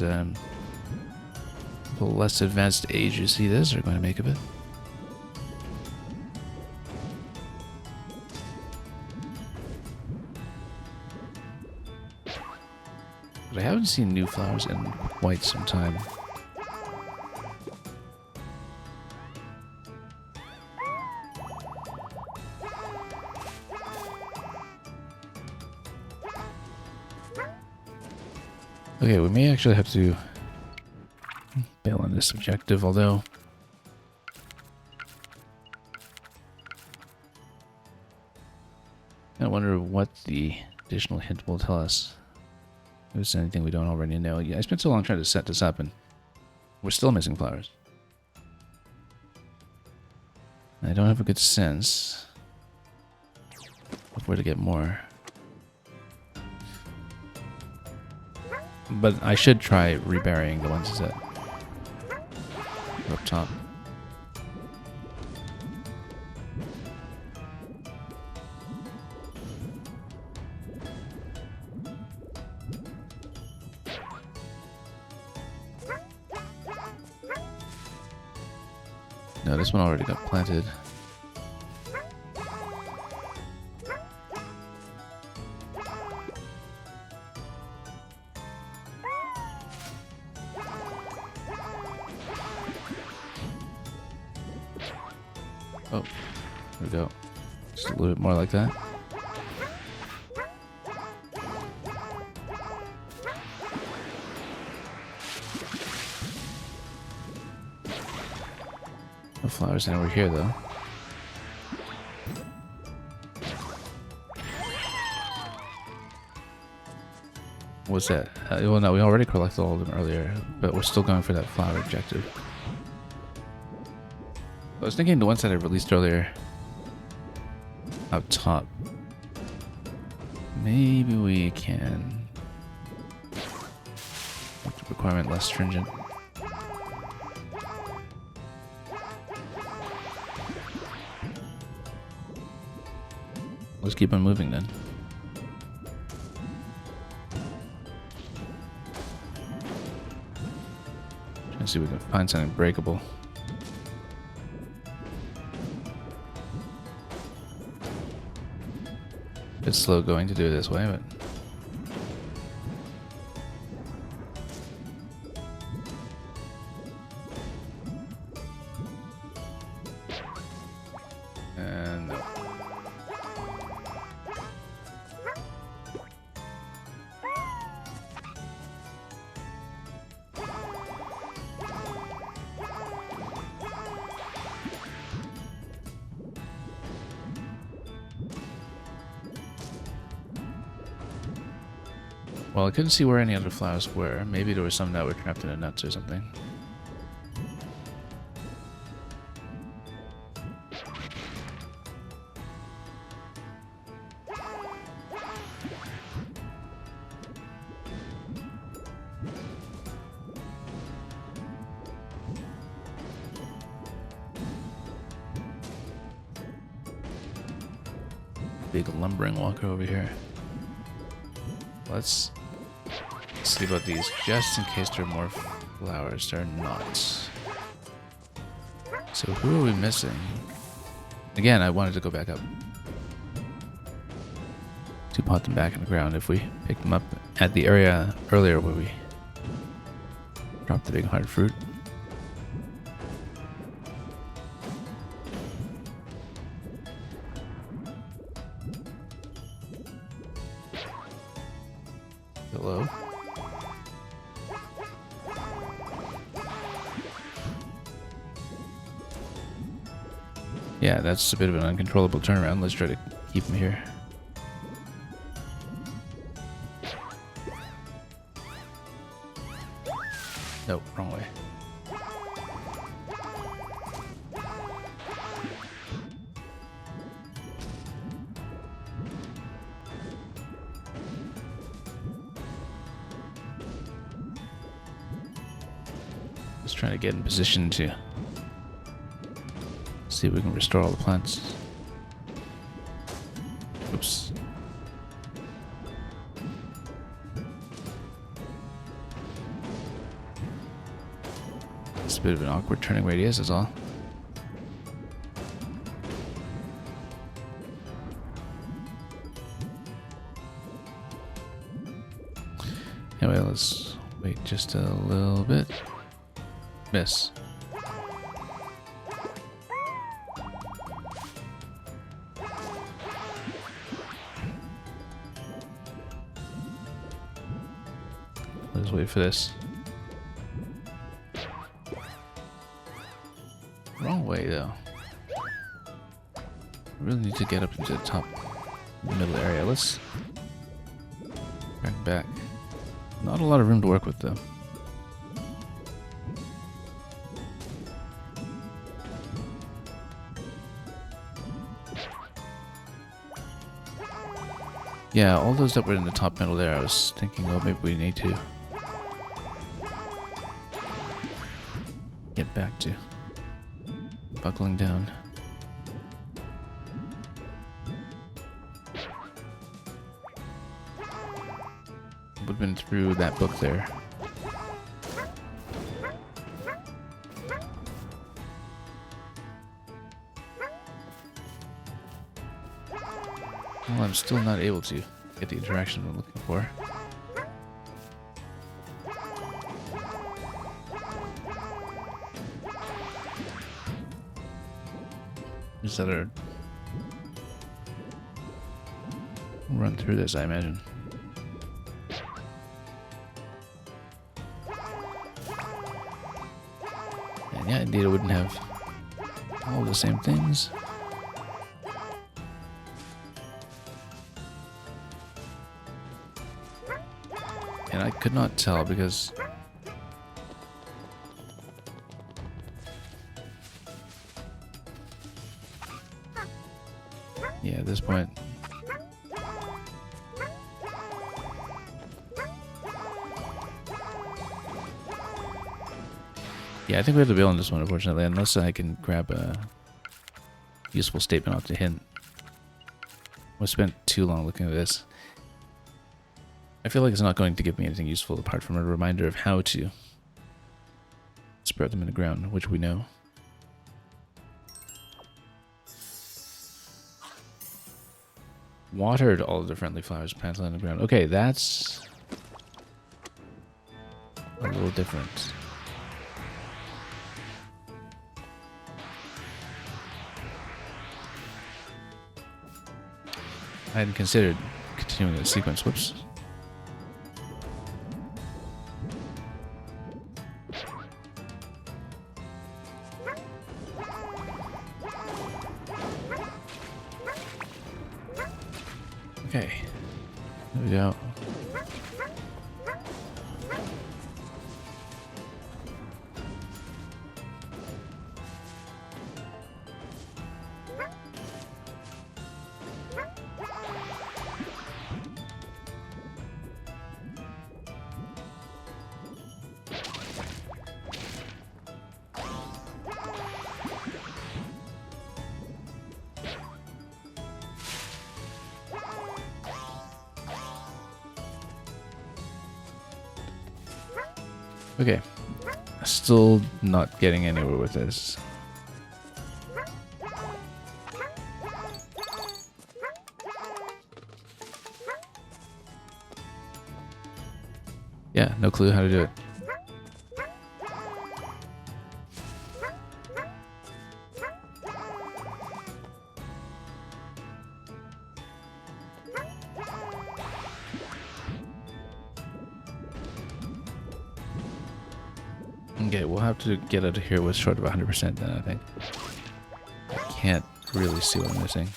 the less advanced age you see this are going to make of it. But I haven't seen new flowers in quite some time. Okay, we may actually have to bail on this objective, although I wonder what the additional hint will tell us. If there's anything we don't already know. Yeah, I spent so long trying to set this up and we're still missing flowers. I don't have a good sense of where to get more. But I should try reburying the ones that are up top. No, this one already got planted. Oh, there we go. Just a little bit more like that. No flowers anywhere here, though. What's that? Well, no, we already collected all of them earlier, but we're still going for that flower objective. I was thinking the ones that I released earlier up top. Maybe we can make the requirement less stringent. Let's keep on moving then. Trying to see if we can find something breakable. It's slow going to do it this way, but and no. Well, I couldn't see where any other flowers were. Maybe there were some that were trapped in the nuts or something. Big lumbering walker over here. Let's see about these, just in case there are more flowers. There are not. So who are we missing? Again, I wanted to go back up. to pot them back in the ground if we pick them up at the area earlier where we dropped the big hard fruit. Hello. Yeah, that's a bit of an uncontrollable turnaround. Let's try to keep him here. Nope, wrong way. Just trying to get in position to see if we can restore all the plants. Oops. It's a bit of an awkward turning radius is all. Anyway, let's wait just a little bit. Miss. Let's wait for this. Wrong way though. We really need to get up into the top middle area. Let's back back. Not a lot of room to work with though. Yeah, all those that were in the top middle there, I was thinking, oh, maybe we need to get back to buckling down. Would have been through that book there. Well, I'm still not able to get the interaction I'm looking for. Just gotta run through this, I imagine. And yeah, indeed, I wouldn't have all the same things. And I could not tell because yeah, at this point yeah, I think we have to bail on this one, unfortunately, unless I can grab a useful statement off the hint. I spent too long looking at this. I feel like it's not going to give me anything useful apart from a reminder of how to spread them in the ground, which we know. Watered all of the friendly flowers planted on the ground. Okay, that's a little different. I hadn't considered continuing the sequence. Whoops. Okay, there we go. Okay, still not getting anywhere with this. Yeah, no clue how to do it. Okay, we'll have to get out of here with short of 100% then, I think. I can't really see what I'm missing.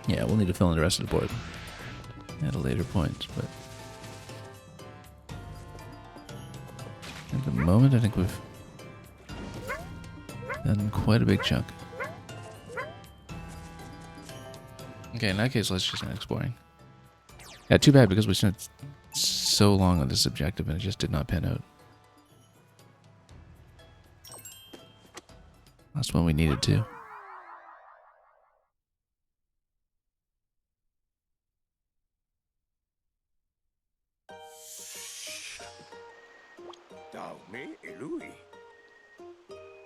Yeah, we'll need to fill in the rest of the board at a later point, but at the moment I think we've done quite a big chunk. Okay, in that case, let's just start exploring. Yeah, too bad because we spent so long on this objective and it just did not pan out. That's when we needed to.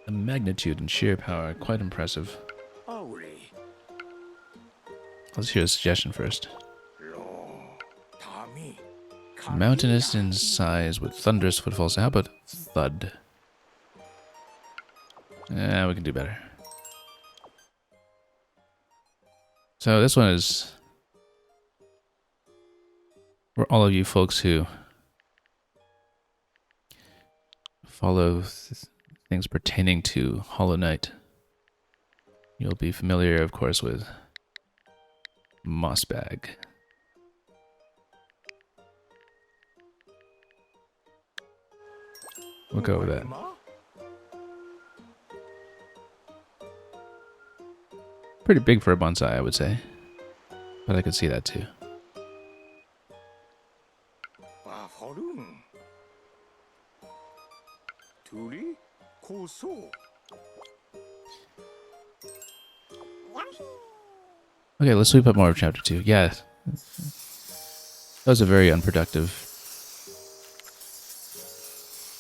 The magnitude and sheer power are quite impressive. Let's hear a suggestion first. Mountainous in size with thunderous footfalls. How about thud? Yeah, we can do better. So this one is for all of you folks who follow things pertaining to Hollow Knight. You'll be familiar, of course, with Mossbag. We'll go with that. Pretty big for a bonsai, I would say. But I could see that too. Okay, let's sweep up more of Chapter 2. Yeah. That was a very unproductive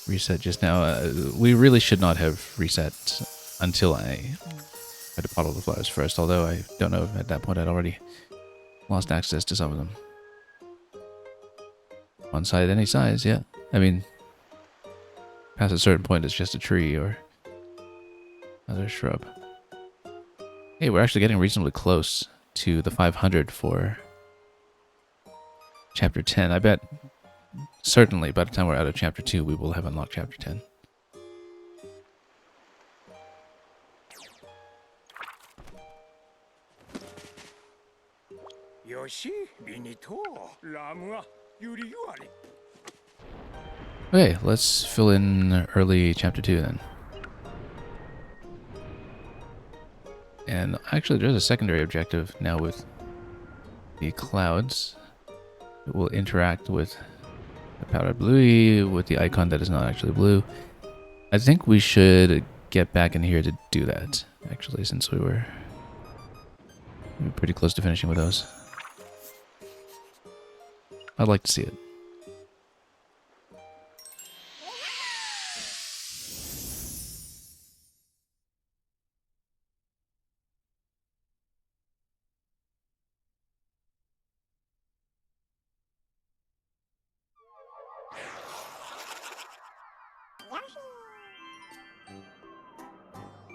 reset just now. We really should not have reset until I had to bottle the flowers first, although I don't know if at that point I'd already lost access to some of them. Bonsai at any size, yeah. I mean, past a certain point it's just a tree or another shrub. Hey, we're actually getting reasonably close to the 500 for Chapter 10. I bet certainly by the time we're out of Chapter 2 we will have unlocked Chapter 10. Yoshi, Okay, let's fill in early Chapter 2 then. And actually there's a secondary objective now with the clouds. It will interact with the powder bluey with the icon that is not actually blue. I think we should get back in here to do that, actually, since we were pretty close to finishing with those. I'd like to see it.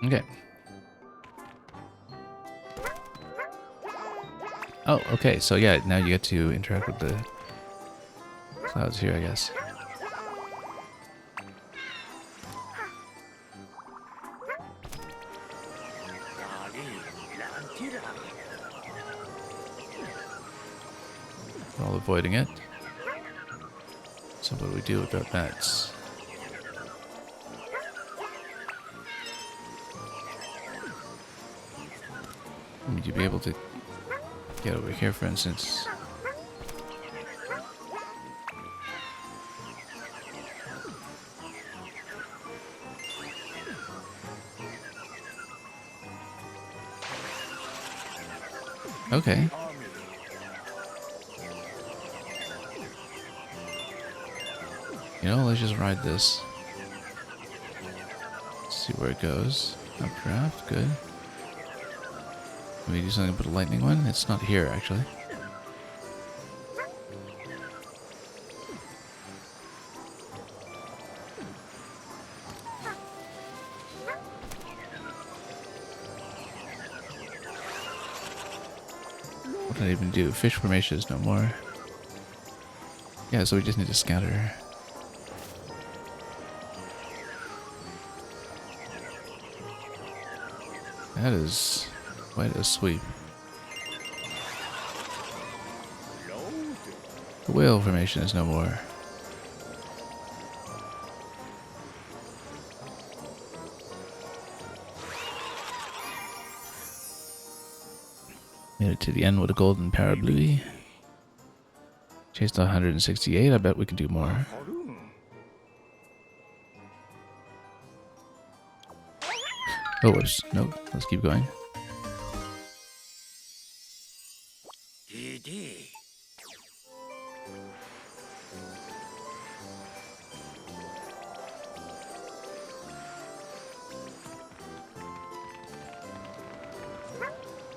Okay. Oh, okay, so yeah, now you get to interact with the clouds here, I guess. We're all avoiding it. So what do we do about that? Would you be able to get over here, for instance? Okay. You know, let's just ride this. see where it goes. Updraft, good. Can we do something with a lightning one? It's not here, actually. What did I even do? Fish formation is no more. Yeah, so we just need to scatter. That is quite a sweep. The whale formation is no more. Made it to the end with a golden parabluie. Chased 168. I bet we can do more. Oh, whoops. Nope. Let's keep going.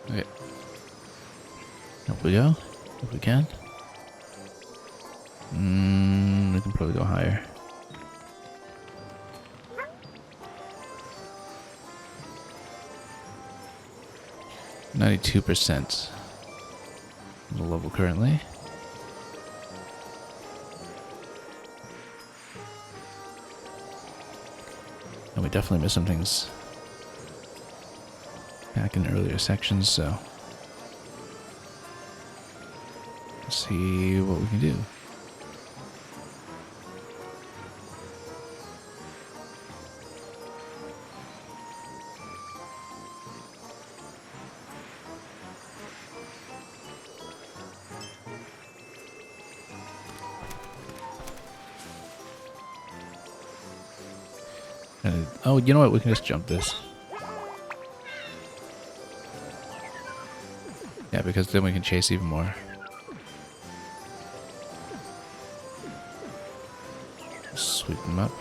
Okay. Up we go. If we can. We can probably go higher. %. The level currently. And we definitely missed some things back in earlier sections, so let's see what we can do. Oh, you know what? We can just jump this. Yeah, because then we can chase even more. Sweep them up.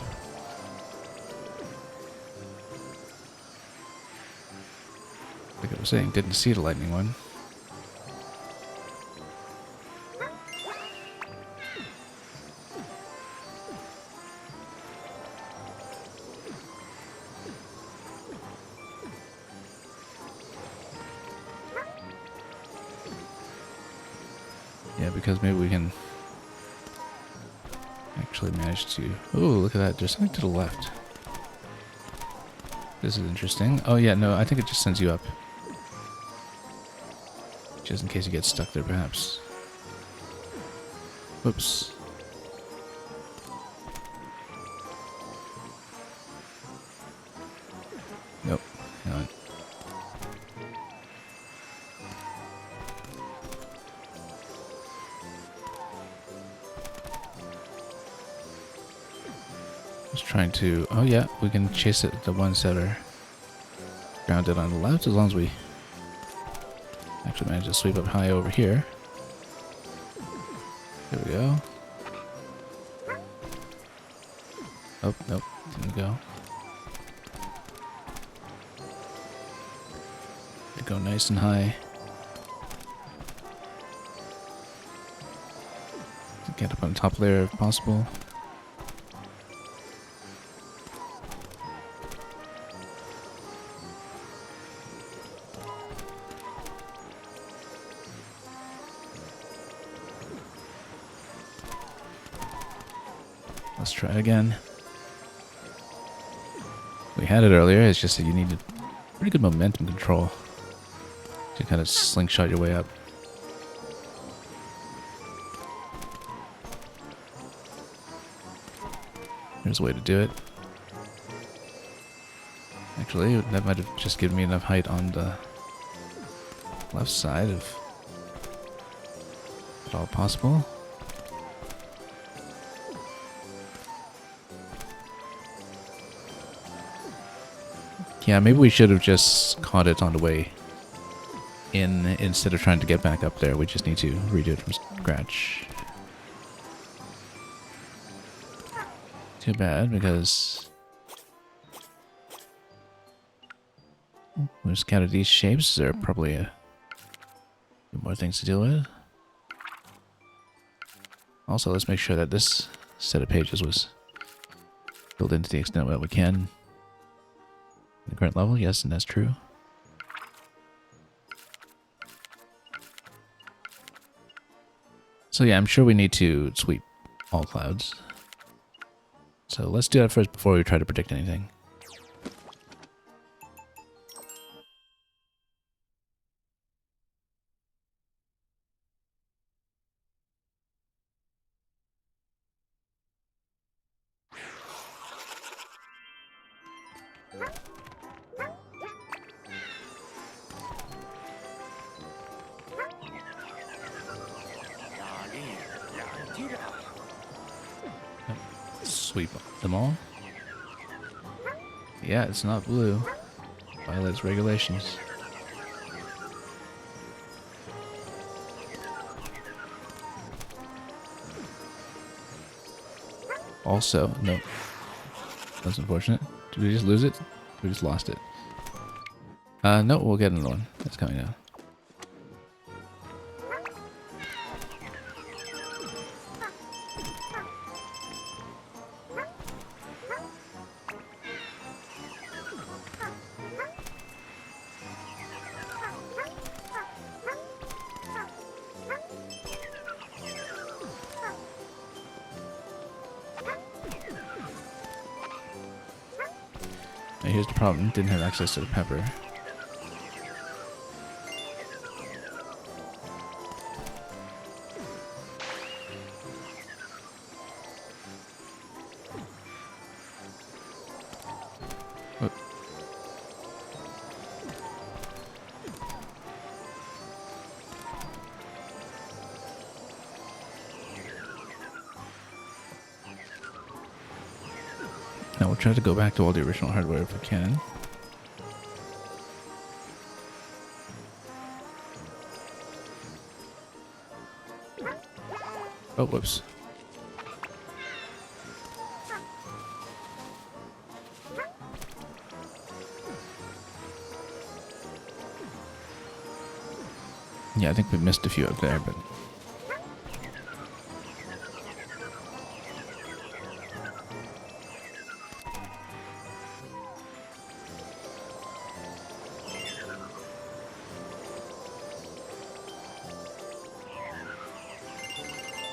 Like I was saying, didn't see the lightning one. Yeah, because maybe we can actually manage to... Oh, look at that. There's something to the left. This is interesting. Oh, yeah, no, I think it just sends you up. Just in case you get stuck there, perhaps. Whoops. Nope. Hang on. Just trying to... Oh, yeah, we can chase it, the ones that are grounded on the left, as long as we actually manage to sweep up high over here. There we go. Oh, nope, didn't go. They go nice and high. Get up on the top layer if possible. Let's try it again. We had it earlier, it's just that you needed pretty good momentum control to kind of slingshot your way up. There's a way to do it. Actually, that might have just given me enough height on the left side, if at all possible. Yeah, maybe we should have just caught it on the way in instead of trying to get back up there. We just need to redo it from scratch. Too bad, because We'll scatter these shapes. There are probably a few more things to deal with. Also, let's make sure that this set of pages was filled in to the extent that we can. In the current level, yes, and that's true. So yeah, I'm sure we need to sweep all clouds. So let's do that first before we try to predict anything. Sweep them all. Yeah, it's not blue. Violates regulations. Also, no. That's unfortunate. Did we just lose it? We just lost it. No, we'll get another one. That's coming now. Now here's the problem. Didn't have access to the pepper. Whoop. Now we'll try to go back to all the original hardware if we can. Oh, whoops. Yeah, I think we missed a few up there, but...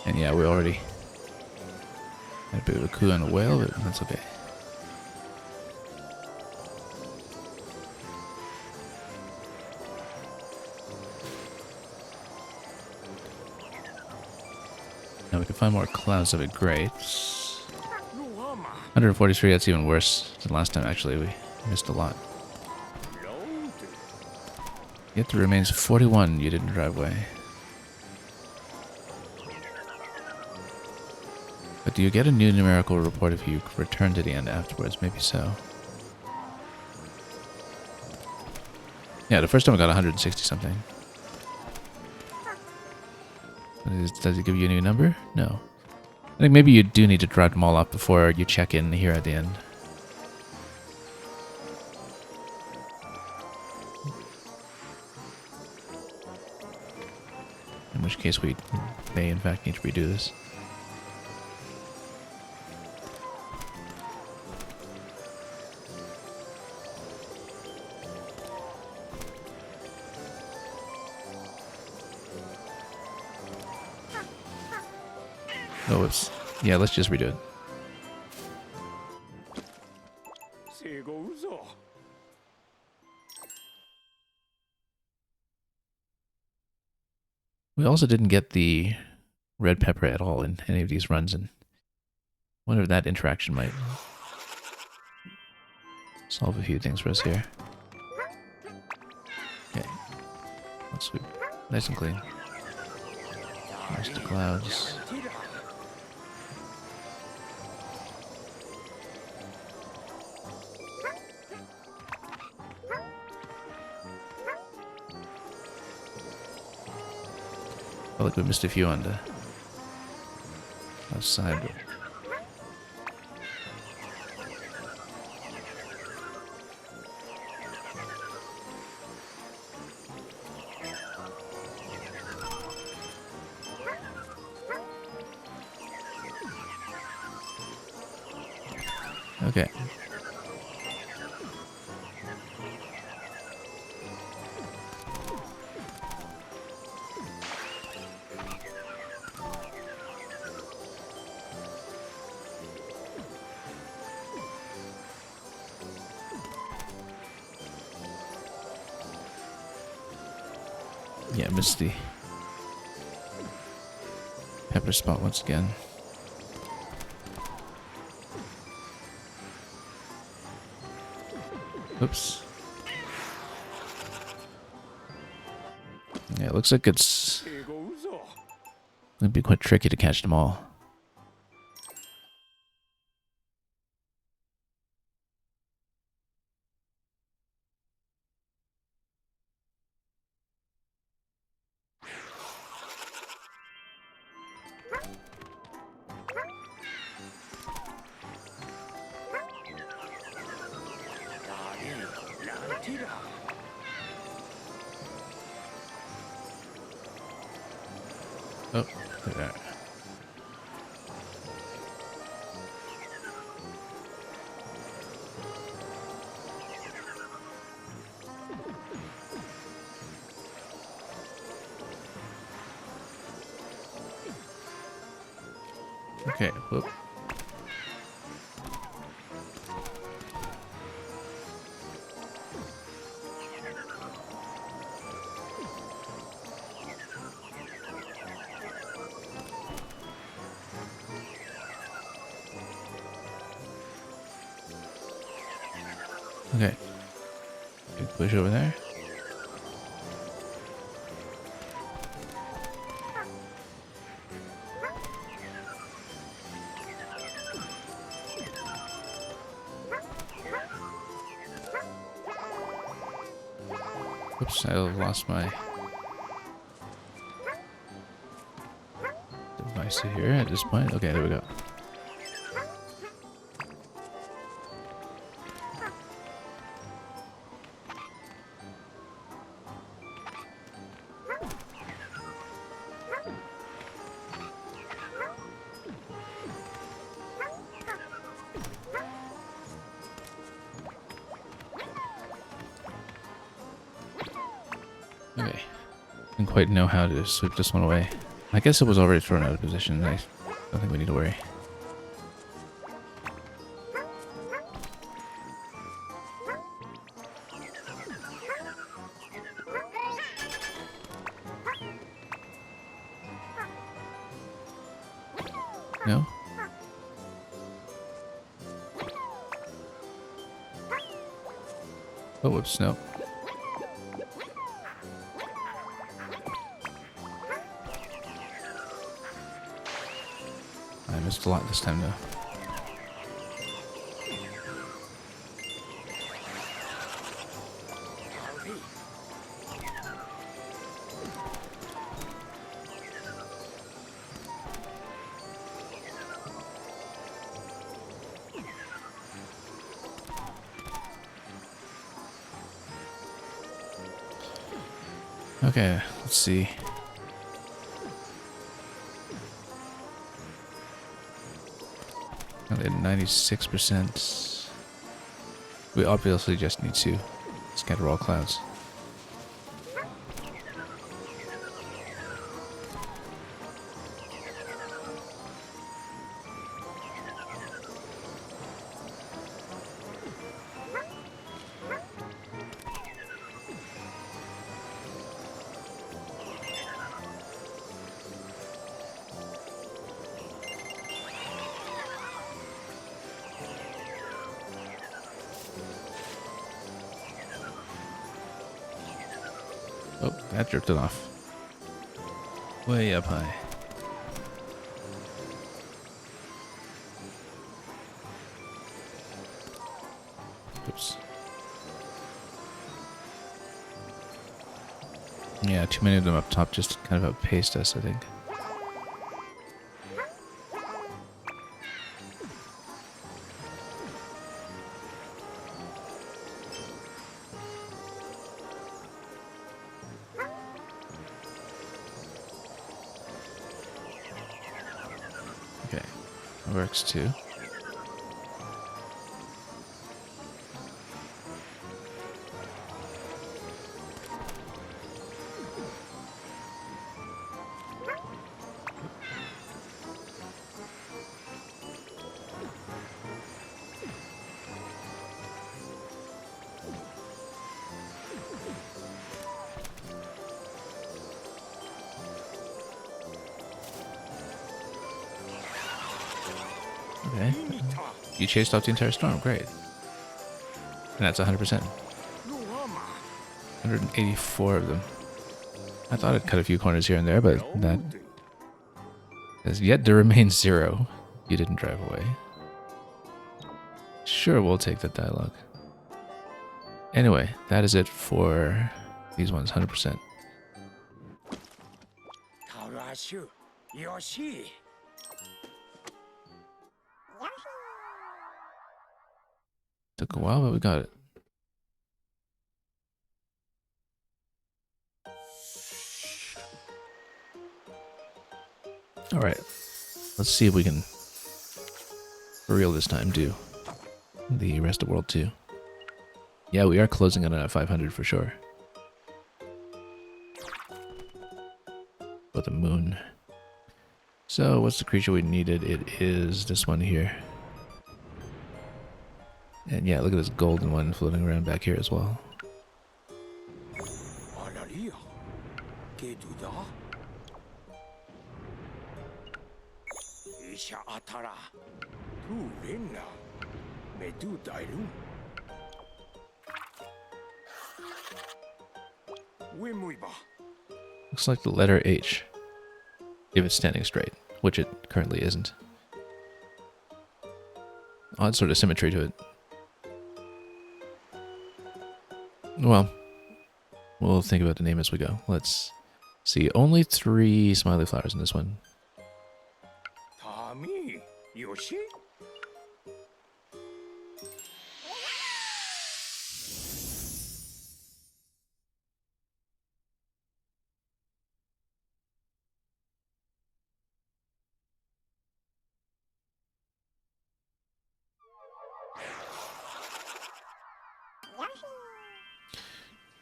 And yeah, we already had a bit of a coup on the whale, but that's okay. Now we can find more clouds, that'd be great. 143, that's even worse than last time, actually. We missed a lot. Yet there remains 41 you didn't drive away. But do you get a new numerical report if you return to the end afterwards? Maybe so. Yeah, the first time I got 160 something. Does it give you a new number? No. I think maybe you do need to drive them all off before you check in here at the end. In which case we may in fact need to redo this. Oh, it's... Yeah, let's just redo it. We also didn't get the red pepper at all in any of these runs, and I wonder if that interaction might solve a few things for us here. Okay. Let's sweep nice and clean. There's the clouds. Felt like we missed a few on the outside. Okay. Yeah, missed the pepper spot once again. Oops. Yeah, it looks like it's gonna be quite tricky to catch them all. Oh, there they are. Okay, whoop. Okay. Big push over there. Oops, I lost my device here at this point. Okay, there we go. Okay. Didn't quite know how to sweep this one away. I guess it was already thrown out of position. I don't think we need to worry. No? Oh, whoops, no. I missed a lot this time, though. Okay, let's see. At 96%. We obviously just need to scatter all clouds. Oh, that drifted off. Way up high. Oops. Yeah, too many of them up top just kind of outpaced us, I think. Okay, that works too. Okay. You chased off the entire storm. Great. And that's 100%. 184 of them. I thought I'd cut a few corners here and there, but that has yet to remain 0. You didn't drive away. Sure, we'll take that dialogue. Anyway, that is it for these ones, 100%. Yoshi. Took a while, but we got it. Alright, let's see if we can, for real this time, do the rest of World 2. Yeah, we are closing in on 500 for sure. For the moon. So, what's the creature we needed? It is this one here. And yeah, look at this golden one floating around back here as well. Looks like the letter H, if it's standing straight, which it currently isn't. Odd sort of symmetry to it. Well, we'll think about the name as we go. Let's see. Only 3 smiley flowers in this one. Yoshi?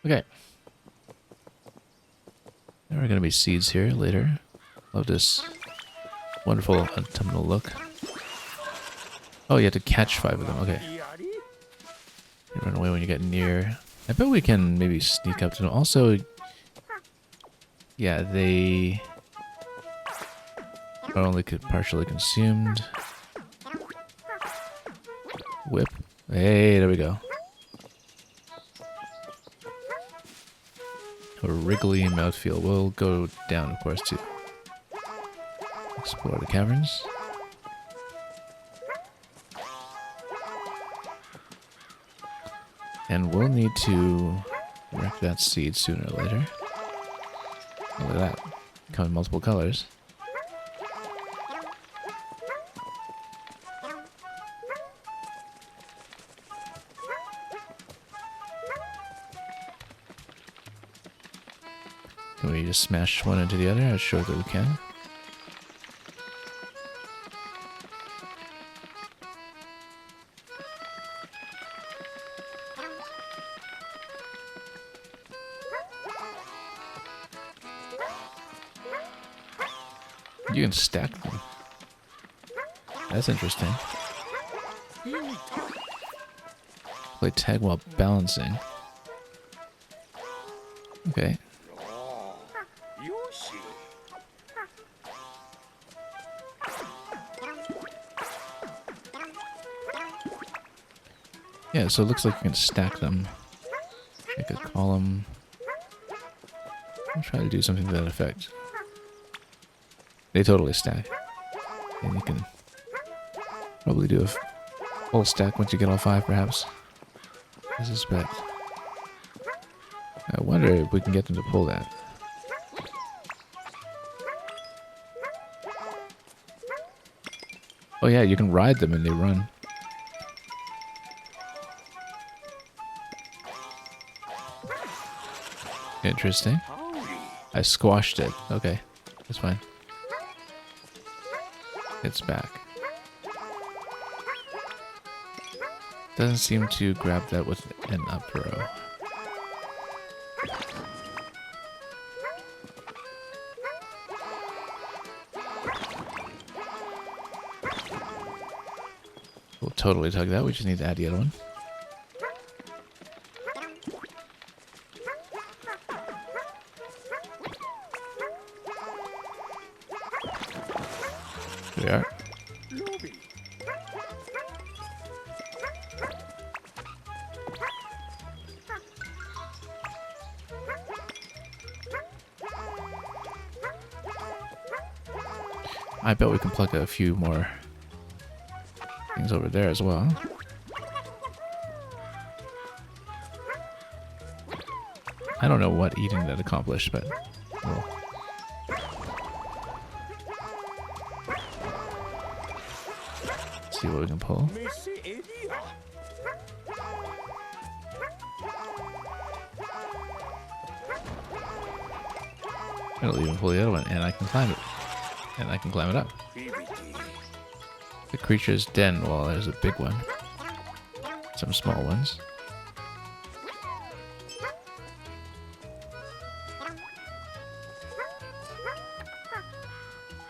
Okay. There are going to be seeds here later. Love this wonderful autumnal look. Oh, you have to catch 5 of them. Okay. You run away when you get near. I bet we can maybe sneak up to them. Also, yeah, they are only partially consumed. Whip. Hey, there we go. A wriggly mouthfeel. We'll go down, of course, to explore the caverns. And we'll need to wreck that seed sooner or later. Look at that. Come in multiple colors. Can we just smash one into the other? I'm sure that we can. You can stack them. That's interesting. Play tag while balancing. Okay. Yeah, so it looks like you can stack them. Make a column. I'll try to do something to that effect. They totally stack. And you can probably do a full stack once you get all 5, perhaps. I suspect. I wonder if we can get them to pull that. Oh yeah, you can ride them and they run. Interesting. I squashed it. Okay, that's fine. It's back. Doesn't seem to grab that with an up arrow. We'll totally tug that. We just need to add the other one. Here we are. I bet we can pluck a few more things over there as well. I don't know what eating that accomplished, but we'll see what we can pull. It'll even pull the other one, and I can climb it. And I can climb it up. The creature's den, well, there's a big one. Some small ones.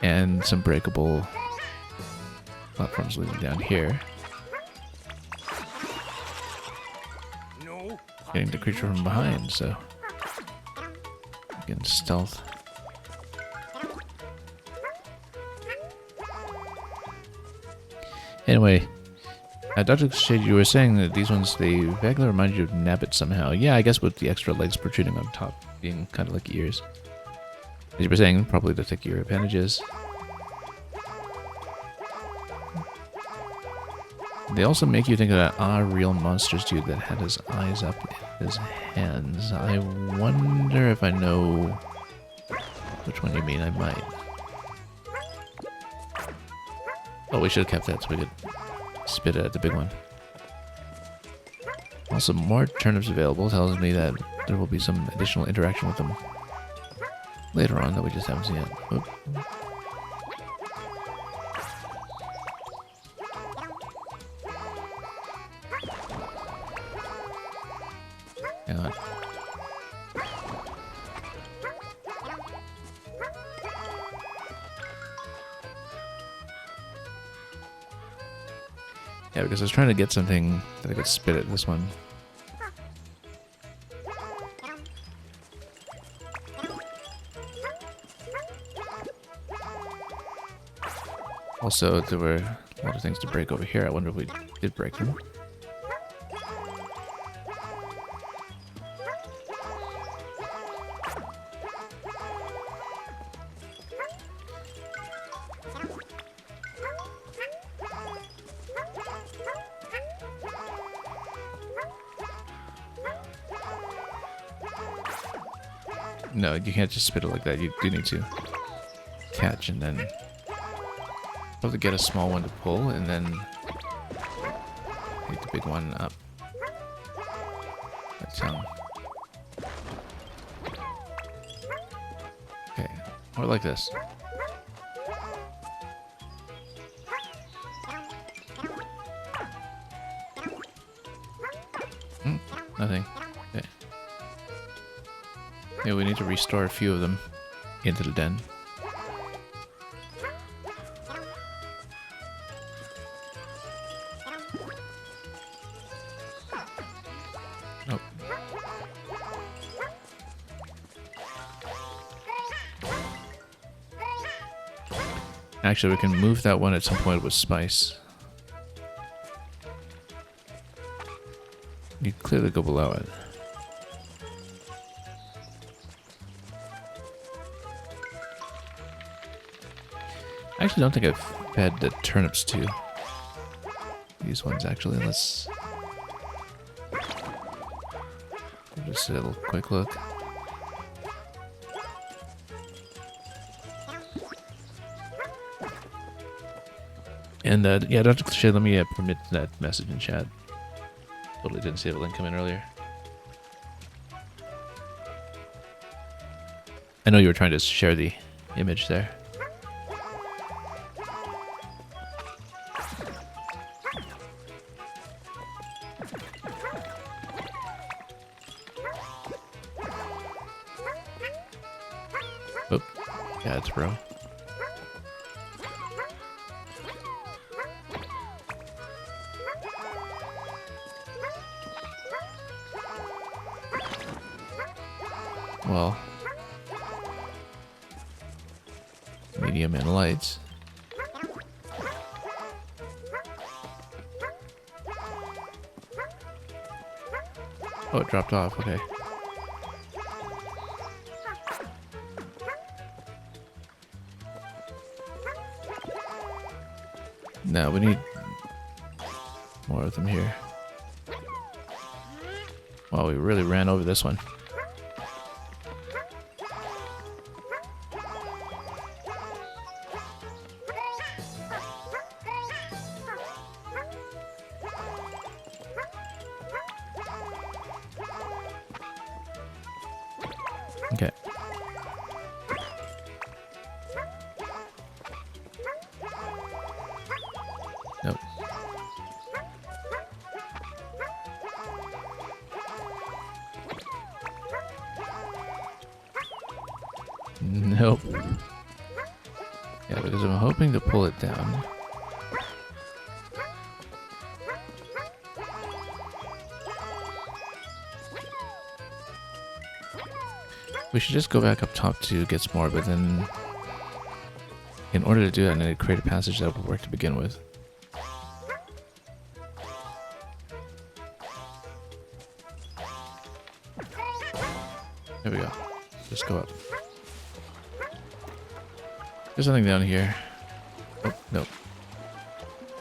And some breakable platforms leading down here. Getting the creature from behind, so again, stealth. Anyway, Dr. Shade, you were saying that these ones, they vaguely remind you of Nabbit somehow. Yeah, I guess with the extra legs protruding on top, being kind of like ears. As you were saying, probably the thick ear appendages. They also make you think of that real monsters dude that had his eyes up in his hands. I wonder if I know which one you mean. I might. Oh, we should have kept that so we could spit it at the big one. Also, more turnips available tells me that there will be some additional interaction with them later on that we just haven't seen yet. Oop. Hang on. Yeah, because I was trying to get something that I could spit at this one. Also, there were a lot of things to break over here. I wonder if we did break them. No, you can't just spit it like that. You do need to catch and then probably get a small one to pull and then take the big one up. That's how. Okay, or like this. Nothing. Okay. Yeah, we need to restore a few of them into the den. Oh. Actually, we can move that one at some point with spice. You clearly go below it. I actually don't think I've fed the turnips to these ones, actually. Let's just a little quick look. And yeah, Dr. Cliche, let me permit that message in chat. Totally didn't see the link come in earlier. I know you were trying to share the image there. Oh, yeah, it's bro. Well, medium and lights. Oh, it dropped off. Okay. No, we need more of them here. Wow, we really ran over this one. Okay. Nope. Nope. Yeah, because I'm hoping to pull it down. We should just go back up top to get some more, but then in order to do that, I need to create a passage that would work to begin with. There we go. Just go up. There's something down here. Oh, no.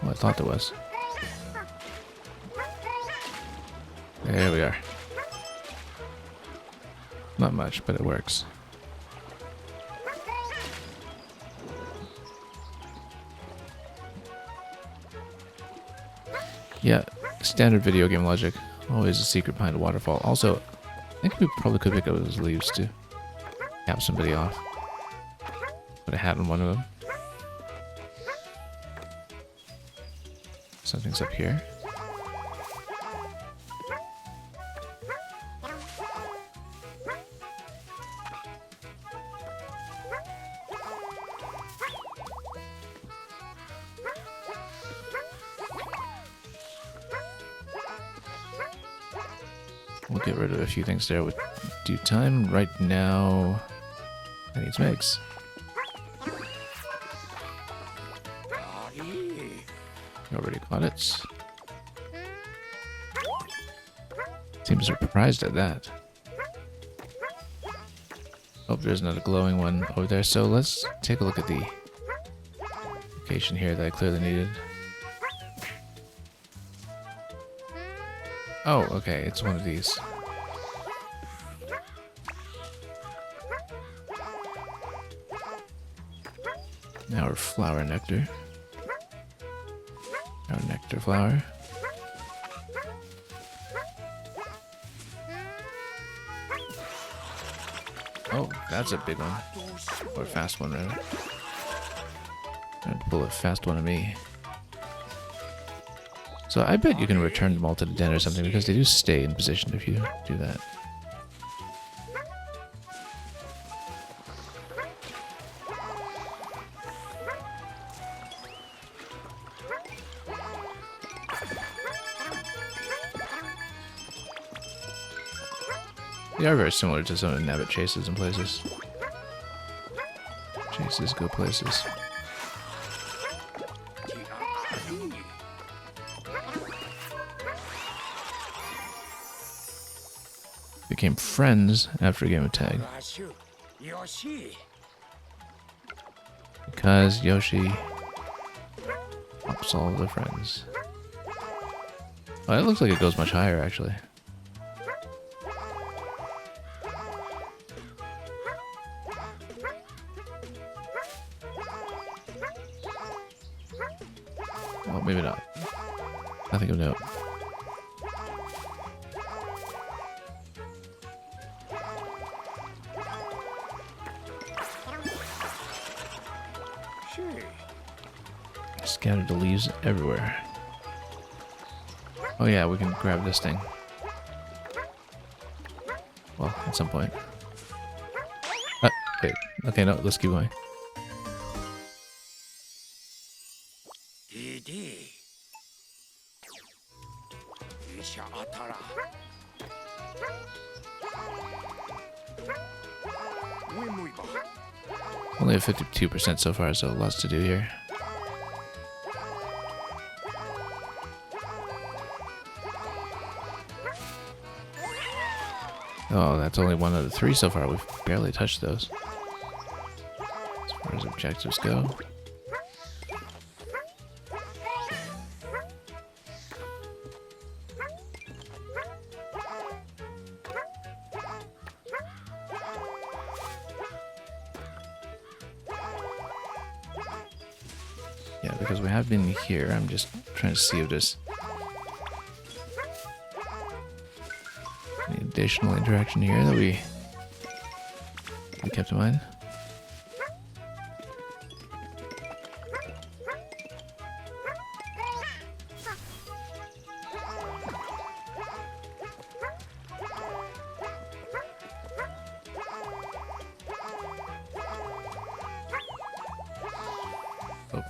Well, I thought there was. There we are. Not much, but it works. Yeah, standard video game logic. Always a secret behind a waterfall. Also, I think we probably could pick up those leaves to cap somebody off. Put a hat on one of them. Something's up here. We'll get rid of a few things there with due time. Right now, I need some eggs. Already caught it. Seems surprised at that. Oh, there's another glowing one over there. So let's take a look at the location here that I clearly needed. Oh, okay, it's one of these. Now our flower nectar. Our nectar flower. Oh, that's a big one. Or a fast one, rather. I'm gonna pull a fast one of me. So I bet you can return them all to the den or something, because they do stay in position if you do that. They are very similar to some of the nabbit chases in places. Chases go places. Became friends after a game of tag. Because Yoshi pops all of their friends. Oh, it looks like it goes much higher, actually. Well, maybe not. Nothing of note. Scattered the leaves everywhere. Oh yeah, we can grab this thing. Well, at some point. Wait. Okay, no, let's keep going. Only at 52% so far, so lots to do here. Oh, that's only one out of 3 so far. We've barely touched those. As far as objectives go. Yeah, because we have been here. I'm just trying to see if there's any additional interaction here that we kept in mind. Oh.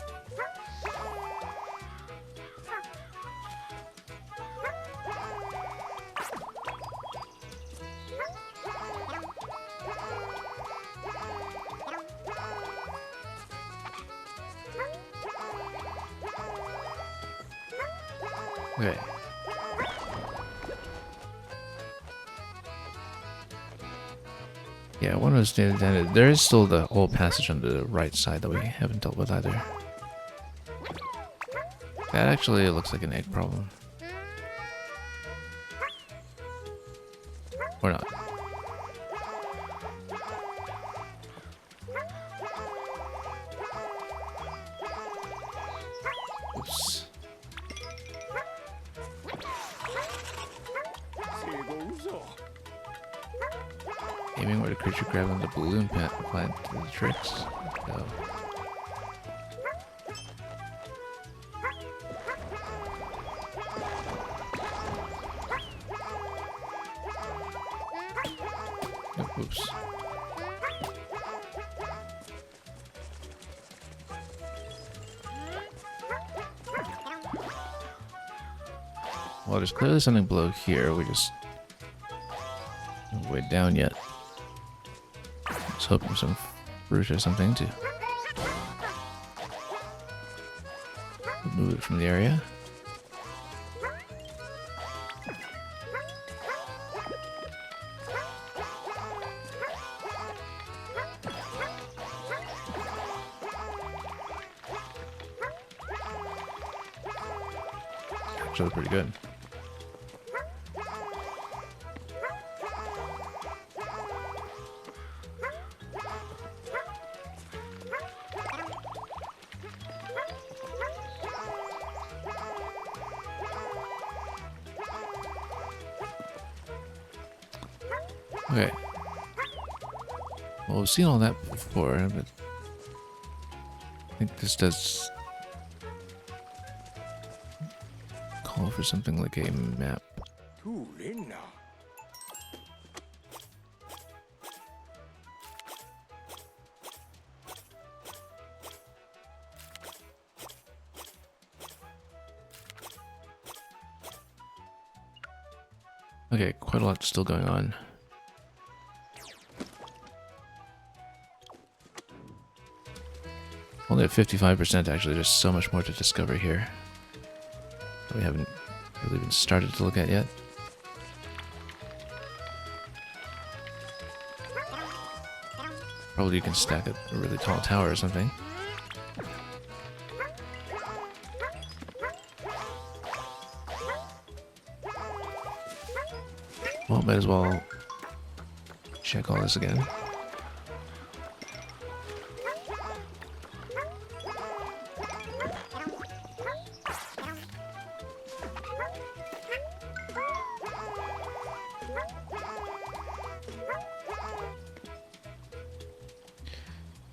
Okay. Yeah, one was intended. There is still the old passage on the right side that we haven't dealt with either. That actually looks like an egg problem. Or not. Oops. Aiming where the creature grabbing the balloon plant to the tricks. Go. Oh, oops. Well, there's clearly something below here. We just haven't way down yet. Just hoping some fruit or something to move it from the area. Actually, pretty good. Okay. Well, we've seen all that before, but I think this does call for something like a map. Okay, quite a lot still going on. Only at 55% actually, there's so much more to discover here that we haven't really even started to look at yet. Probably you can stack a really tall tower or something. Well, might as well check all this again.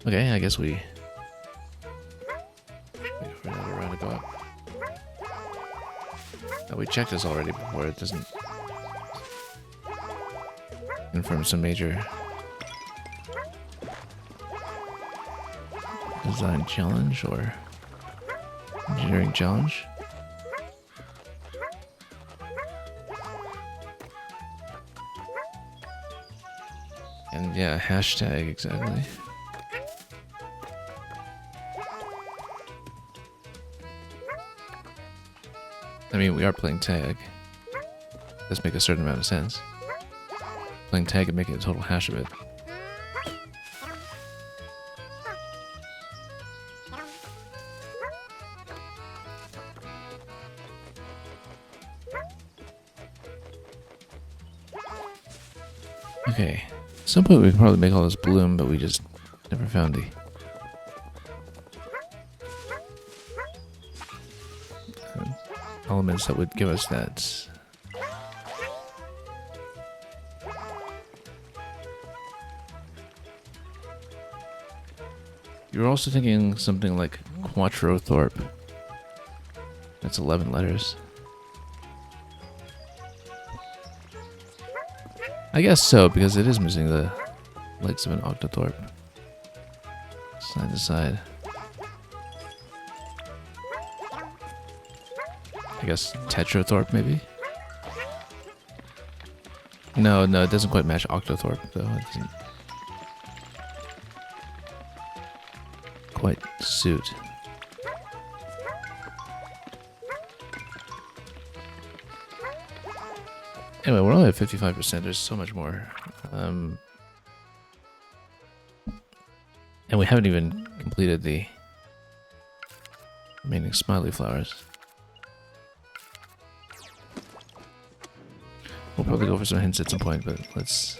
Okay, I guess we wait for another round to go up. Oh, we checked this already before. It doesn't confirm some major design challenge or engineering challenge. And yeah, hashtag exactly. I mean, we are playing tag. Does make a certain amount of sense. Playing tag and making a total hash of it. Okay. At some point we could probably make all this bloom, but we just never found the elements that would give us that. You're also thinking something like Quattrothorpe. That's 11 letters. I guess so, because it is missing the legs of an octothorpe. Side to side. I guess Tetrathorpe, maybe? No, it doesn't quite match octothorpe, though. It doesn't quite suit. Anyway, we're only at 55%. There's so much more. And we haven't even completed the remaining smiley flowers. We'll probably go for some hints at some point, but let's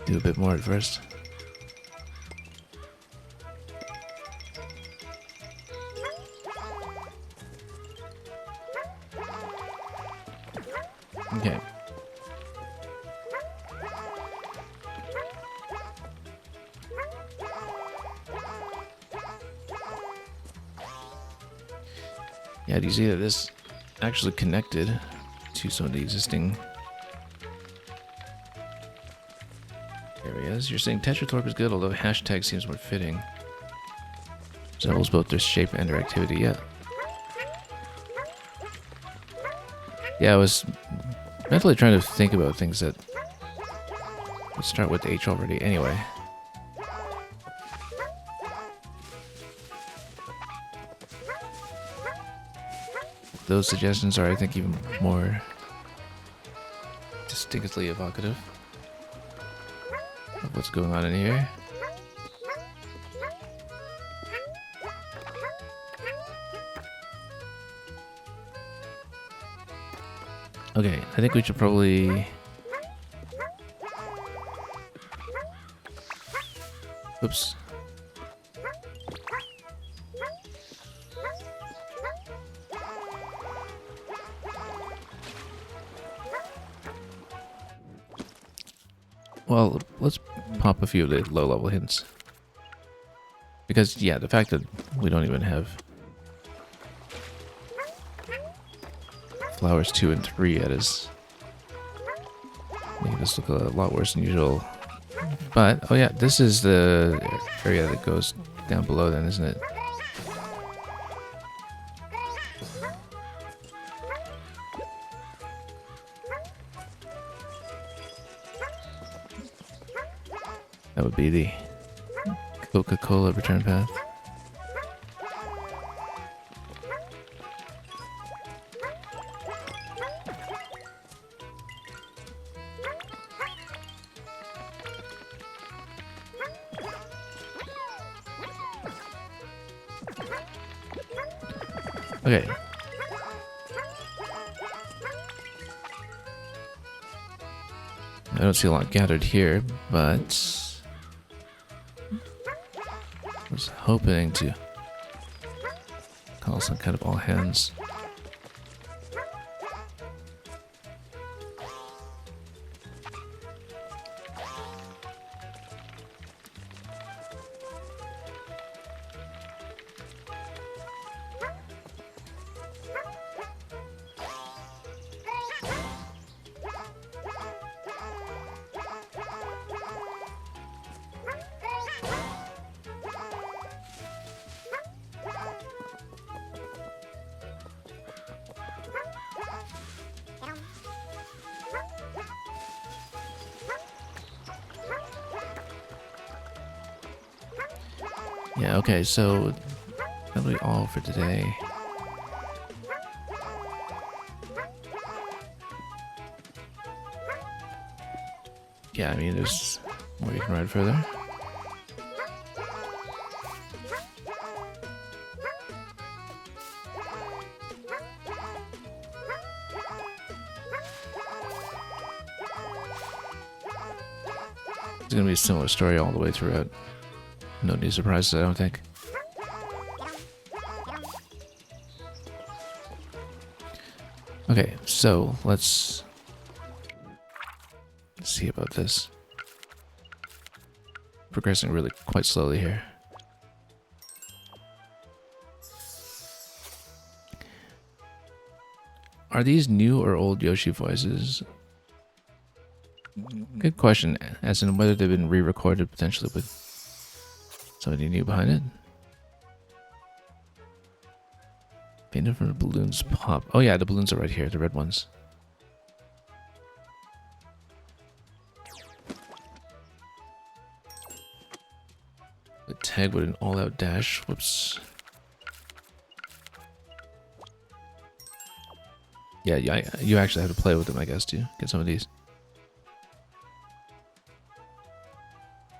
do a bit more at first. Okay. Yeah, do you see that this actually connected to some of the existing areas? You're saying Tetrathorpe is good, although hashtag seems more fitting. Resembles both their shape and their activity. Yeah, I was mentally trying to think about things that would start with H already anyway. Those suggestions are, I think, even more distinctly evocative of what's going on in here. Okay, I think we should probably... Oops. Well, let's pop a few of the low-level hints. Because, yeah, the fact that we don't even have flowers 2 and 3 yet is making this look a lot worse than usual. But, oh yeah, this is the area that goes down below then, isn't it? That would be the Coca-Cola return path. Okay. I don't see a lot gathered here, but I was hoping to call some kind of all hands. Yeah, okay, so that'll be all for today. Yeah, I mean, there's more you can ride further. It's gonna be a similar story all the way throughout. No new surprises, I don't think. Okay, so let's see about this. Progressing really quite slowly here. Are these new or old Yoshi voices? Good question, as in whether they've been re-recorded potentially with somebody new behind it. Painted from the balloons pop. Oh yeah, the balloons are right here, the red ones. The tag with an all-out dash. Whoops. Yeah, you actually have to play with them, I guess, to get some of these.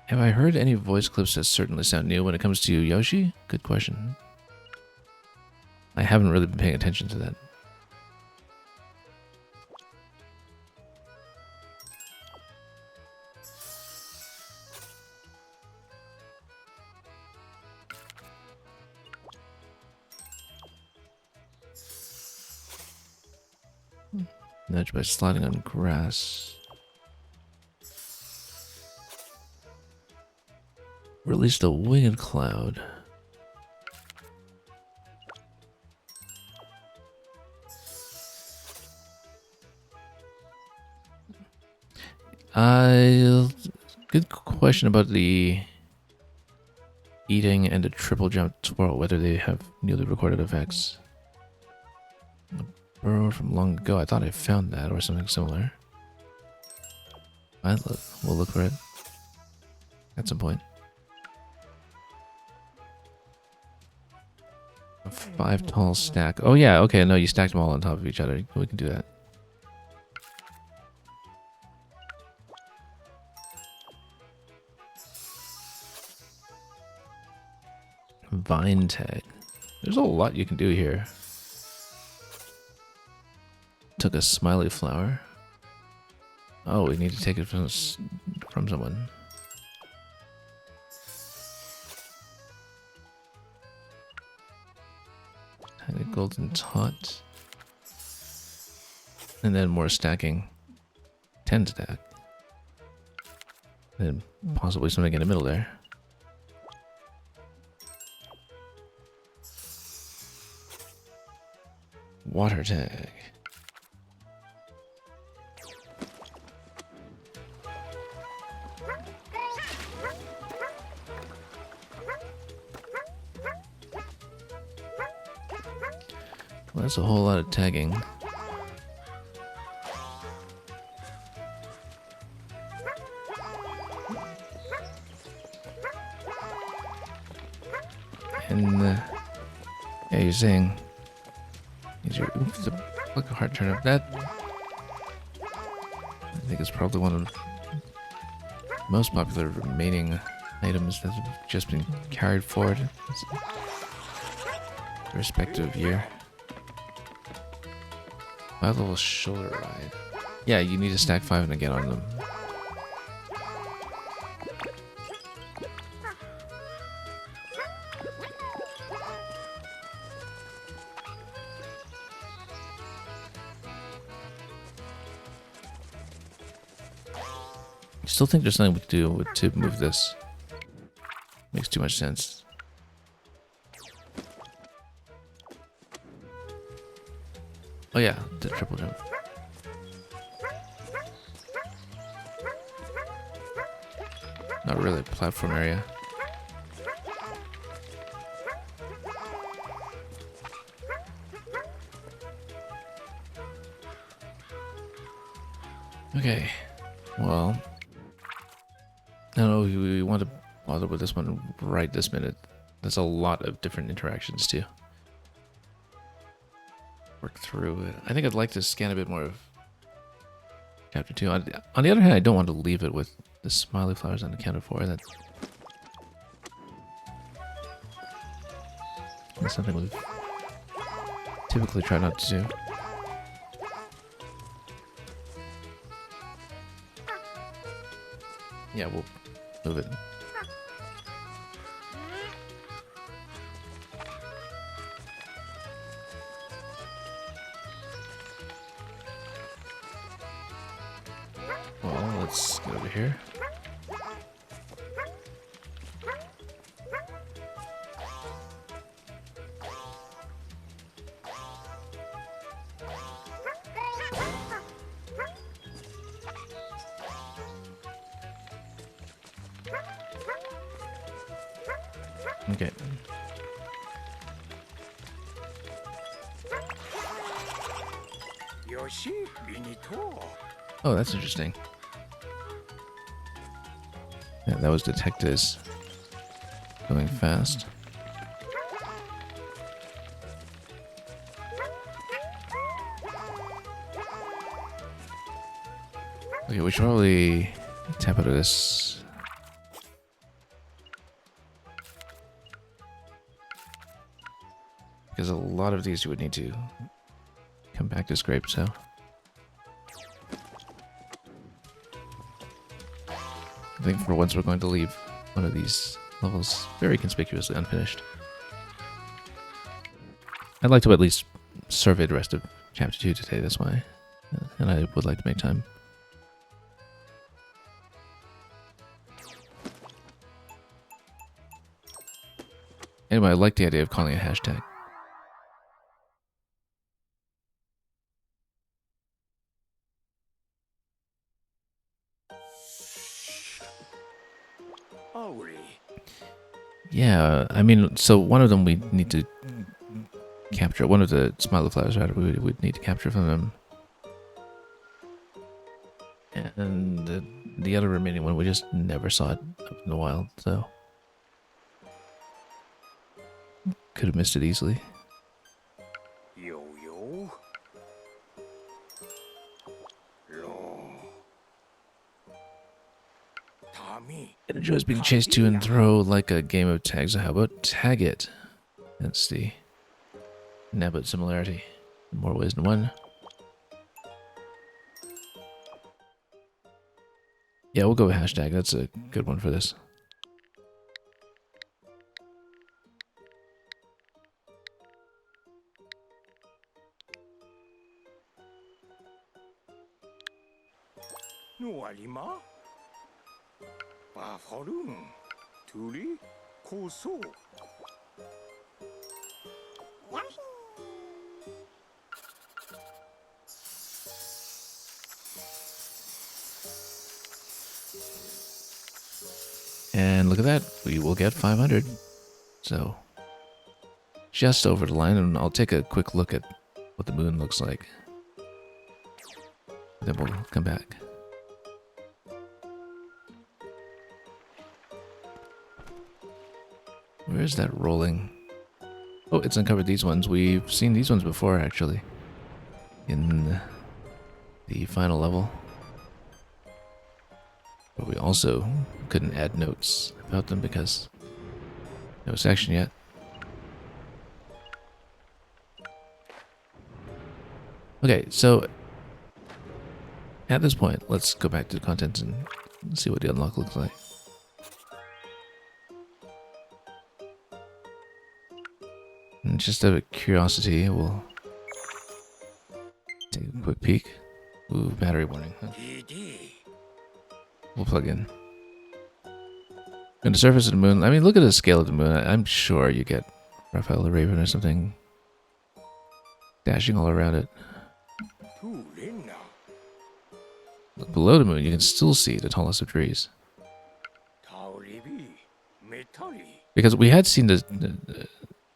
Have I heard any voice clips that certainly sound new when it comes to Yoshi? Good question. I haven't really been paying attention to that. Nudge by sliding on grass. Released a winged cloud. Good question about the eating and the triple jump twirl, whether they have newly recorded effects. A burrow from long ago. I thought I found that or something similar. We'll look for it at some point. A 5 tall stack. Oh yeah, okay, no, you stacked them all on top of each other. We can do that. Vine tag. There's a lot you can do here. Took a smiley flower. Oh, we need to take it from someone. Tiny golden tot. And then more stacking. 10 stack. And possibly something in the middle there. Water tag. Well, that's a whole lot of tagging. And yeah, you're saying oops, like a heart turnip. That I think is probably one of the most popular remaining items that have just been carried forward. Respective year. 5 level shoulder ride. Yeah, you need to stack 5 and then get on them. I still think there's something we could do to move this. Makes too much sense. Oh yeah, the triple jump. Not really a platform area. Okay, well, I don't know if we want to bother with this one right this minute. There's a lot of different interactions too. Work through it. I think I'd like to scan a bit more of Chapter 2. On the other hand, I don't want to leave it with the smiley flowers unaccounted for. That's something we typically try not to do. Yeah, we'll move it. let's get over here. Okay. Yoshi, Benito. Oh, that's interesting. Yeah, that was detectives going fast. Okay, we should probably tap out of this. Because a lot of these you would need to come back to scrape, so. I think for once we're going to leave one of these levels very conspicuously unfinished. I'd like to at least survey the rest of Chapter 2 today, that's why. And I would like to make time. Anyway, I like the idea of calling a hashtag. Auri. Yeah, I mean, so one of them we need to capture. One of the smiler flowers, rather, we would need to capture from them. And the other remaining one, we just never saw it up in the wild, so. Could have missed it easily. Yo-yo. Lo. Tommy. It enjoys being chased to and fro like a game of tag, so how about tag it? That's the Nabbit similarity in more ways than one. Yeah, we'll go with hashtag. That's a good one for this. No alima. Bafarun. Tuli. Koso. And look at that, we will get 500. So, just over the line, and I'll take a quick look at what the moon looks like. Then we'll come back. Where is that rolling? Oh, it's uncovered these ones. We've seen these ones before, actually. In the final level. But we also couldn't add notes about them because no section yet. Okay, so at this point, let's go back to the contents and see what the unlock looks like. And just out of curiosity, we'll take a quick peek. Ooh, battery warning. Huh? We'll plug in. And the surface of the moon, I mean, look at the scale of the moon. I'm sure you get Raphael the Raven or something dashing all around it. Look below the moon, you can still see the tallest of trees. Because we had seen the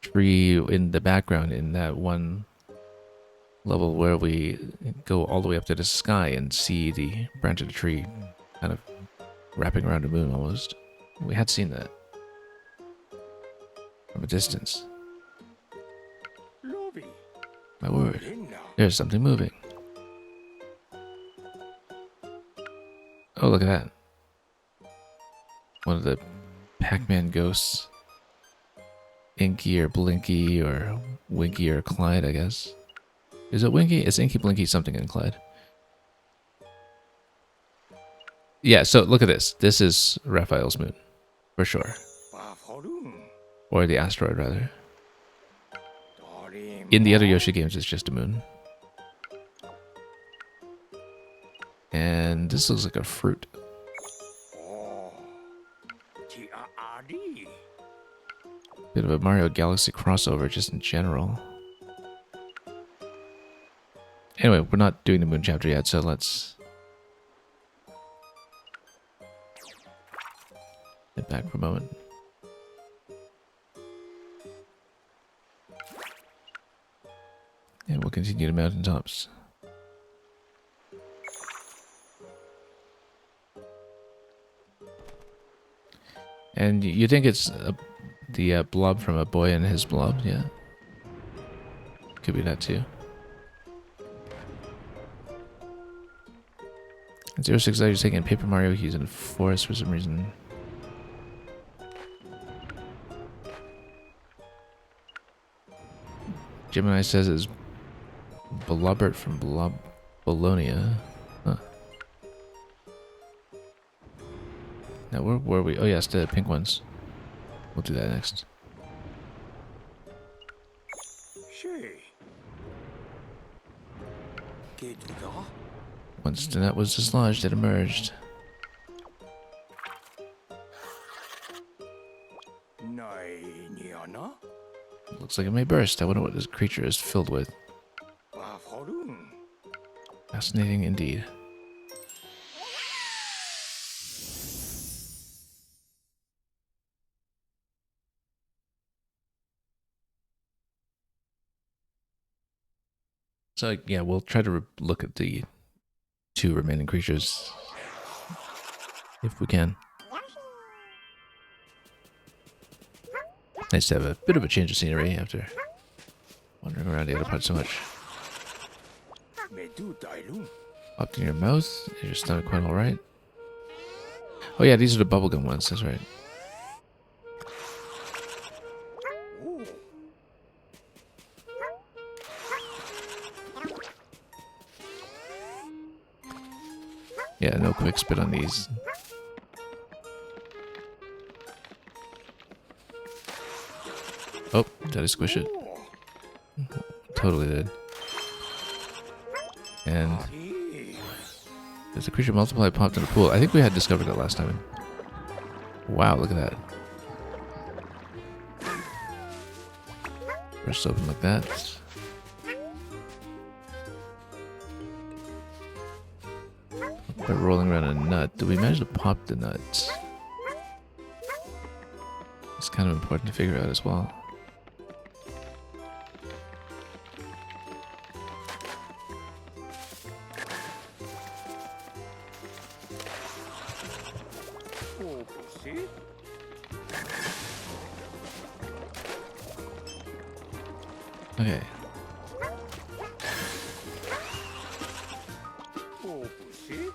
tree in the background in that one level where we go all the way up to the sky and see the branch of the tree kind of wrapping around the moon almost. We had seen that from a distance. My word, there's something moving. Oh, look at that. One of the Pac-Man ghosts. Inky or Blinky or Winky or Clyde, I guess. Is it Winky? It's Inky, Blinky, something in Clyde. Yeah, so look at this. This is Raphael's moon. For sure. Or the asteroid, rather. In the other Yoshi games, it's just a moon. And And this looks like a fruit. Oh. Ti ari. Bit of a Mario Galaxy crossover just in general. Anyway, we're not doing the moon chapter yet, so let's get back for a moment. And we'll continue to mountaintops. And you think it's the blob from A Boy and His Blob, yeah? Could be that too. And 06 is taking Paper Mario, he's in a forest for some reason. Gemini says it's Blobbert from Bologna. Huh. Now where were we? Oh yes, the pink ones. We'll do that next. Shay. Get to the. Once the nut was dislodged, it emerged. Nai niana. Looks like it may burst. I wonder what this creature is filled with. Waforun. Fascinating indeed. So yeah, we'll try to look at the 2 remaining creatures if we can. Nice to have a bit of a change of scenery after wandering around the other part so much. Medu dailum. Popped in your mouth. Is your stomach quite alright? Oh yeah, these are the bubblegum ones, that's right. Oh. Yeah, no quick spit on these. Oh, did I squish it? Totally did. And Ari. does the creature multiply popped in the pool? I think we had discovered that last time. Wow, look at that. Burst open like that. By rolling around a nut. Do we manage to pop the nuts? It's kind of important to figure out as well. Oh, see? Okay. Oh, see?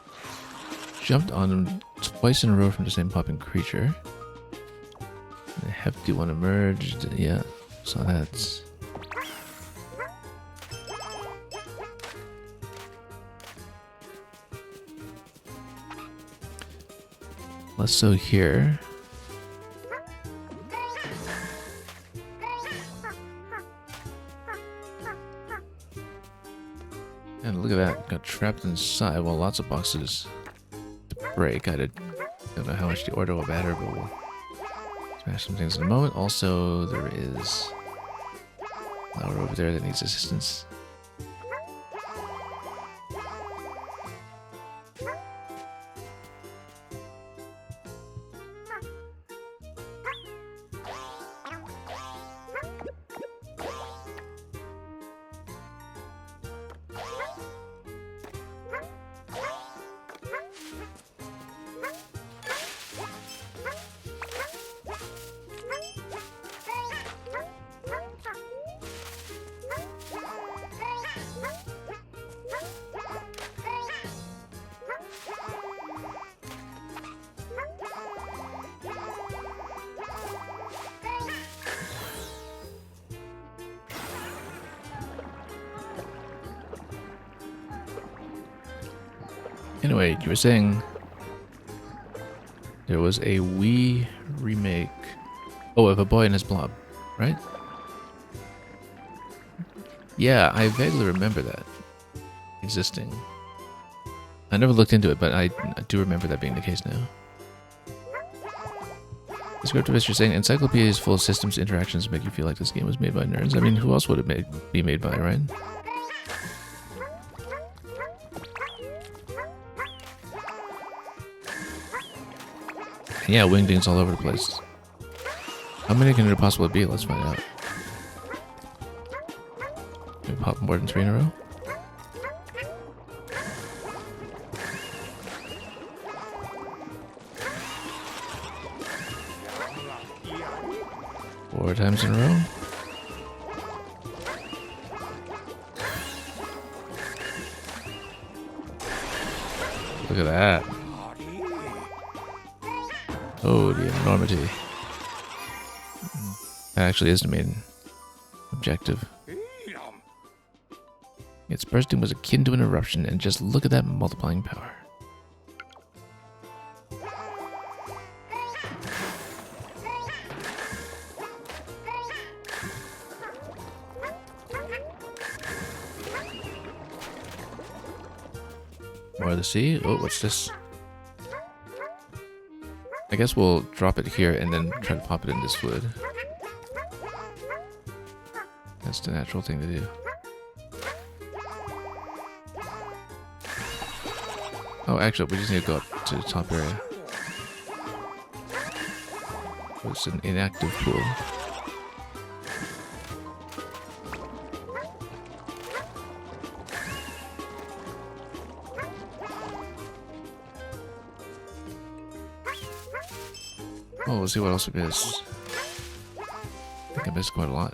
Jumped on him twice in a row from the same popping creature. The hefty one emerged. Yeah, so that's... Less so here. And look at that, got trapped inside. Well, lots of boxes to break. I don't know how much the order will matter, but we'll smash some things in a moment. Also, there is a flower over there that needs assistance. Anyway, you were saying there was a Wii remake, of A Boy and His Blob, right? Yeah, I vaguely remember that existing. I never looked into it, but I do remember that being the case now. Descriptivist, you're saying encyclopedia is full of systems interactions make you feel like this game was made by nerds. I mean, who else would it be made by, right? Yeah, wingdings all over the place. How many can there possibly be? Let's find out. Can we pop more than 3 in a row? Four times in a row. Look at that. Oh, the enormity. That actually is the main objective. Its bursting was akin to an eruption, and just look at that multiplying power. More of the sea. Oh, what's this? I guess we'll drop it here and then try to pop it in this fluid. That's the natural thing to do. Oh, actually, we just need to go up to the top area. Oh, it's an inactive pool. Oh, we'll see what else it is. I think I missed quite a lot.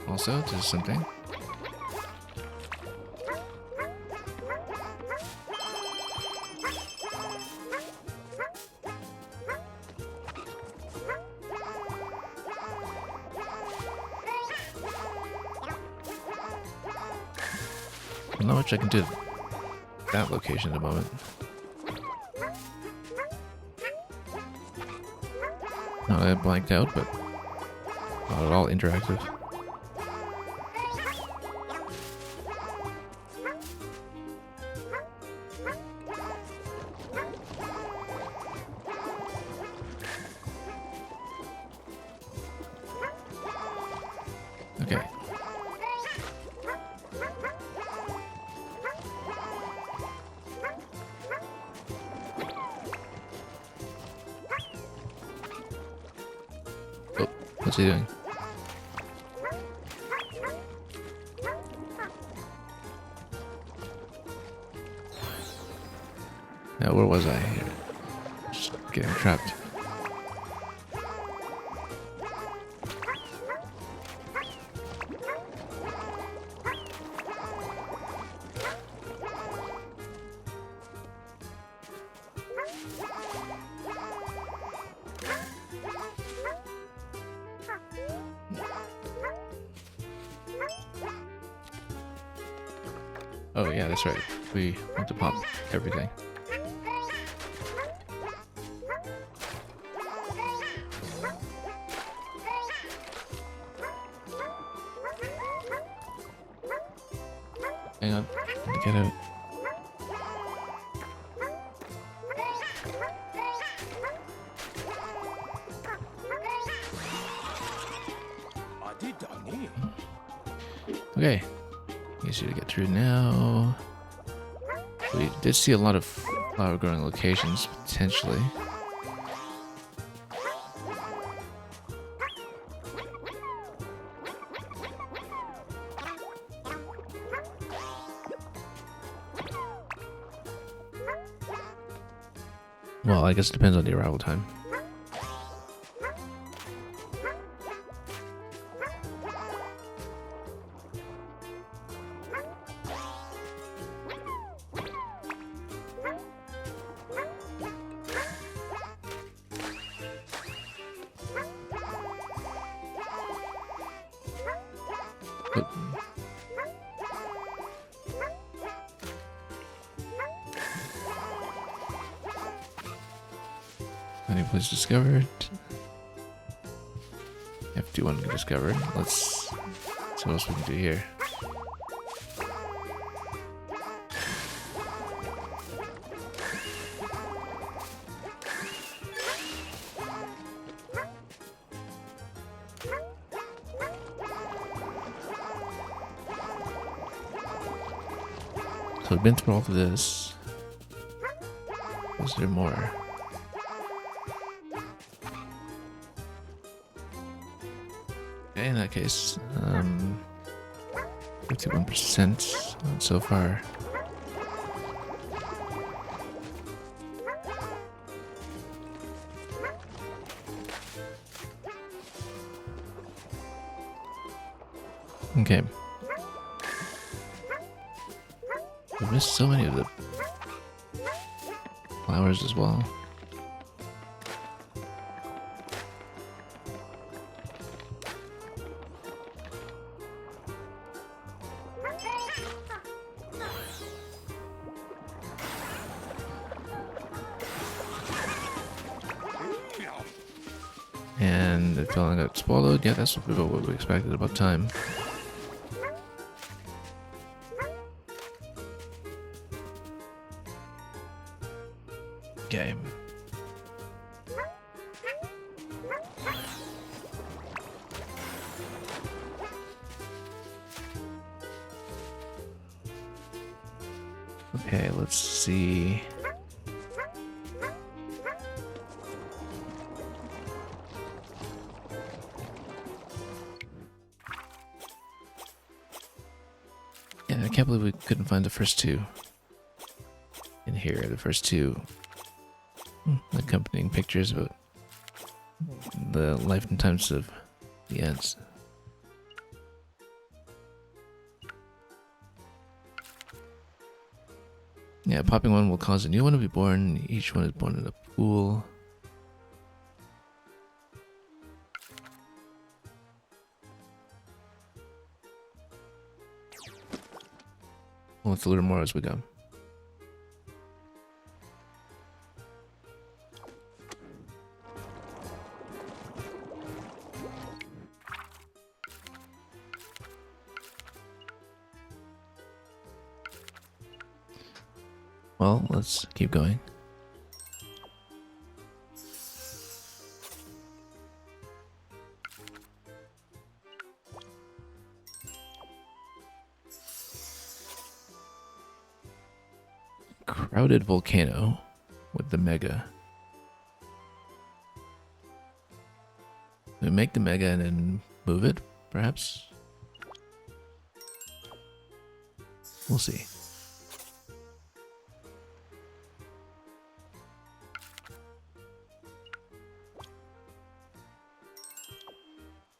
Also, this is something. Not much I can do at that location at the moment. No, I blanked out, but not at all interactive. Okay. Oh, what's he doing? Now, where was I here? Just getting trapped. Oh yeah, that's right. We want to pop everything. Hang on, let me get out. Okay, easy to get through now. We did see a lot of flower growing locations, potentially. Well, I guess it depends on the arrival time. was discovered. FD1 discovered. Let's see what else we can do here. So we've been through all of this. Was there more? Okay, in that case, 51% so far. Okay. We missed so many of the flowers as well. And the felon got swallowed. Yeah, that's what we expected, about time. Okay. Okay, let's see. Yeah, I can't believe we couldn't find the first two in here. The first two accompanying pictures about the life and times of the ants. Yeah, popping one will cause a new one to be born. Each one is born in a pool. Let's learn more as we go. Well, let's keep going. Crowded volcano with the mega. We make the mega and then move it, perhaps? We'll see.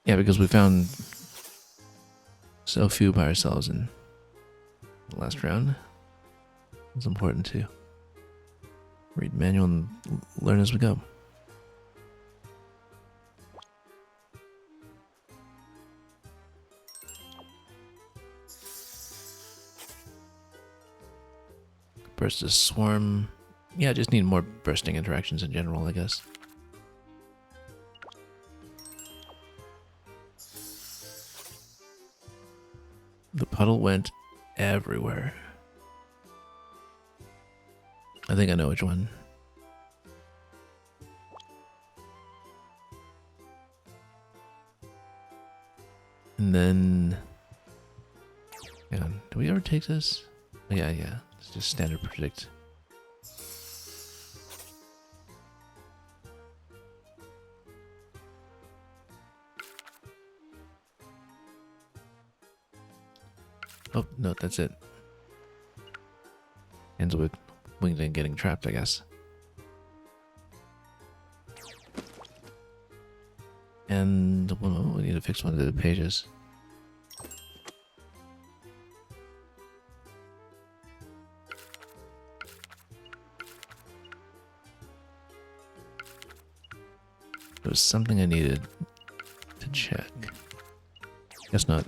Yeah, because we found so few by ourselves in the last round. It's important to read manual and learn as we go. Burst a swarm. Yeah, just need more bursting interactions in general, I guess. The puddle went everywhere. I think I know which one. And then... Hang on, do we ever take this? Oh, yeah. It's just standard predict. Oh, no, that's it. Ends with Wingding getting trapped, I guess. And well, we need to fix one of the pages. There was something I needed to check. Guess not.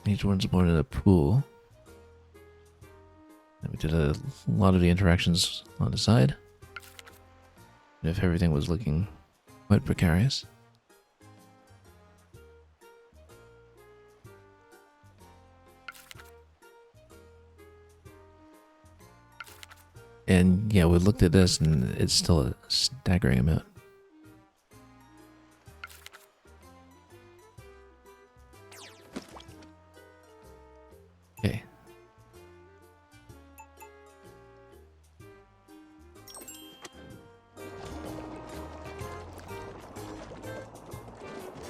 Each one's born in a pool. And we did a lot of the interactions on the side. And if everything was looking quite precarious. And yeah, we looked at this and it's still a staggering amount. Okay.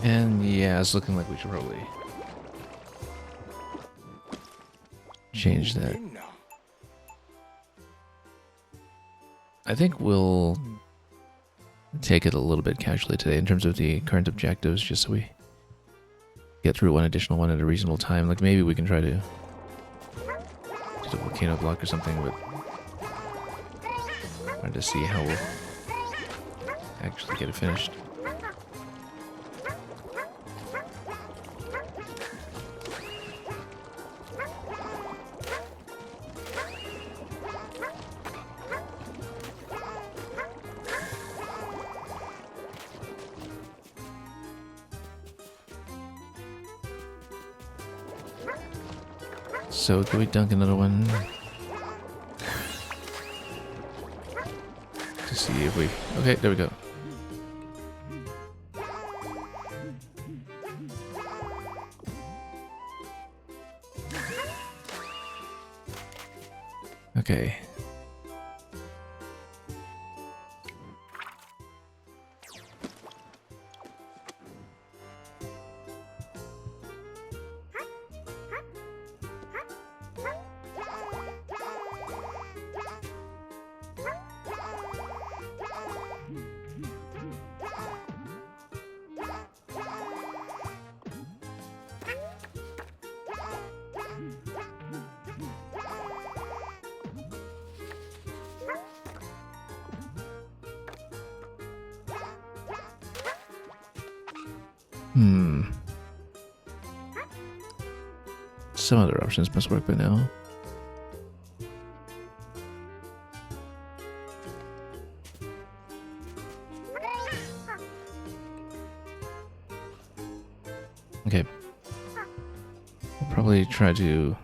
And yeah, it's looking like we should probably change that. I think we'll take it a little bit casually today in terms of the current objectives, just so we get through one additional one at a reasonable time. Like maybe we can try to do a volcano block or something, but trying to see how we'll actually get it finished. So, can we dunk another one? To see if we... Okay, there we go. Okay. Some other options must work by now. Okay. We'll probably try to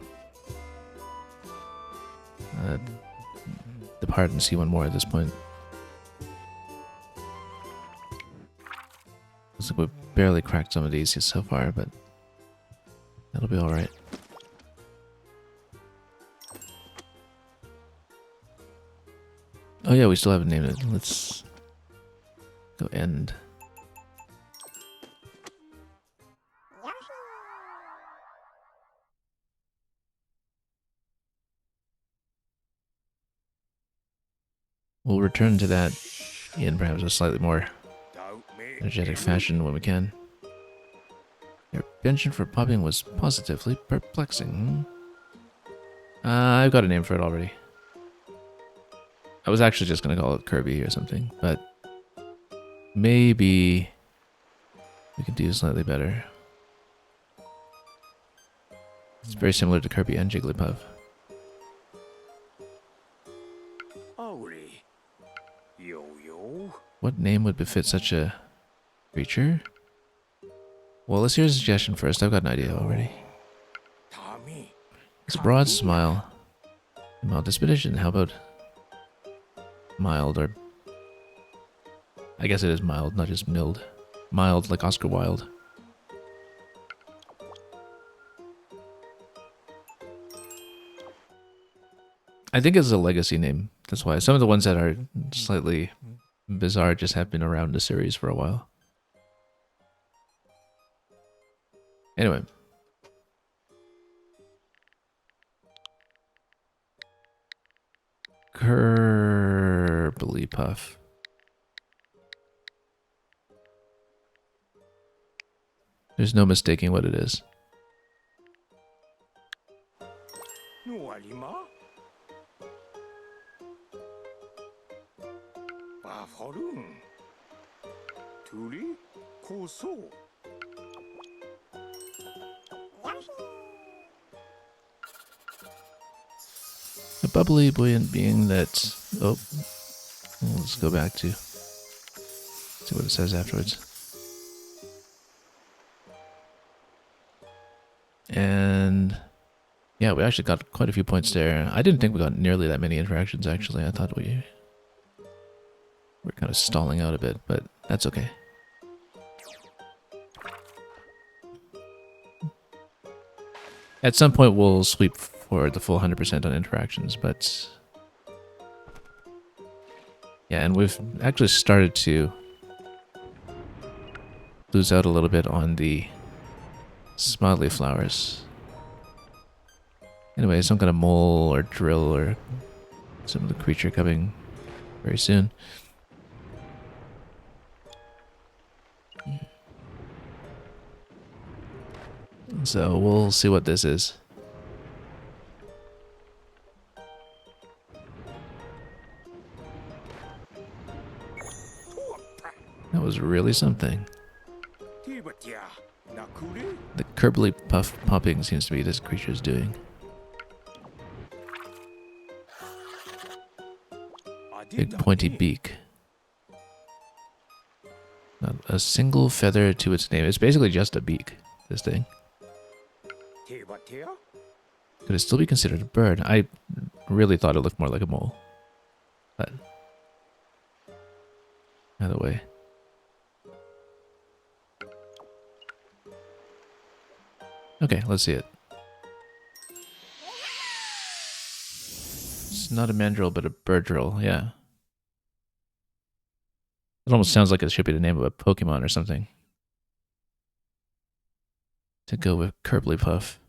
depart and see one more at this point. Looks like we've barely cracked some of these so far, but that'll be alright. Oh yeah, we still haven't named it. Let's go end. We'll return to that in perhaps a slightly more energetic fashion when we can. Your penchant for popping was positively perplexing. I've got a name for it already. I was actually just going to call it Kirby or something, but maybe we can do slightly better. It's very similar to Kirby and Jigglypuff. What name would befit such a creature? Well, let's hear a suggestion first. I've got an idea already. It's a broad smile. Mild disposition. How about mild, or I guess it is mild, not just mild. Mild, like Oscar Wilde. I think it's a legacy name. That's why some of the ones that are slightly bizarre just have been around the series for a while. Anyway. Puff. There's no mistaking what it is. bubbly, buoyant being that... Oh, well, let's go back to see what it says afterwards. And yeah, we actually got quite a few points there. I didn't think we got nearly that many interactions, actually. I thought we're kind of stalling out a bit, but that's okay. At some point, we'll sweep for the full 100% on interactions, but... Yeah, and we've actually started to lose out a little bit on the smiley flowers. Anyway, some kind of mole or drill or some of the creature coming very soon. So we'll see what this is. That was really something. The curbly puff popping seems to be this creature's doing. Big pointy beak. Not a single feather to its name. It's basically just a beak, this thing. Could it still be considered a bird? I really thought it looked more like a mole. But either way. Okay, let's see it. It's not a mandrill, but a birdrill, yeah. It almost sounds like it should be the name of a Pokemon or something. To go with Curbly Puff.